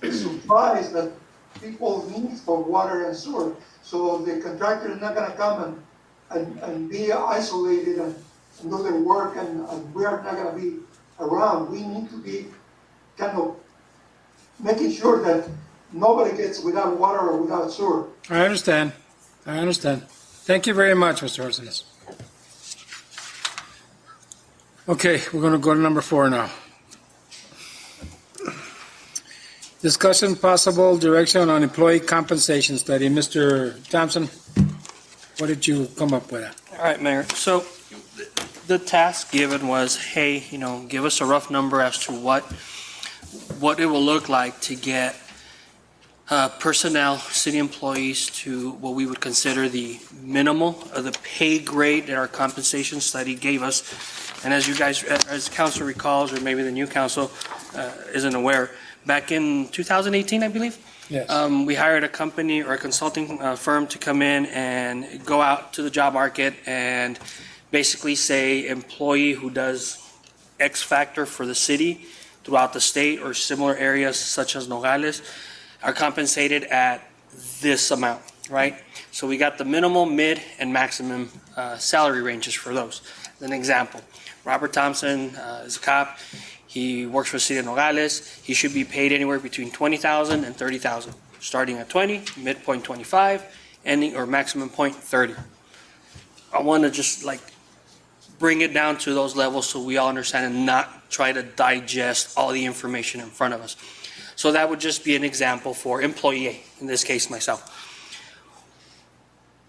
supplies that people need for water and sewer. So the contractor is not gonna come and be isolated and do their work and we are not gonna be around. We need to be kind of making sure that nobody gets without water or without sewer. I understand. Thank you very much, Mr. Arsenis. Okay, we're going to go to number 4 now. Discussion possible direction on employee compensation study. Mr. Thompson, what did you come up with? All right, Mayor. So the task given was, hey, give us a rough number as to what it will look like to get personnel, city employees to what we would consider the minimal of the pay grade that our compensation study gave us. And as you guys, as council recalls, or maybe the new council isn't aware, back in 2018, I believe, Yes. we hired a company or a consulting firm to come in and go out to the job market and basically say employee who does X factor for the city throughout the state or similar areas such as Nogales are compensated at this amount, right? So we got the minimal, mid, and maximum salary ranges for those. As an example, Robert Thompson is a cop. He works for the city of Nogales. He should be paid anywhere between $20,000 and $30,000, starting at 20, midpoint 25, ending or maximum point 30. I want to just bring it down to those levels so we all understand and not try to digest all the information in front of us. So that would just be an example for employee A, in this case myself.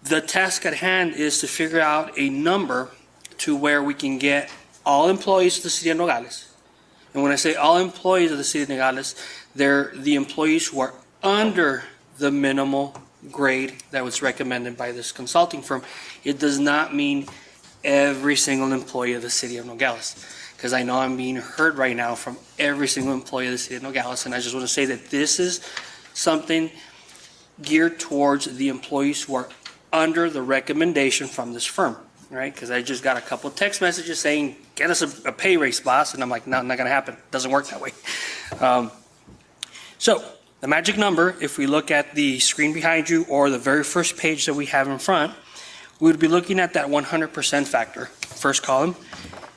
The task at hand is to figure out a number to where we can get all employees of the city of Nogales. And when I say all employees of the city of Nogales, they're the employees who are under the minimal grade that was recommended by this consulting firm. It does not mean every single employee of the city of Nogales. because I know I'm being heard right now from every single employee of the city of Nogales, and I just want to say that this is something geared towards the employees who are under the recommendation from this firm, right? Because I just got a couple text messages saying, get us a pay raise, boss, and I'm like, no, not going to happen. Doesn't work that way. So the magic number, if we look at the screen behind you or the very first page that we have in front, we would be looking at that 100% factor, first column,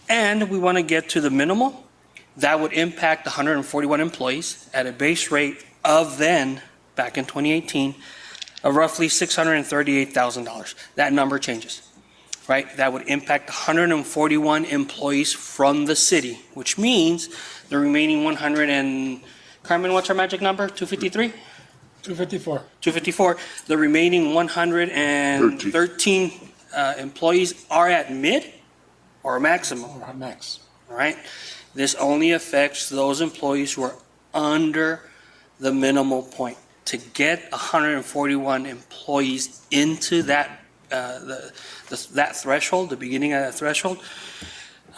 and we want to get to the minimal. That would impact 141 employees at a base rate of then, back in 2018, of roughly $638,000. That number changes, right? That would impact 141 employees from the city, which means the remaining 100 and, Carmen, what's our magic number? 253? 254. 254. The remaining 113 employees are at mid or maximum, Or max. all right? This only affects those employees who are under the minimal point. To get 141 employees into that that threshold, the beginning of that threshold,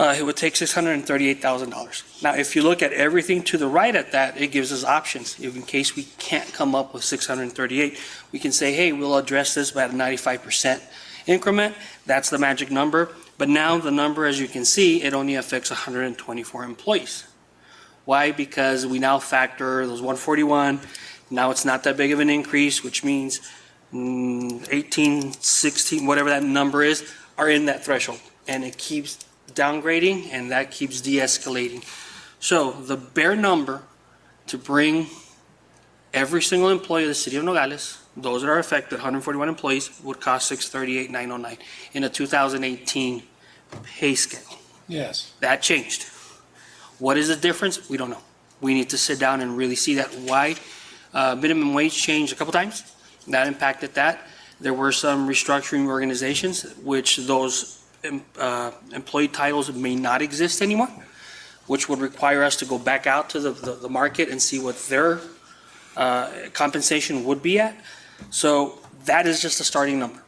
it would take $638,000. Now, if you look at everything to the right at that, it gives us options. If in case we can't come up with 638, we can say, hey, we'll address this by a 95% increment. That's the magic number. But now the number, as you can see, it only affects 124 employees. Why? Because we now factor those 141. Now it's not that big of an increase, which means 18, 16, whatever that number is, are in that threshold. And it keeps downgrading, and that keeps de-escalating. So the bare number to bring every single employee of the city of Nogales, those that are affected, 141 employees, would cost $638,909 in a 2018 pay scale. Yes. That changed. What is the difference? We don't know. We need to sit down and really see that. Why? Minimum wage changed a couple times. That impacted that. There were some restructuring organizations, which those employee titles may not exist anymore, which would require us to go back out to the market and see what their compensation would be at. So that is just a starting number.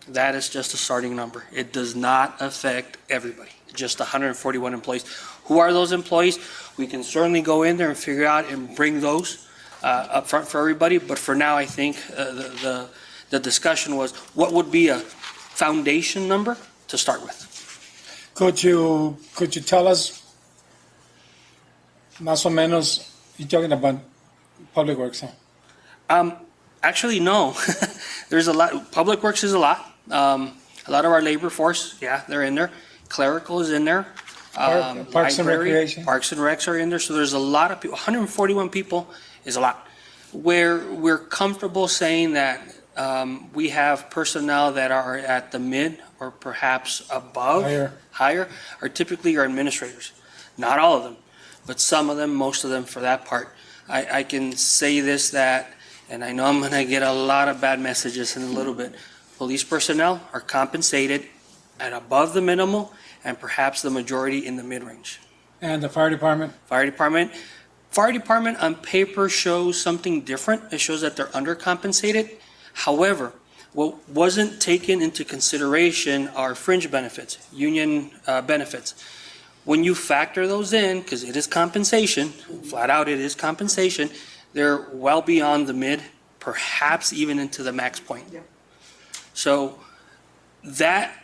That is just a starting number. It does not affect everybody, just 141 employees. Who are those employees? We can certainly go in there and figure out and bring those up front for everybody. But for now, I think the discussion was what would be a foundation number to start with. Could you tell us, más o menos, you're talking about Public Works, huh? Actually, no. There's a lot. Public Works is a lot. A lot of our labor force, yeah, they're in there. Clerical is in there. Parks and Library, Recreation? Parks and Recs are in there. So there's a lot of people. 141 people is a lot. Where we're comfortable saying that we have personnel that are at the mid or perhaps above, higher, are typically our administrators. Not all of them, but some of them, most of them for that part. I can say this, that, and I know I'm going to get a lot of bad messages in a little bit. Police personnel are compensated at above the minimal and perhaps the majority in the mid-range. And the Fire Department? Fire Department on paper shows something different. It shows that they're undercompensated. However, what wasn't taken into consideration are fringe benefits, union benefits. When you factor those in, because it is compensation, flat out it is compensation, they're well beyond the mid, perhaps even into the max point. Yeah. So that,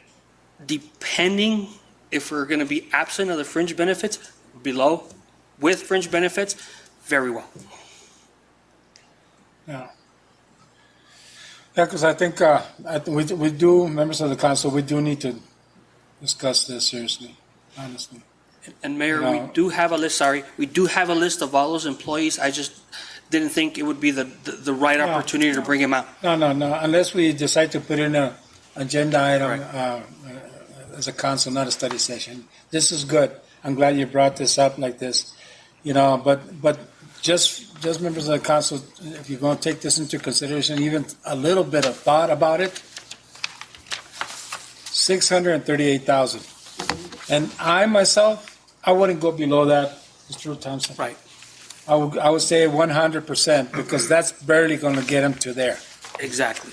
depending if we're going to be absent of the fringe benefits, below, with fringe benefits, very well. Yeah. Yeah, because I think we do, members of the council, we do need to discuss this seriously, honestly. And Mayor, No. we do have a list, we do have a list of all those employees. I just didn't think it would be the right No. opportunity to bring them out. No, unless we decide to put in a agenda item as a council, not a study session. This is good. I'm glad you brought this up like this, but just members of the council, if you're going to take this into consideration, even a little bit of thought about it, 638,000. And I myself, I wouldn't go below that, Mr. Thompson. Right. I would say 100%, because that's barely going to get them to there. Exactly.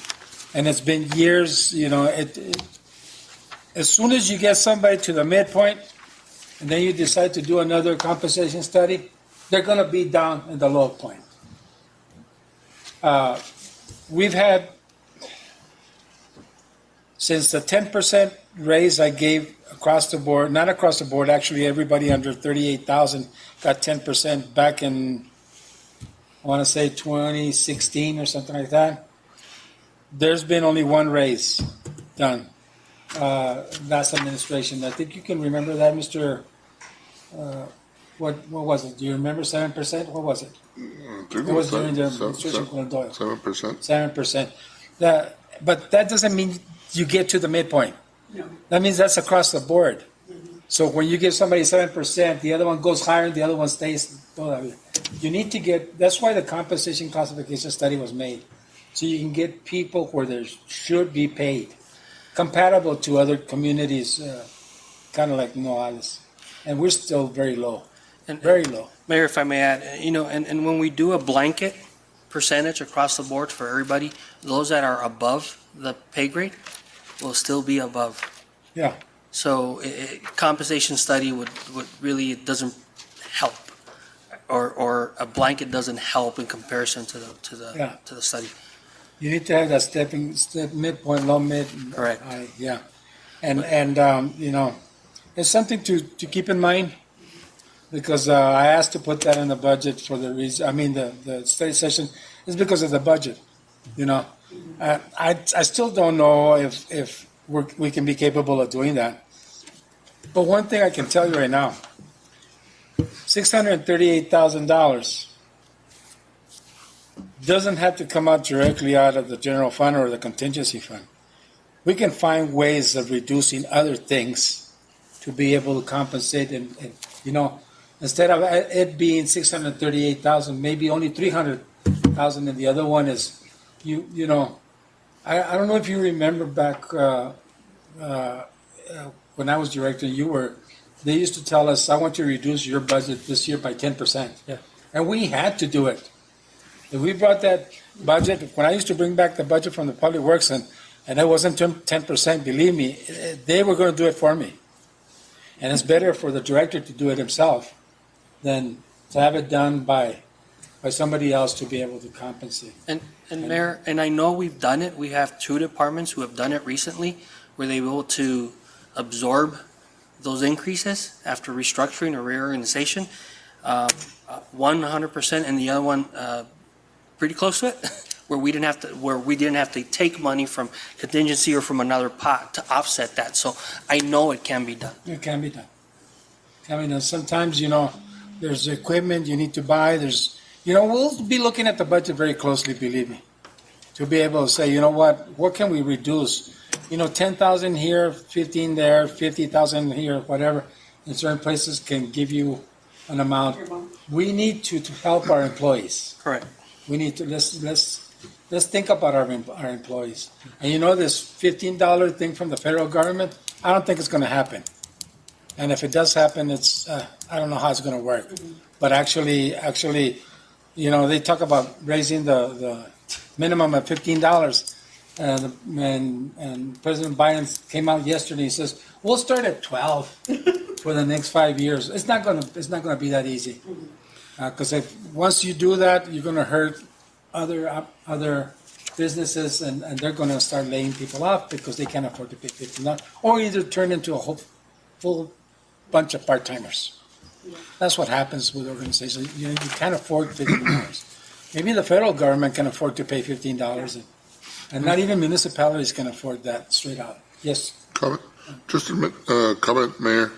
And it's been years, as soon as you get somebody to the midpoint, and then you decide to do another compensation study, they're going to be down in the low point. We've had, since the 10% raise I gave across the board, not across the board, actually everybody under 38,000 got 10% back in, I want to say 2016 or something like that. There's been only one raise done last administration. I think you can remember that, Mr. What was it? Do you remember 7%? What was it? It was during the administration of Glenn Doyle. 7%. 7%. But that doesn't mean you get to the midpoint. No. That means that's across the board. So when you give somebody 7%, the other one goes higher, the other one stays. You need to get, that's why the compensation classification study was made. So you can get people where they should be paid, compatible to other communities, kind of like Nogales. And we're still very low, very low. Mayor, if I may add, and when we do a blanket percentage across the board for everybody, those that are above the pay grade will still be above. Yeah. So compensation study would really, it doesn't help, or a blanket doesn't help in comparison to the study. You need to have that step midpoint, low, mid. Correct. High, yeah. And it's something to keep in mind, because I asked to put that in the budget for the reason, the study session is because of the budget, I still don't know if we can be capable of doing that. But one thing I can tell you right now, $638,000 doesn't have to come out directly out of the general fund or the contingency fund. We can find ways of reducing other things to be able to compensate, and instead of it being 638,000, maybe only 300,000, and the other one is, I don't know if you remember back when I was director, they used to tell us, I want you to reduce your budget this year by 10%. Yeah. And we had to do it. If we brought that budget, when I used to bring back the budget from the Public Works, and it wasn't 10%, believe me, they were going to do it for me. And it's better for the director to do it himself than to have it done by somebody else to be able to compensate. And Mayor, and I know we've done it, we have two departments who have done it recently, where they were able to absorb those increases after restructuring or reorganization. 100%, and the other one pretty close to it, where we didn't have to take money from contingency or from another pot to offset that. So I know it can be done. It can be done. Sometimes, there's equipment you need to buy. We'll be looking at the budget very closely, believe me, to be able to say, what can we reduce? 10,000 here, 15 there, 50,000 here, whatever. In certain places can give you an amount. We need to help our employees. Correct. We need to let's think about our employees. And this $15 thing from the federal government, I don't think it's going to happen. And if it does happen, it's I don't know how it's going to work. But actually, they talk about raising the minimum at $15. And President Biden came out yesterday and says, we'll start at 12 for the next 5 years. It's not going to be that easy. Because once you do that, you're going to hurt other businesses, and they're going to start laying people off because they can't afford to pay $15, or either turn into a full bunch of part-timers. That's what happens with organizations. You can't afford $15. Maybe the federal government can afford to pay $15, and not even municipalities can afford that straight out. Yes. Comment? Just a comment, Mayor.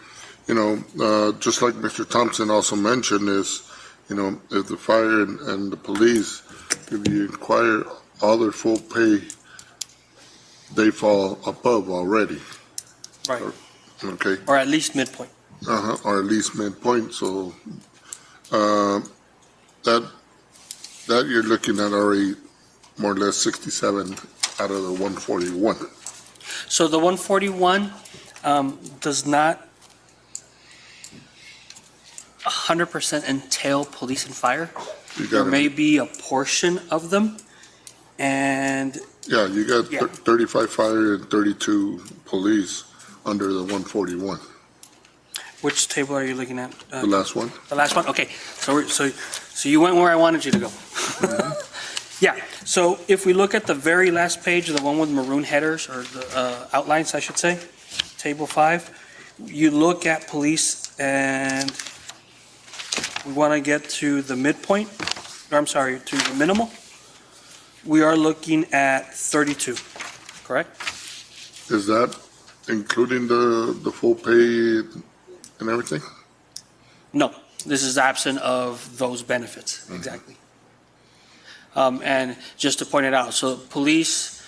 Just like Mr. Thompson also mentioned is, if the fire and the police, if you inquire all their full pay, they fall above already. Right. Okay. Or at least midpoint. Or at least midpoint. So that you're looking at already more or less 67 out of the 141. So the 141 does not 100% entail police and fire. There may be a portion of them, and yeah, you got 35 fire and 32 police under the 141. Which table are you looking at? The last one. The last one? Okay, so you went where I wanted you to go. Yeah, so if we look at the very last page, the one with maroon headers, or the outlines, I should say, table 5, you look at police and we want to get to the midpoint, or I'm sorry, to the minimal. We are looking at 32, correct? Is that including the full pay and everything? No, this is absent of those benefits, exactly. And just to point it out, so police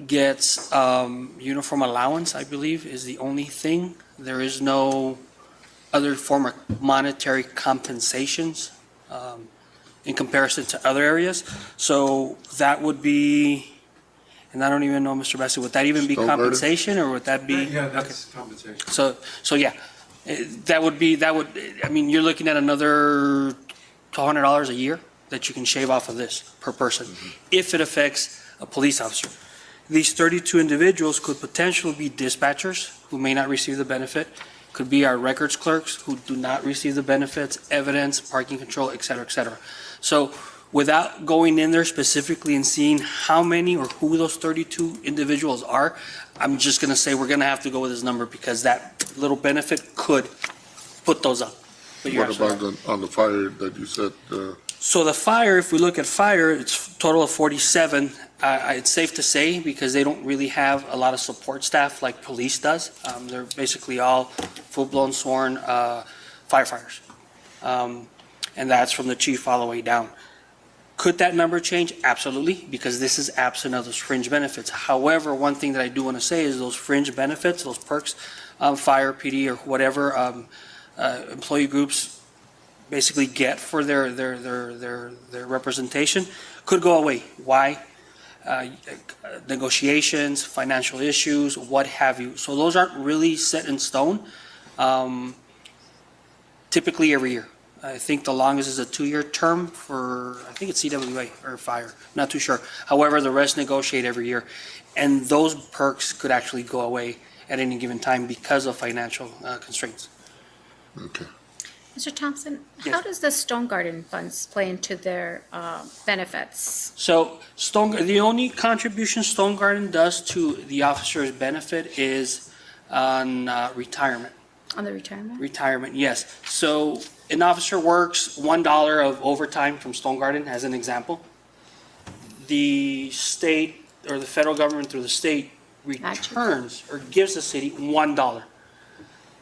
gets uniform allowance, I believe, is the only thing. There is no other form of monetary compensations in comparison to other areas. So that would be, and I don't even know, Mr. Bessie, would that even be Stone Garden? compensation, or would that be? Yeah, that's compensation. So yeah, that would, I mean, you're looking at another $200 a year that you can shave off of this per person, if it affects a police officer. These 32 individuals could potentially be dispatchers who may not receive the benefit, could be our records clerks who do not receive the benefits, evidence, parking control, et cetera, et cetera. So without going in there specifically and seeing how many or who those 32 individuals are, I'm just gonna say we're gonna have to go with this number because that little benefit could put those up. But you're What absolutely about right. on the fire that you said, So the fire, if we look at fire, it's a total of 47. It's safe to say because they don't really have a lot of support staff like police does. They're basically all full-blown sworn firefighters. And that's from the chief all the way down. Could that number change? Absolutely, because this is absent of those fringe benefits. However, one thing that I do want to say is those fringe benefits, those perks, fire, PD, or whatever employee groups basically get for their representation could go away. Why? Negotiations, financial issues, what have you. So those aren't really set in stone. Typically every year. I think the longest is a 2-year term for, I think it's CWA or fire, not too sure. However, the rest negotiate every year. And those perks could actually go away at any given time because of financial constraints. okay. Mr. Thompson, Yes. how does the Stone Garden funds play into their benefits? So the only contribution Stone Garden does to the officer's benefit is on retirement. On the retirement? Retirement, yes. So an officer works $1 of overtime from Stone Garden, as an example. The state or the federal government through the state returns or gives the city $1.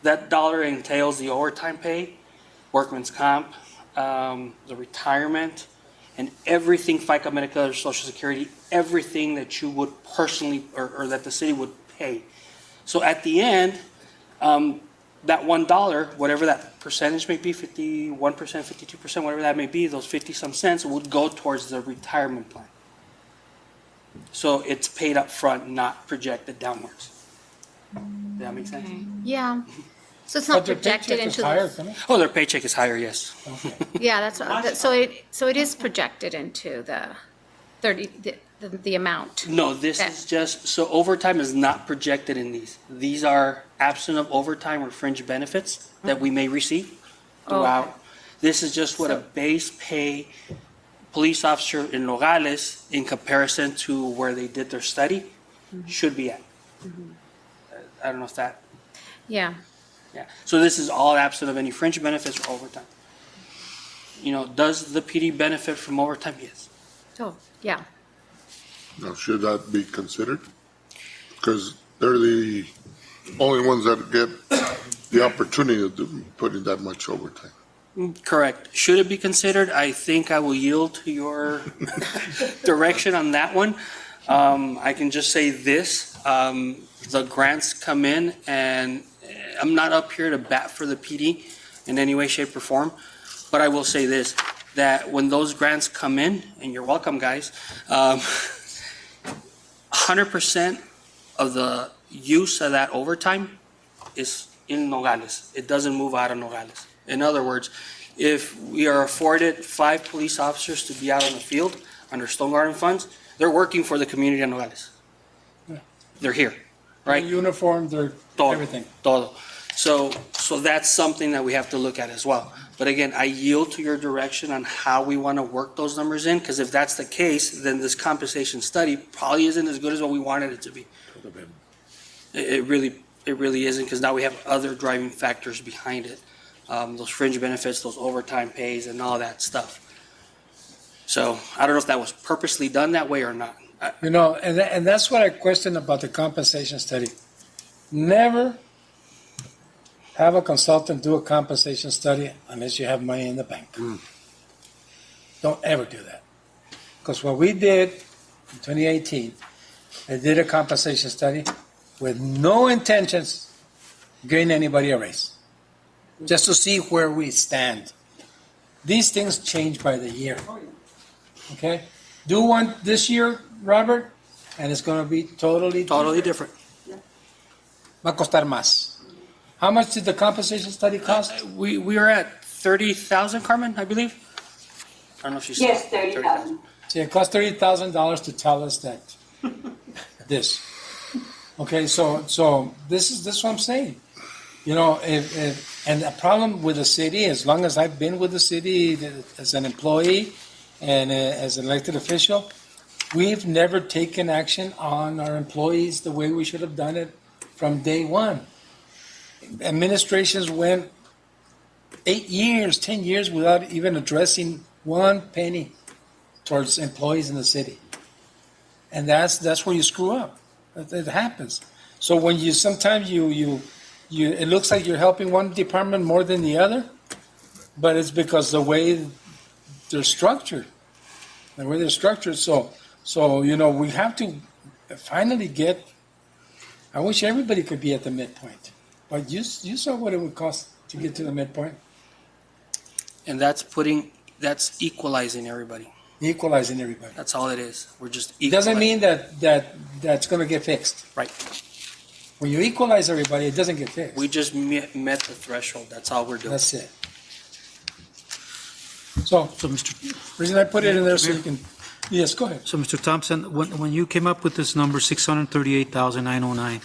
That dollar entails the overtime pay, workman's comp, the retirement, and everything, FICA, Medicare, Social Security, everything that you would personally, or that the city would pay. So at the end, that $1, whatever that percentage may be, 51%, 52%, whatever that may be, those 50-some cents would go towards the retirement plan. So it's paid up front, not projected downwards. Does that make sense? Okay. Yeah. So it's not projected into the, Oh, their paycheck is higher, yes. yeah, that's what, so it is projected into the 30, the amount. No, this is just, so overtime is not projected in these. These are absent of overtime or fringe benefits that we may receive throughout. This is just what a base pay police officer in Nogales, in comparison to where they did their study, should be at. I don't know if that, Yeah. yeah. So this is all absent of any fringe benefits or overtime. You know, does the PD benefit from overtime? Yes. Oh, yeah. Now, should that be considered? Because they're the only ones that get the opportunity to put in that much overtime. Correct. Should it be considered? I think I will yield to your direction on that one. I can just say this, the grants come in, and I'm not up here to bat for the PD in any way, shape, or form, but I will say this, that when those grants come in, and you're welcome, guys, 100% of the use of that overtime is in Nogales. It doesn't move out of Nogales. In other words, if we are afforded 5 police officers to be out on the field under Stone Garden funds, they're working for the community of Nogales. They're here, right? Uniform, they're Todo, everything. todo. So that's something that we have to look at as well. But again, I yield to your direction on how we want to work those numbers in, because if that's the case, then this compensation study probably isn't as good as what we wanted it to be. It really isn't, because now we have other driving factors behind it. Those fringe benefits, those overtime pays, and all that stuff. So I don't know if that was purposely done that way or not. You know, and that's what I question about the compensation study. Never have a consultant do a compensation study unless you have money in the bank. Don't ever do that. Because what we did in 2018, I did a compensation study with no intentions of giving anybody a raise, just to see where we stand. These things change by the year. Okay? Do one this year, Robert, and it's going to be totally different. Va a costar más. How much did the compensation study cost? We are at 30,000, Carmen, I believe. I don't know if she's Yes, 30,000. See, it cost $30,000 to tell us that this. Okay, so this is what I'm saying. You know, and the problem with the city, as long as I've been with the city as an employee and as an elected official, we've never taken action on our employees the way we should have done it from day one. Administrations went 8 years, 10 years without even addressing one penny towards employees in the city. And that's where you screw up. It happens. So when you sometimes you it looks like you're helping one department more than the other, but it's because the way they're structured. So you know, we have to finally get. I wish everybody could be at the midpoint, but you saw what it would cost to get to the midpoint. And that's equalizing everybody. Equalizing everybody. That's all it is. We're just It doesn't equalizing. mean that's going to get fixed. Right. When you equalize everybody, it doesn't get fixed. We just met the threshold. That's all we're doing. That's it. So, Mr. reason I put it in there so you can. Yes, go ahead. So, Mr. Thompson, when you came up with this number, 638,909,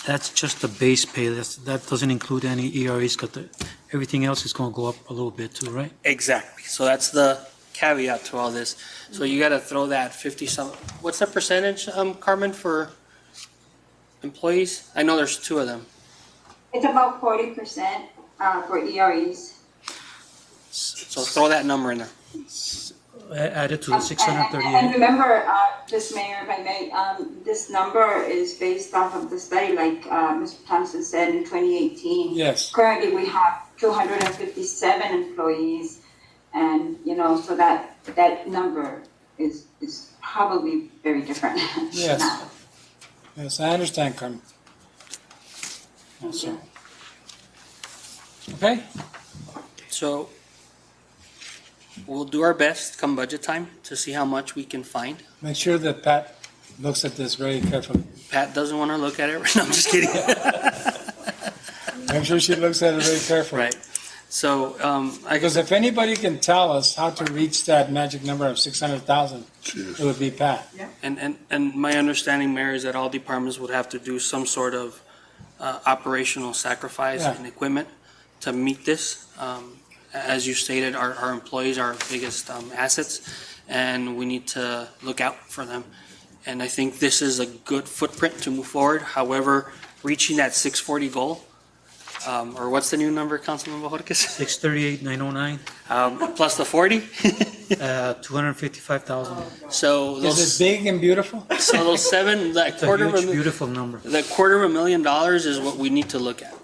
that's just the base pay. That doesn't include any ERAs, because everything else is going to go up a little bit too, right? Exactly. So that's the caveat to all this. So you got to throw that 50 some. What's the percentage, Carmen, for employees? I know there's two of them. It's about 40% for EREs. So throw that number in there. Added to the And 638. remember, just Mayor, if I may, this number is based off of the study, like Mr. Thompson said, in 2018. Yes. Currently, we have 257 employees, and, you know, so that number is probably very different Yes. now. Yes, I understand, Carmen. So, okay? So we'll do our best come budget time to see how much we can find. Make sure that Pat looks at this very carefully. Pat doesn't want to look at it. No, I'm just kidding. Make sure she looks at it very carefully. Right. So, I Because guess, if anybody can tell us how to reach that magic number of 600,000, Cheers. it would be Pat. and my understanding, Mayor, is that all departments would have to do some sort of operational sacrifice Yeah. in equipment to meet this. As you stated, our employees are our biggest assets, and we need to look out for them. And I think this is a good footprint to move forward. However, reaching that 640 goal, or what's the new number, Councilman Bojorquez? 638,909, Plus the 40? 255,000. So Is those, it big and beautiful? so those seven, that It's a quarter of huge, a, beautiful number. the $250,000 is what we need to look at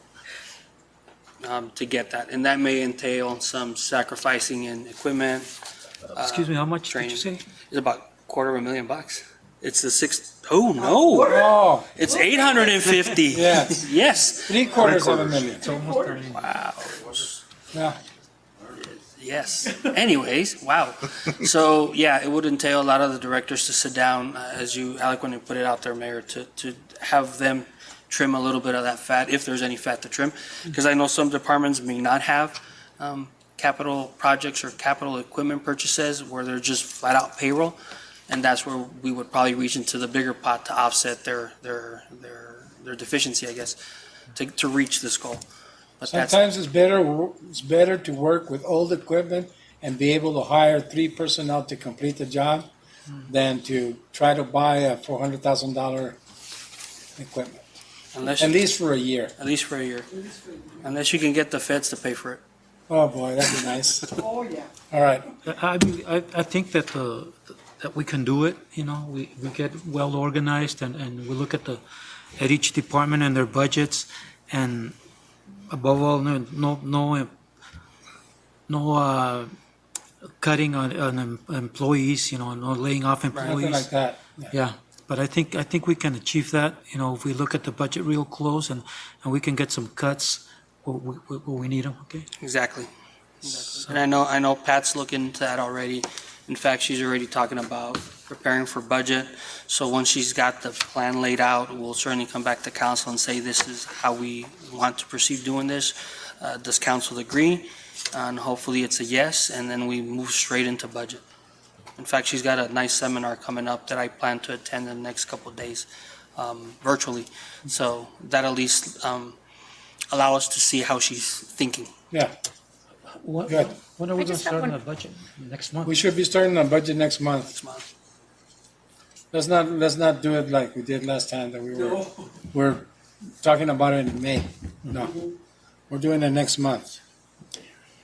to get that. And that may entail some sacrificing in equipment. Excuse me, how much did training. you say? It's about $250,000. It's the oh no, Oh, it's 850. Yes. Yes. $750,000. It's almost 30. Wow. Yeah. Yes. Anyways, wow. So yeah, it would entail a lot of the directors to sit down, as you eloquently put it out there, Mayor, to have them trim a little bit of that fat, if there's any fat to trim, because I know some departments may not have capital projects or capital equipment purchases where they're just flat out payroll, and that's where we would probably reach into the bigger pot to offset their deficiency, I guess, to reach this goal. But that's, Sometimes it's better to work with old equipment and be able to hire 3 personnel to complete the job than to try to buy a $400,000 equipment, unless, at least for a year. at least for a year. Unless you can get the feds to pay for it. Oh, boy, that'd be nice. Oh, yeah. All right. I think that that we can do it, you know, we get well organized and we look at each department and their budgets, and above all, no cutting on employees, you know, no laying off Nothing employees. like that. Yeah, but I think we can achieve that, you know, if we look at the budget real close and we can get some cuts where we need them, okay? Exactly. And I know Pat's looking into that already. In fact, she's already talking about preparing for budget. So once she's got the plan laid out, we'll certainly come back to council and say, this is how we want to proceed doing this. Does council agree? And hopefully it's a yes, and then we move straight into budget. In fact, she's got a nice seminar coming up that I plan to attend in the next couple of days, virtually. So that at least allow us to see how she's thinking. Yeah, Good. When are we I gonna just have start on one- the budget? Next month? we should be starting on budget next month. Next month. Let's not do it like we did last time that we're talking about it in May. No, we're doing it next month.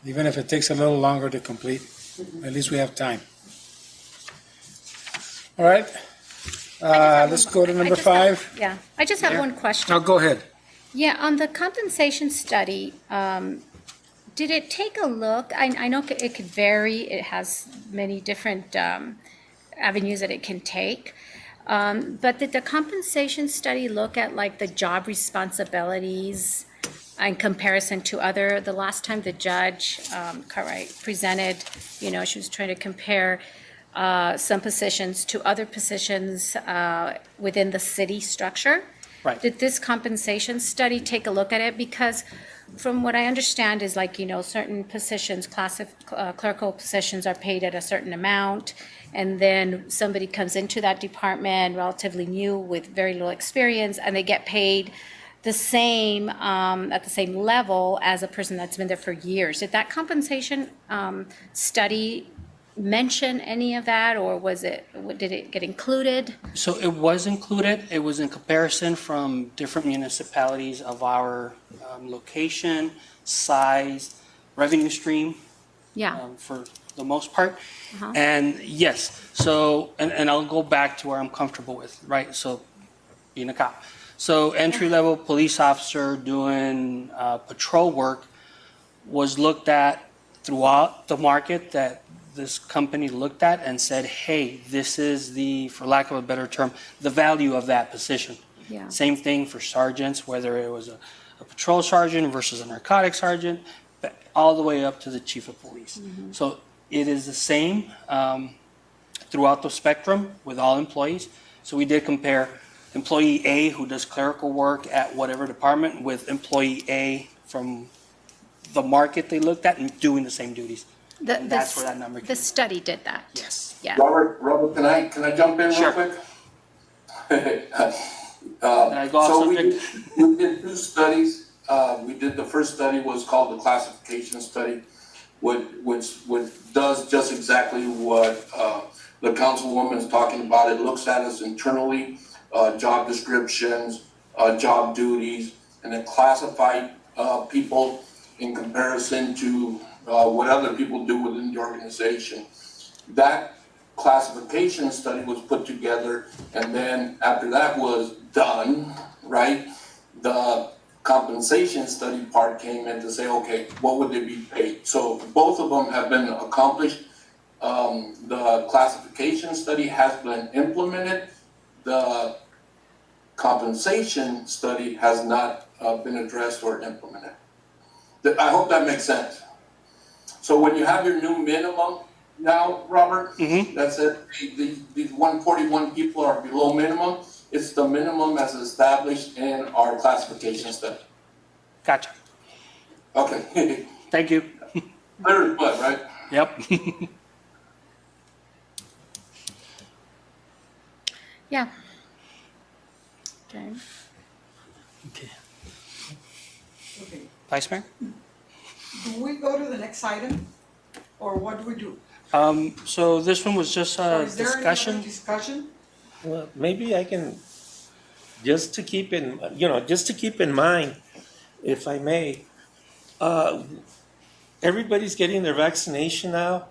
Even if it takes a little longer to complete, at least we have time. All right, let's go to number 5. Yeah, I just have one question. Now, go ahead. Yeah, on the compensation study, did it take a look? I know it could vary. It has many different avenues that it can take. But did the compensation study look at like the job responsibilities in comparison to the last time the judge, presented, you know, she was trying to compare some positions to other positions within the city structure? Right. Did this compensation study take a look at it? Because from what I understand is like, you know, certain positions, clerical positions are paid at a certain amount, and then somebody comes into that department relatively new with very little experience, and they get paid the same, at the same level as a person that's been there for years. Did that compensation study mention any of that, or did it get included? So it was included. It was in comparison from different municipalities of our location, size, revenue stream, Yeah. for the most part. Uh-huh. And yes, so, and I'll go back to where I'm comfortable with, right? So being a cop. So entry-level police officer doing patrol work was looked at throughout the market that this company looked at and said, hey, this is the, for lack of a better term, the value of that position. Yeah. Same thing for sergeants, whether it was a patrol sergeant versus a narcotic sergeant, but all the way up to the chief of police. So it is the same throughout the spectrum with all employees. So we did compare employee A who does clerical work at whatever department with employee A from the market they looked at and doing the same duties. And that's where that number came The from. study did that. Yes. Yeah. Robert, can I jump in Sure. real quick? I go off So subject? we did 2 studies. The first study was called the classification study, which does just exactly what the councilwoman is talking about. It looks at us internally, job descriptions, job duties, and it classified people in comparison to what other people do within the organization. That classification study was put together, and then after that was done, right, the compensation study part came in to say, okay, what would they be paid? So both of them have been accomplished. The classification study has been implemented. The compensation study has not been addressed or implemented. I hope that makes sense. So when you have your new minimum now, Robert, that's it. These 141 people are below minimum. It's the minimum as established in our classification study. Gotcha. Okay. Thank you. Clear as mud, right? Yep. Yeah. Okay. Okay. Okay, Vice Mayor? Do we go to the next item, or what do we do? So this one was just Or a is there any other discussion. discussion? Well, maybe I can, just to keep in mind, if I may, everybody's getting their vaccination now.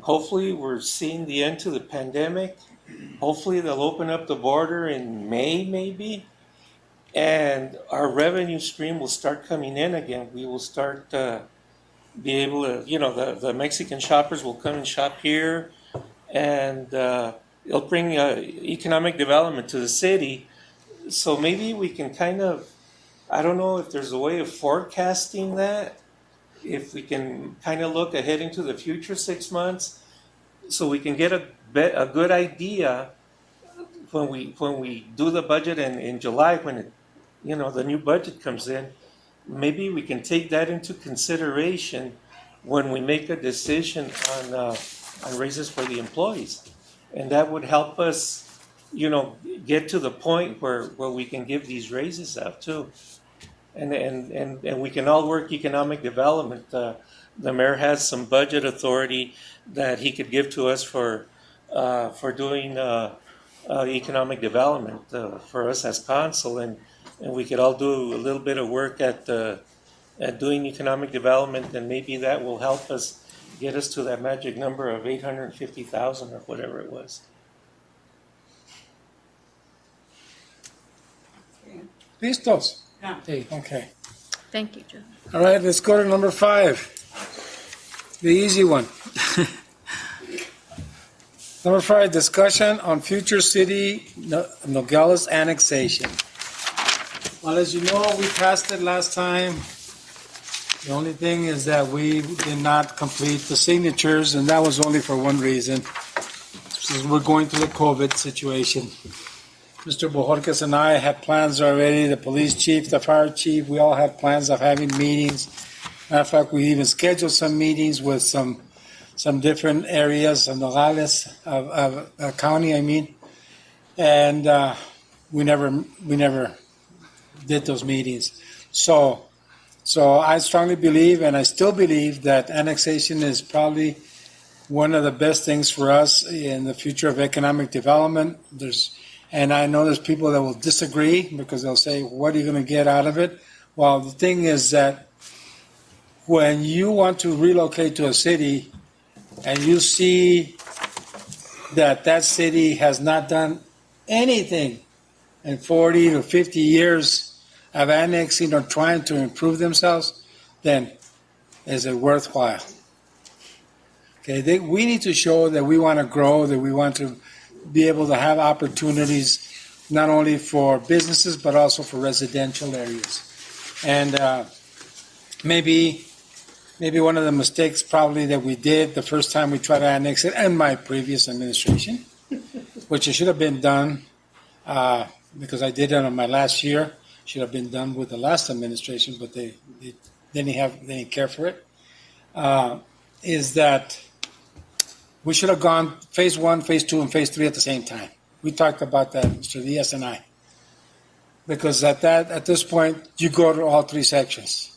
Hopefully, we're seeing the end to the pandemic. Hopefully, they'll open up the border in May, maybe, and our revenue stream will start coming in again. We will start be able to, the Mexican shoppers will come and shop here, and it'll bring economic development to the city. So maybe we can kind of, I don't know if there's a way of forecasting that, if we can kind of look ahead into the future 6 months, so we can get a good idea when we do the budget in July, when the new budget comes in. Maybe we can take that into consideration when we make a decision on raises for the employees, and that would help us, get to the point where we can give these raises out too, and we can all work economic development. The mayor has some budget authority that he could give to us for doing economic development for us as council, and we could all do a little bit of work at doing economic development, and maybe that will help us get us to that magic number of 850,000 or whatever it was. Listos? Yeah. Okay. Thank you, Joe. All right, let's go to number 5. The easy one. Number 5, discussion on future city Nogales annexation. Well, as you know, we passed it last time. The only thing is that we did not complete the signatures, and that was only for one reason. Because we're going through the COVID situation. Mr. Bojorquez and I had plans already, the police chief, the fire chief, we all had plans of having meetings. Matter of fact, we even scheduled some meetings with some different areas of Nogales, of county, I mean. And we never did those meetings. So I strongly believe, and I still believe, that annexation is probably one of the best things for us in the future of economic development. And I know there's people that will disagree because they'll say, what are you going to get out of it? Well, the thing is that when you want to relocate to a city and you see that city has not done anything in 40 to 50 years of annexing or trying to improve themselves, then is it worthwhile? Okay, we need to show that we want to grow, that we want to be able to have opportunities not only for businesses but also for residential areas. And maybe one of the mistakes probably that we did the first time we tried to annex it, in my previous administration, which it should have been done because I did it on my last year, should have been done with the last administration, but they didn't care for it, is that we should have gone phase 1, phase 2, and phase 3 at the same time. We talked about that, Mr. Diaz and I. Because at this point, you go to all 3 sections.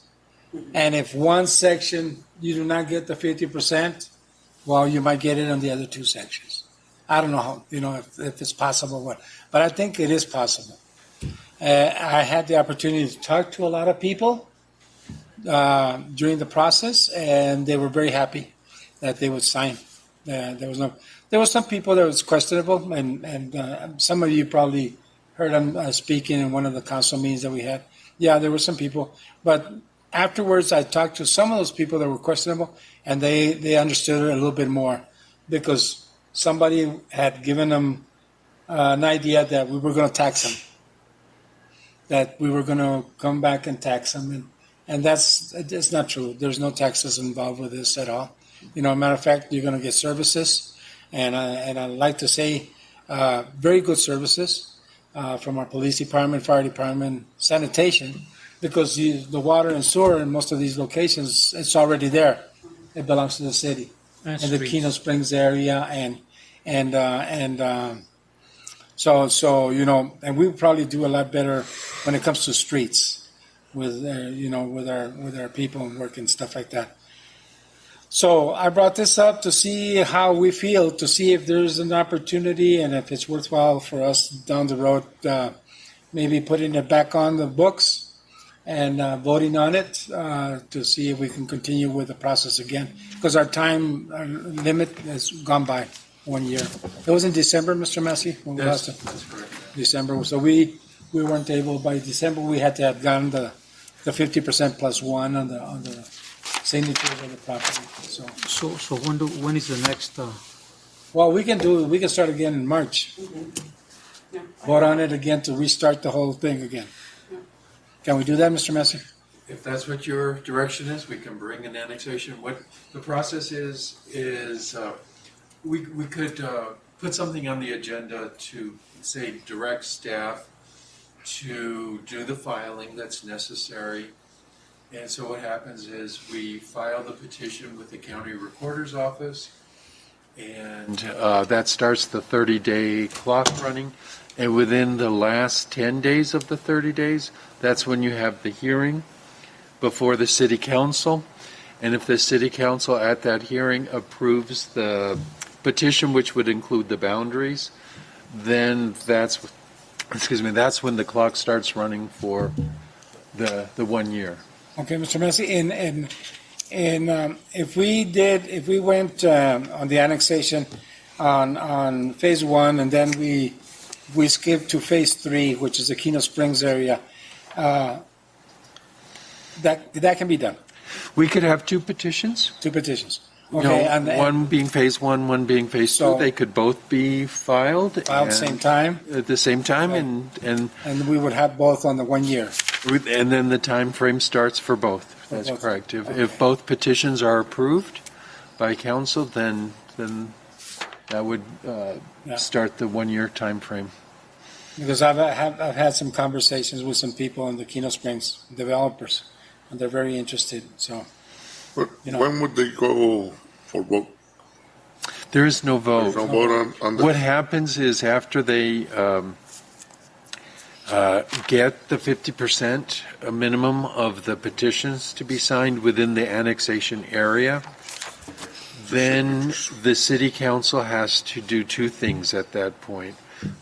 And if one section, you do not get the 50%, well, you might get it on the other 2 sections. I don't know how, if it's possible or what. But I think it is possible. I had the opportunity to talk to a lot of people during the process, and they were very happy that they would sign. There were some people that was questionable, and some of you probably heard them speaking in one of the council meetings that we had. Yeah, there were some people, but afterwards I talked to some of those people that were questionable, and they understood it a little bit more because somebody had given them an idea that we were going to tax them, that we were going to come back and tax them, and it's not true. There's no taxes involved with this at all. Matter of fact, you're going to get services, and I like to say very good services from our police department, fire department, sanitation, because the water and sewer in most of these locations, it's already there. It belongs to the city, and the Keno Springs area, so and we probably do a lot better when it comes to streets. with with our people and work and stuff like that. So I brought this up to see how we feel, to see if there's an opportunity and if it's worthwhile for us down the road, maybe putting it back on the books and voting on it to see if we can continue with the process again. Because our time limit has gone by 1 year. It was in December, Mr. Massey, when we lost it. That's correct. December. So we weren't able, by December, we had to have gotten the 50% plus one on the signatures of the property. So when is the next, Well, we can start again in March. Vote on it again to restart the whole thing again. Can we do that, Mr. Massey? If that's what your direction is, we can bring an annexation. What the process is we could put something on the agenda to, say, direct staff to do the filing that's necessary. And so what happens is we file the petition with the county recorder's office, and that starts the 30-day clock running. And within the last 10 days of the 30 days, that's when you have the hearing before the city council. And if the city council at that hearing approves the petition, which would include the boundaries, then that's when the clock starts running for the 1 year. Okay, Mr. Massey, and if we went on the annexation on phase one, and then we skipped to phase three, which is the Keno Springs area, that can be done. We could have two petitions. Two petitions. You Okay, know, one being phase one being phase two. So- They could both be filed. Filed and- same time? At the same time, and And we would have both on the 1 year. and then the time frame starts for both. That's both. correct. If both petitions are approved by council, then that would Yeah. start the 1 year time frame. Because I've had some conversations with some people in the Keno Springs developers, and they're very interested. So But You know. when would they go for vote? There is no vote. There's no vote on What this? happens is after they get the 50% minimum of the petitions to be signed within the annexation area, then the city council has to do two things at that point.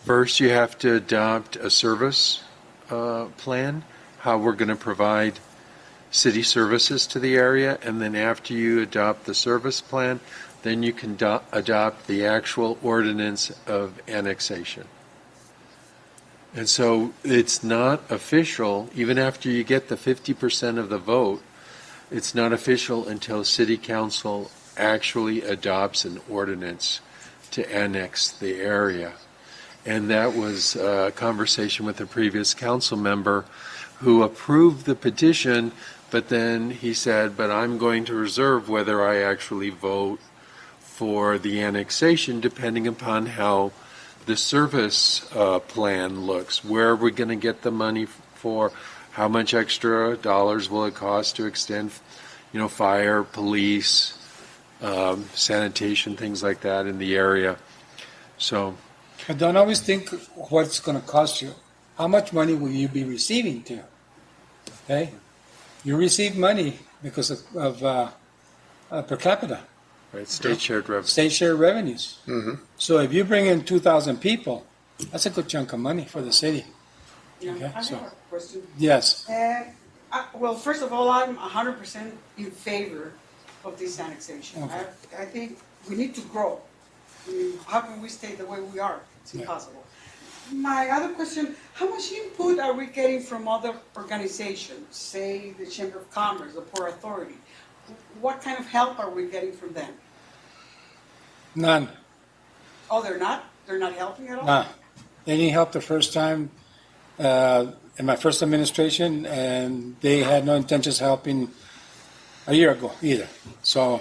First, you have to adopt a service plan, how we're going to provide city services to the area, and then after you adopt the service plan, then you can adopt the actual ordinance of annexation. And so it's not official, even after you get the 50% of the vote, it's not official until city council actually adopts an ordinance to annex the area. And that was a conversation with a previous council member who approved the petition, but then he said, but I'm going to reserve whether I actually vote for the annexation depending upon how the service plan looks. Where are we going to get the money for? How much extra dollars will it cost to extend, fire, police, sanitation, things like that in the area? So, But don't always think what it's going to cost you. How much money will you be receiving too? Okay? You receive money because of per capita, right, state shared revenue. state share revenues. Mm-hmm. So if you bring in 2,000 people, that's a good chunk of money for the city. Yeah, Okay, I so- have a question. Yes. Well, first of all, I'm 100% in favor of this annexation. Okay. I think we need to grow. I mean, how can we stay the way we are? It's Yeah. impossible. My other question, how much input are we getting from other organizations, say the Chamber of Commerce, the Port Authority? What kind of help are we getting from them? None. Oh, they're not? They're not helping at all? Nah. They didn't help the first time in my first administration, and they had no intentions of helping a year ago either. So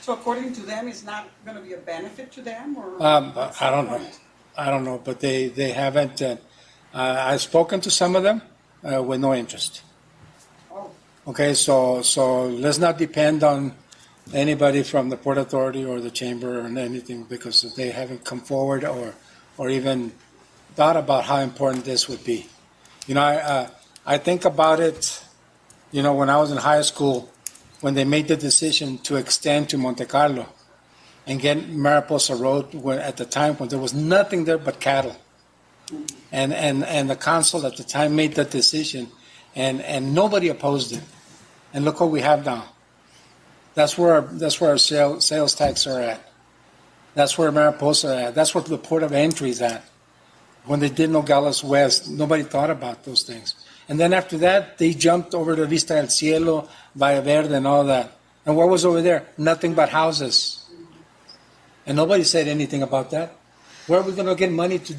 So according to them, it's not going to be a benefit to them, or? I don't know. I don't know, but they haven't. I've spoken to some of them with no interest. Oh. Okay, so let's not depend on anybody from the Port Authority or the Chamber or anything because they haven't come forward or even thought about how important this would be. You know, I think about it, you know, when I was in high school, when they made the decision to extend to Monte Carlo and get Mariposa Road, at the time when there was nothing there but cattle. And the council at the time made that decision, and nobody opposed it. And look what we have now. That's where our sales tax are at. That's where Mariposa at. That's where the port of entry is at. When they did Nogales West, nobody thought about those things. And then after that, they jumped over to Vista del Cielo, Valle Verde, and all that. And what was over there? Nothing but houses. And nobody said anything about that. Where are we going to get money to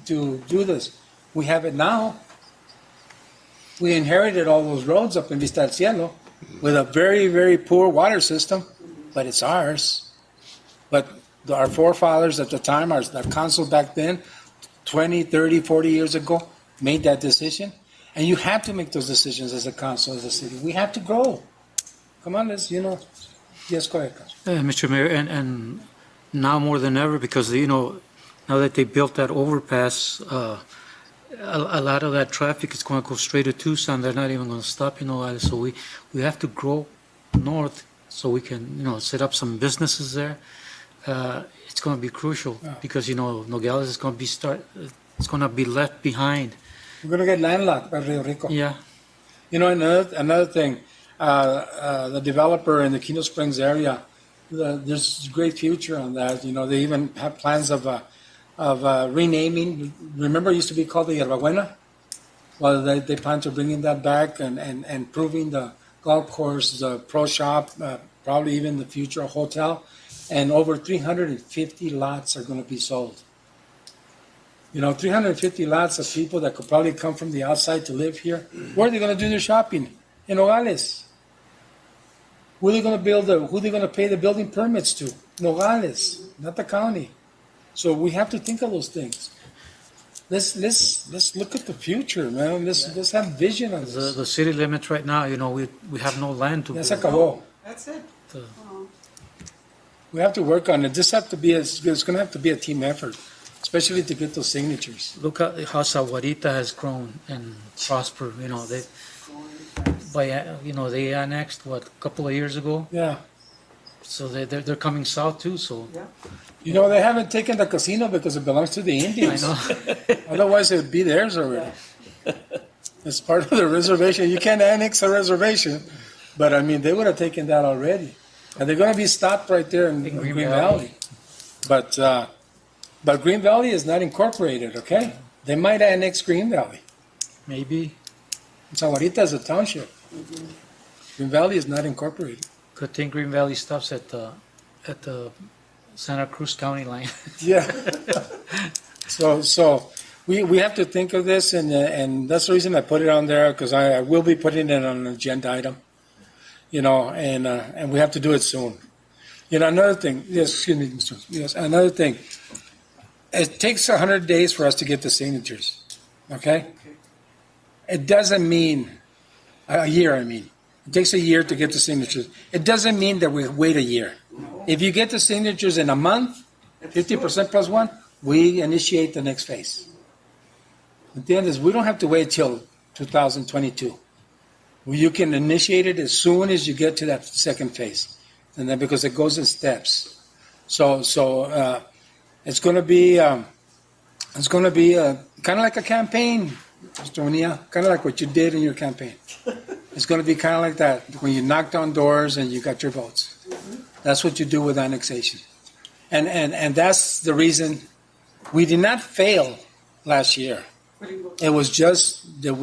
do this? We have it now. We inherited all those roads up in Vista del Cielo with a very, very poor water system, but it's ours. But our forefathers at the time, our council back then, 20, 30, 40 years ago, made that decision. And you have to make those decisions as a council, as a city. We have to grow. Come on, let's, yes, go ahead, Councilor. Mr. Mayor, and now more than ever, because, now that they built that overpass, a lot of that traffic is going to go straight to Tucson. They're not even going to stop in Nogales. So we have to grow north so we can, set up some businesses there. It's going to be crucial because, Nogales is going to it's going to be left behind. We're going to get landlocked by Rio Rico. Yeah. Another thing, the developer in the Quino Springs area, there's a great future on that. They even have plans of renaming. Remember, it used to be called the Yerba Buena? Well, they plan to bringing that back and improving the golf course, the pro shop, probably even the future hotel. And over 350 lots are going to be sold. 350 lots of people that could probably come from the outside to live here. Where are they going to do their shopping? In Nogales. Who are they going to pay the building permits to? Nogales, not the county. So we have to think of those things. Let's look at the future, man. Let's have vision on this. The city limits right now, we have no land to Ya build. se acabó. That's it. We have to work on it. It's going to have to be a team effort, especially to get those signatures. Look at how Sahuarita has grown and prospered. They annexed a couple of years ago. Yeah. So they're coming south too. So They haven't taken the casino because it belongs to the Indians. I know. Otherwise, it would be theirs already. It's part of the reservation. You can't annex a reservation, but they would have taken that already. And they're going to be stopped right there in Green Valley. But Green Valley is not incorporated, okay? They might annex Green Valley. Maybe. Sahuarita is a township. Green Valley is not incorporated. Good thing Green Valley stops at the Santa Cruz County line. Yeah. So we have to think of this, and that's the reason I put it on there, because I will be putting it on an agenda item. And we have to do it soon. Another thing. Yes, excuse me, Mr. Yes, another thing. It takes 100 days for us to get the signatures. Okay. It doesn't mean a year. It takes a year to get the signatures. It doesn't mean that we wait a year. If you get the signatures in a month, 50% plus one, we initiate the next phase. The end is we don't have to wait till 2022. You can initiate it as soon as you get to that second phase, and then because it goes in steps. So it's going to be kind of like a campaign, Mr. Bonilla, kind of like what you did in your campaign. It's going to be kind of like that when you knocked on doors and you got your votes. That's what you do with annexation, and that's the reason we did not fail last year. It was just that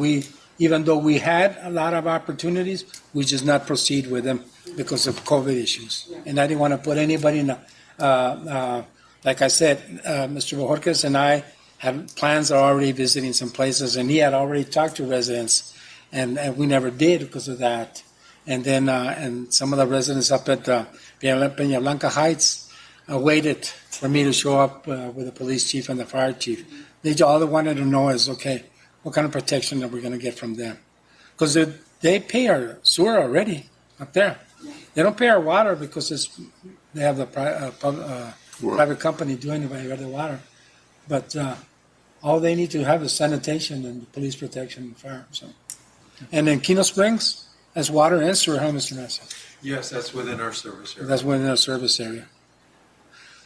even though we had a lot of opportunities, we just not proceed with them because of COVID issues. And I didn't want to put anybody in like I said, Mr. Bojorquez and I have plans of already visiting some places, and he had already talked to residents, and we never did because of that. And then and some of the residents up at Peña Blanca Heights waited for me to show up with the police chief and the fire chief. All they wanted to know is, okay, what kind of protection are we going to get from them? Because they pay our sewer already up there. They don't pay our water because they have the private company doing the water. But all they need to have is sanitation and police protection and fire. So And then Keno Springs, that's water and sewer, huh, Mr. Massey? Yes, that's within our service area. That's within our service area.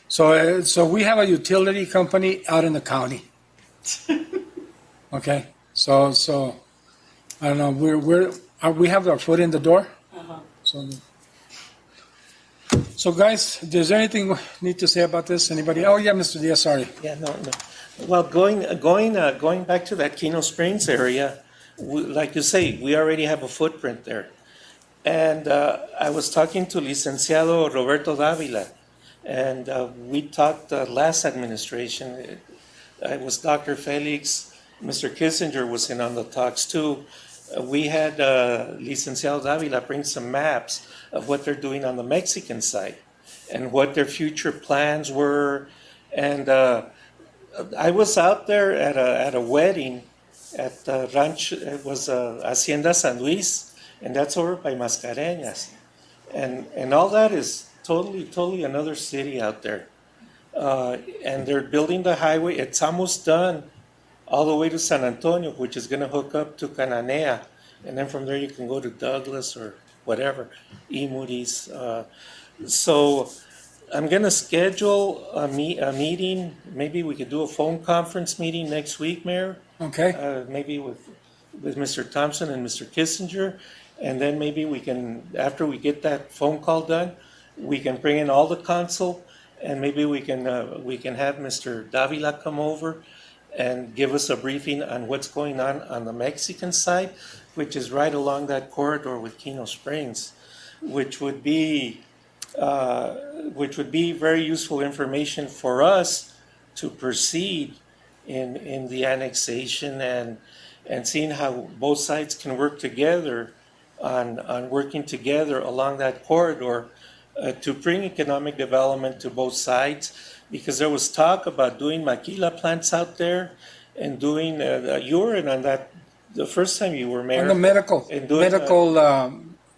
So we have a utility company out in the county. Okay, so I don't know. We have our foot in the door. So guys, is there anything we need to say about this? Anybody? Oh yeah, Mr. Diaz. Sorry. Yeah, no. Well, going back to that Keno Springs area, like you say, we already have a footprint there. And I was talking to Licenciado Roberto Davila, and we talked last administration. It was Dr. Felix, Mr. Kissinger was in on the talks too. We had Licenciado Davila bring some maps of what they're doing on the Mexican side and what their future plans were. And I was out there at a wedding at the ranch. It was Hacienda San Luis, and that's over by Mascareñas. And all that is totally another city out there. And they're building the highway. It's almost done all the way to San Antonio, which is going to hook up to Cananea. And then from there you can go to Douglas or whatever, Imuris. So I'm going to schedule a meeting. Maybe we could do a phone conference meeting next week, Mayor. Okay. Maybe with Mr. Thompson and Mr. Kissinger. And then maybe we can, after we get that phone call done, we can bring in all the council, and maybe we can have Mr. Davila come over and give us a briefing on what's going on the Mexican side, which is right along that corridor with Keno Springs, which would be very useful information for us to proceed in the annexation and seeing how both sides can work together on working together along that corridor to bring economic development to both sides, because there was talk about doing maquila plants out there and doing you were in on that the first time you were mayor. On the medical, and doing,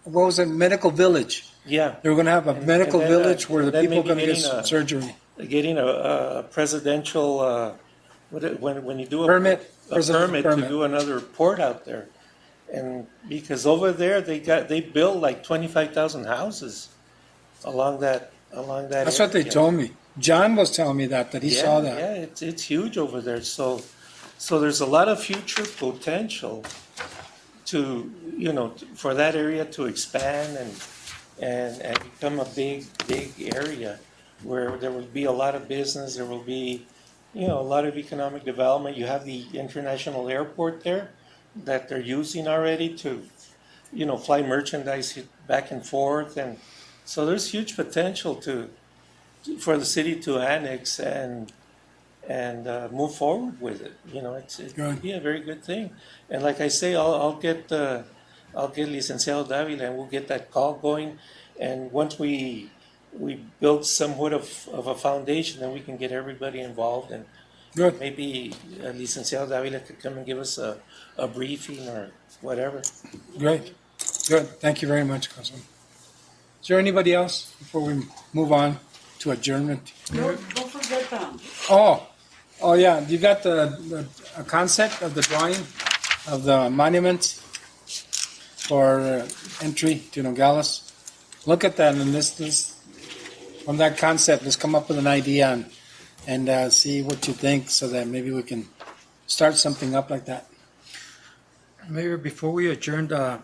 what was it? Medical village. Yeah. They were going to have a medical then, village where the then people are going to maybe get surgery. Getting a presidential when you do Permit. a permit to do another port out there, and because over there they built like 25,000 houses along that That's what they told me. John was telling me that he saw that. Yeah, it's huge over there. So there's a lot of future potential to for that area to expand and become a big area where there will be a lot of business. There will be a lot of economic development. You have the international airport there that they're using already to fly merchandise back and forth, and so there's huge potential for the city to annex and move forward with it. It would be a very good thing. And like I say, I'll get Licenciado Davila and we'll get that call going. And once we build somewhat of a foundation, then we can get everybody involved. And maybe Licenciado Davila could come and give us a briefing or whatever. Great. Good. Thank you very much, Councilman. Is there anybody else before we move on to adjournment? Don't forget them. Oh yeah. You got the concept of the drawing of the monument for entry to Nogales. Look at that, and this from that concept, let's come up with an idea and see what you think, so that maybe we can start something up like that. Mayor, before we adjourned, I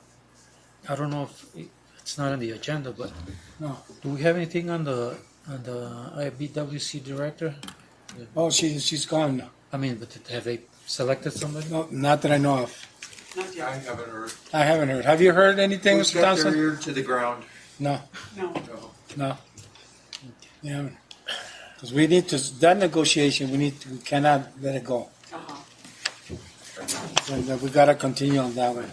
don't know if it's not on the agenda, but No. do we have anything on the IBWC director? Oh, she's gone. I mean, but have they selected somebody? No, not that I know of. Not yet. haven't heard. I haven't heard. Have you heard anything, Mr. Thompson? ear to the ground. No. No. Yeah. Because we need to, that negotiation, we cannot let it go. And we gotta continue on that way.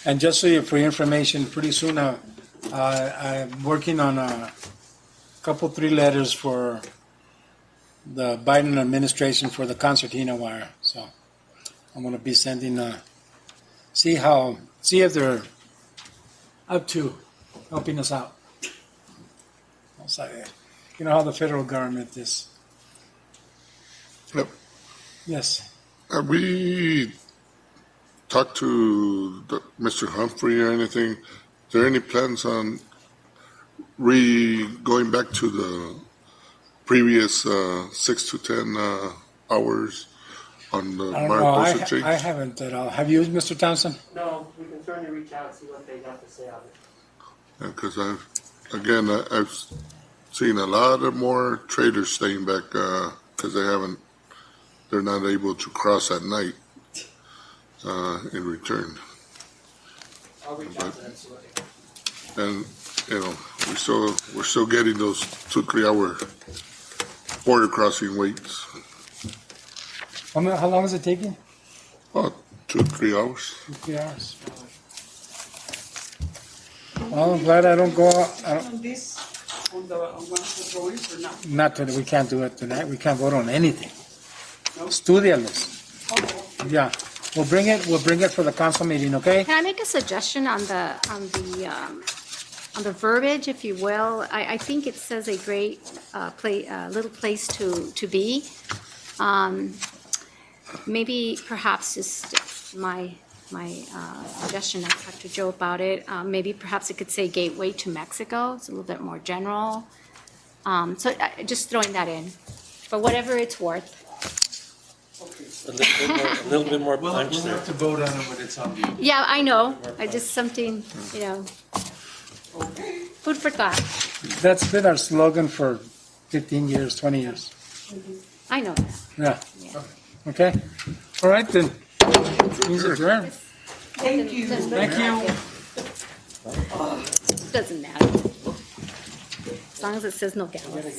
And just for your information, pretty soon, I'm working on a couple, 3 letters for the Biden administration for the concertina wire. So I'm gonna be sending, see if they're up to helping us out. So, you know how the federal government is. Yep. Yes. We talked to Mr. Humphrey or anything? Is there any plans on going back to the previous 6 to 10 hours on the I don't know, Mariposa change? I haven't at all. Have you, Mr. Townsend? No, we can certainly reach out and see what they have to say on it. Because I've seen a lot of more traders staying back because they're not able to cross at night in return. I'll reach out to them, see what they have. And, you know, we're still getting those 2-3 hour border crossing waits. How long is it taking? Oh, 2-3 hours. 3 hours. Well, I'm glad I don't go out. On this, on one of the drawings or not? Not today, we can't do it tonight. We can't vote on anything. No? Estudialos. Oh, Yeah, we'll bring it for the council meeting, okay? Can I make a suggestion on the verbiage, if you will? I think it says a great little place to be. Maybe perhaps just my suggestion, I talked to Joe about it, maybe perhaps it could say gateway to Mexico. It's a little bit more general. So just throwing that in, for whatever it's worth. A little bit more We'll punch there. have to vote on it when it's on the. Yeah, I know. I just something, food for thought. That's been our slogan for 15 years, 20 years. I know that. Yeah, Yeah. okay? All right, then. Means adjourned. thank you. Thank you. Doesn't matter. As long as it says Nogales.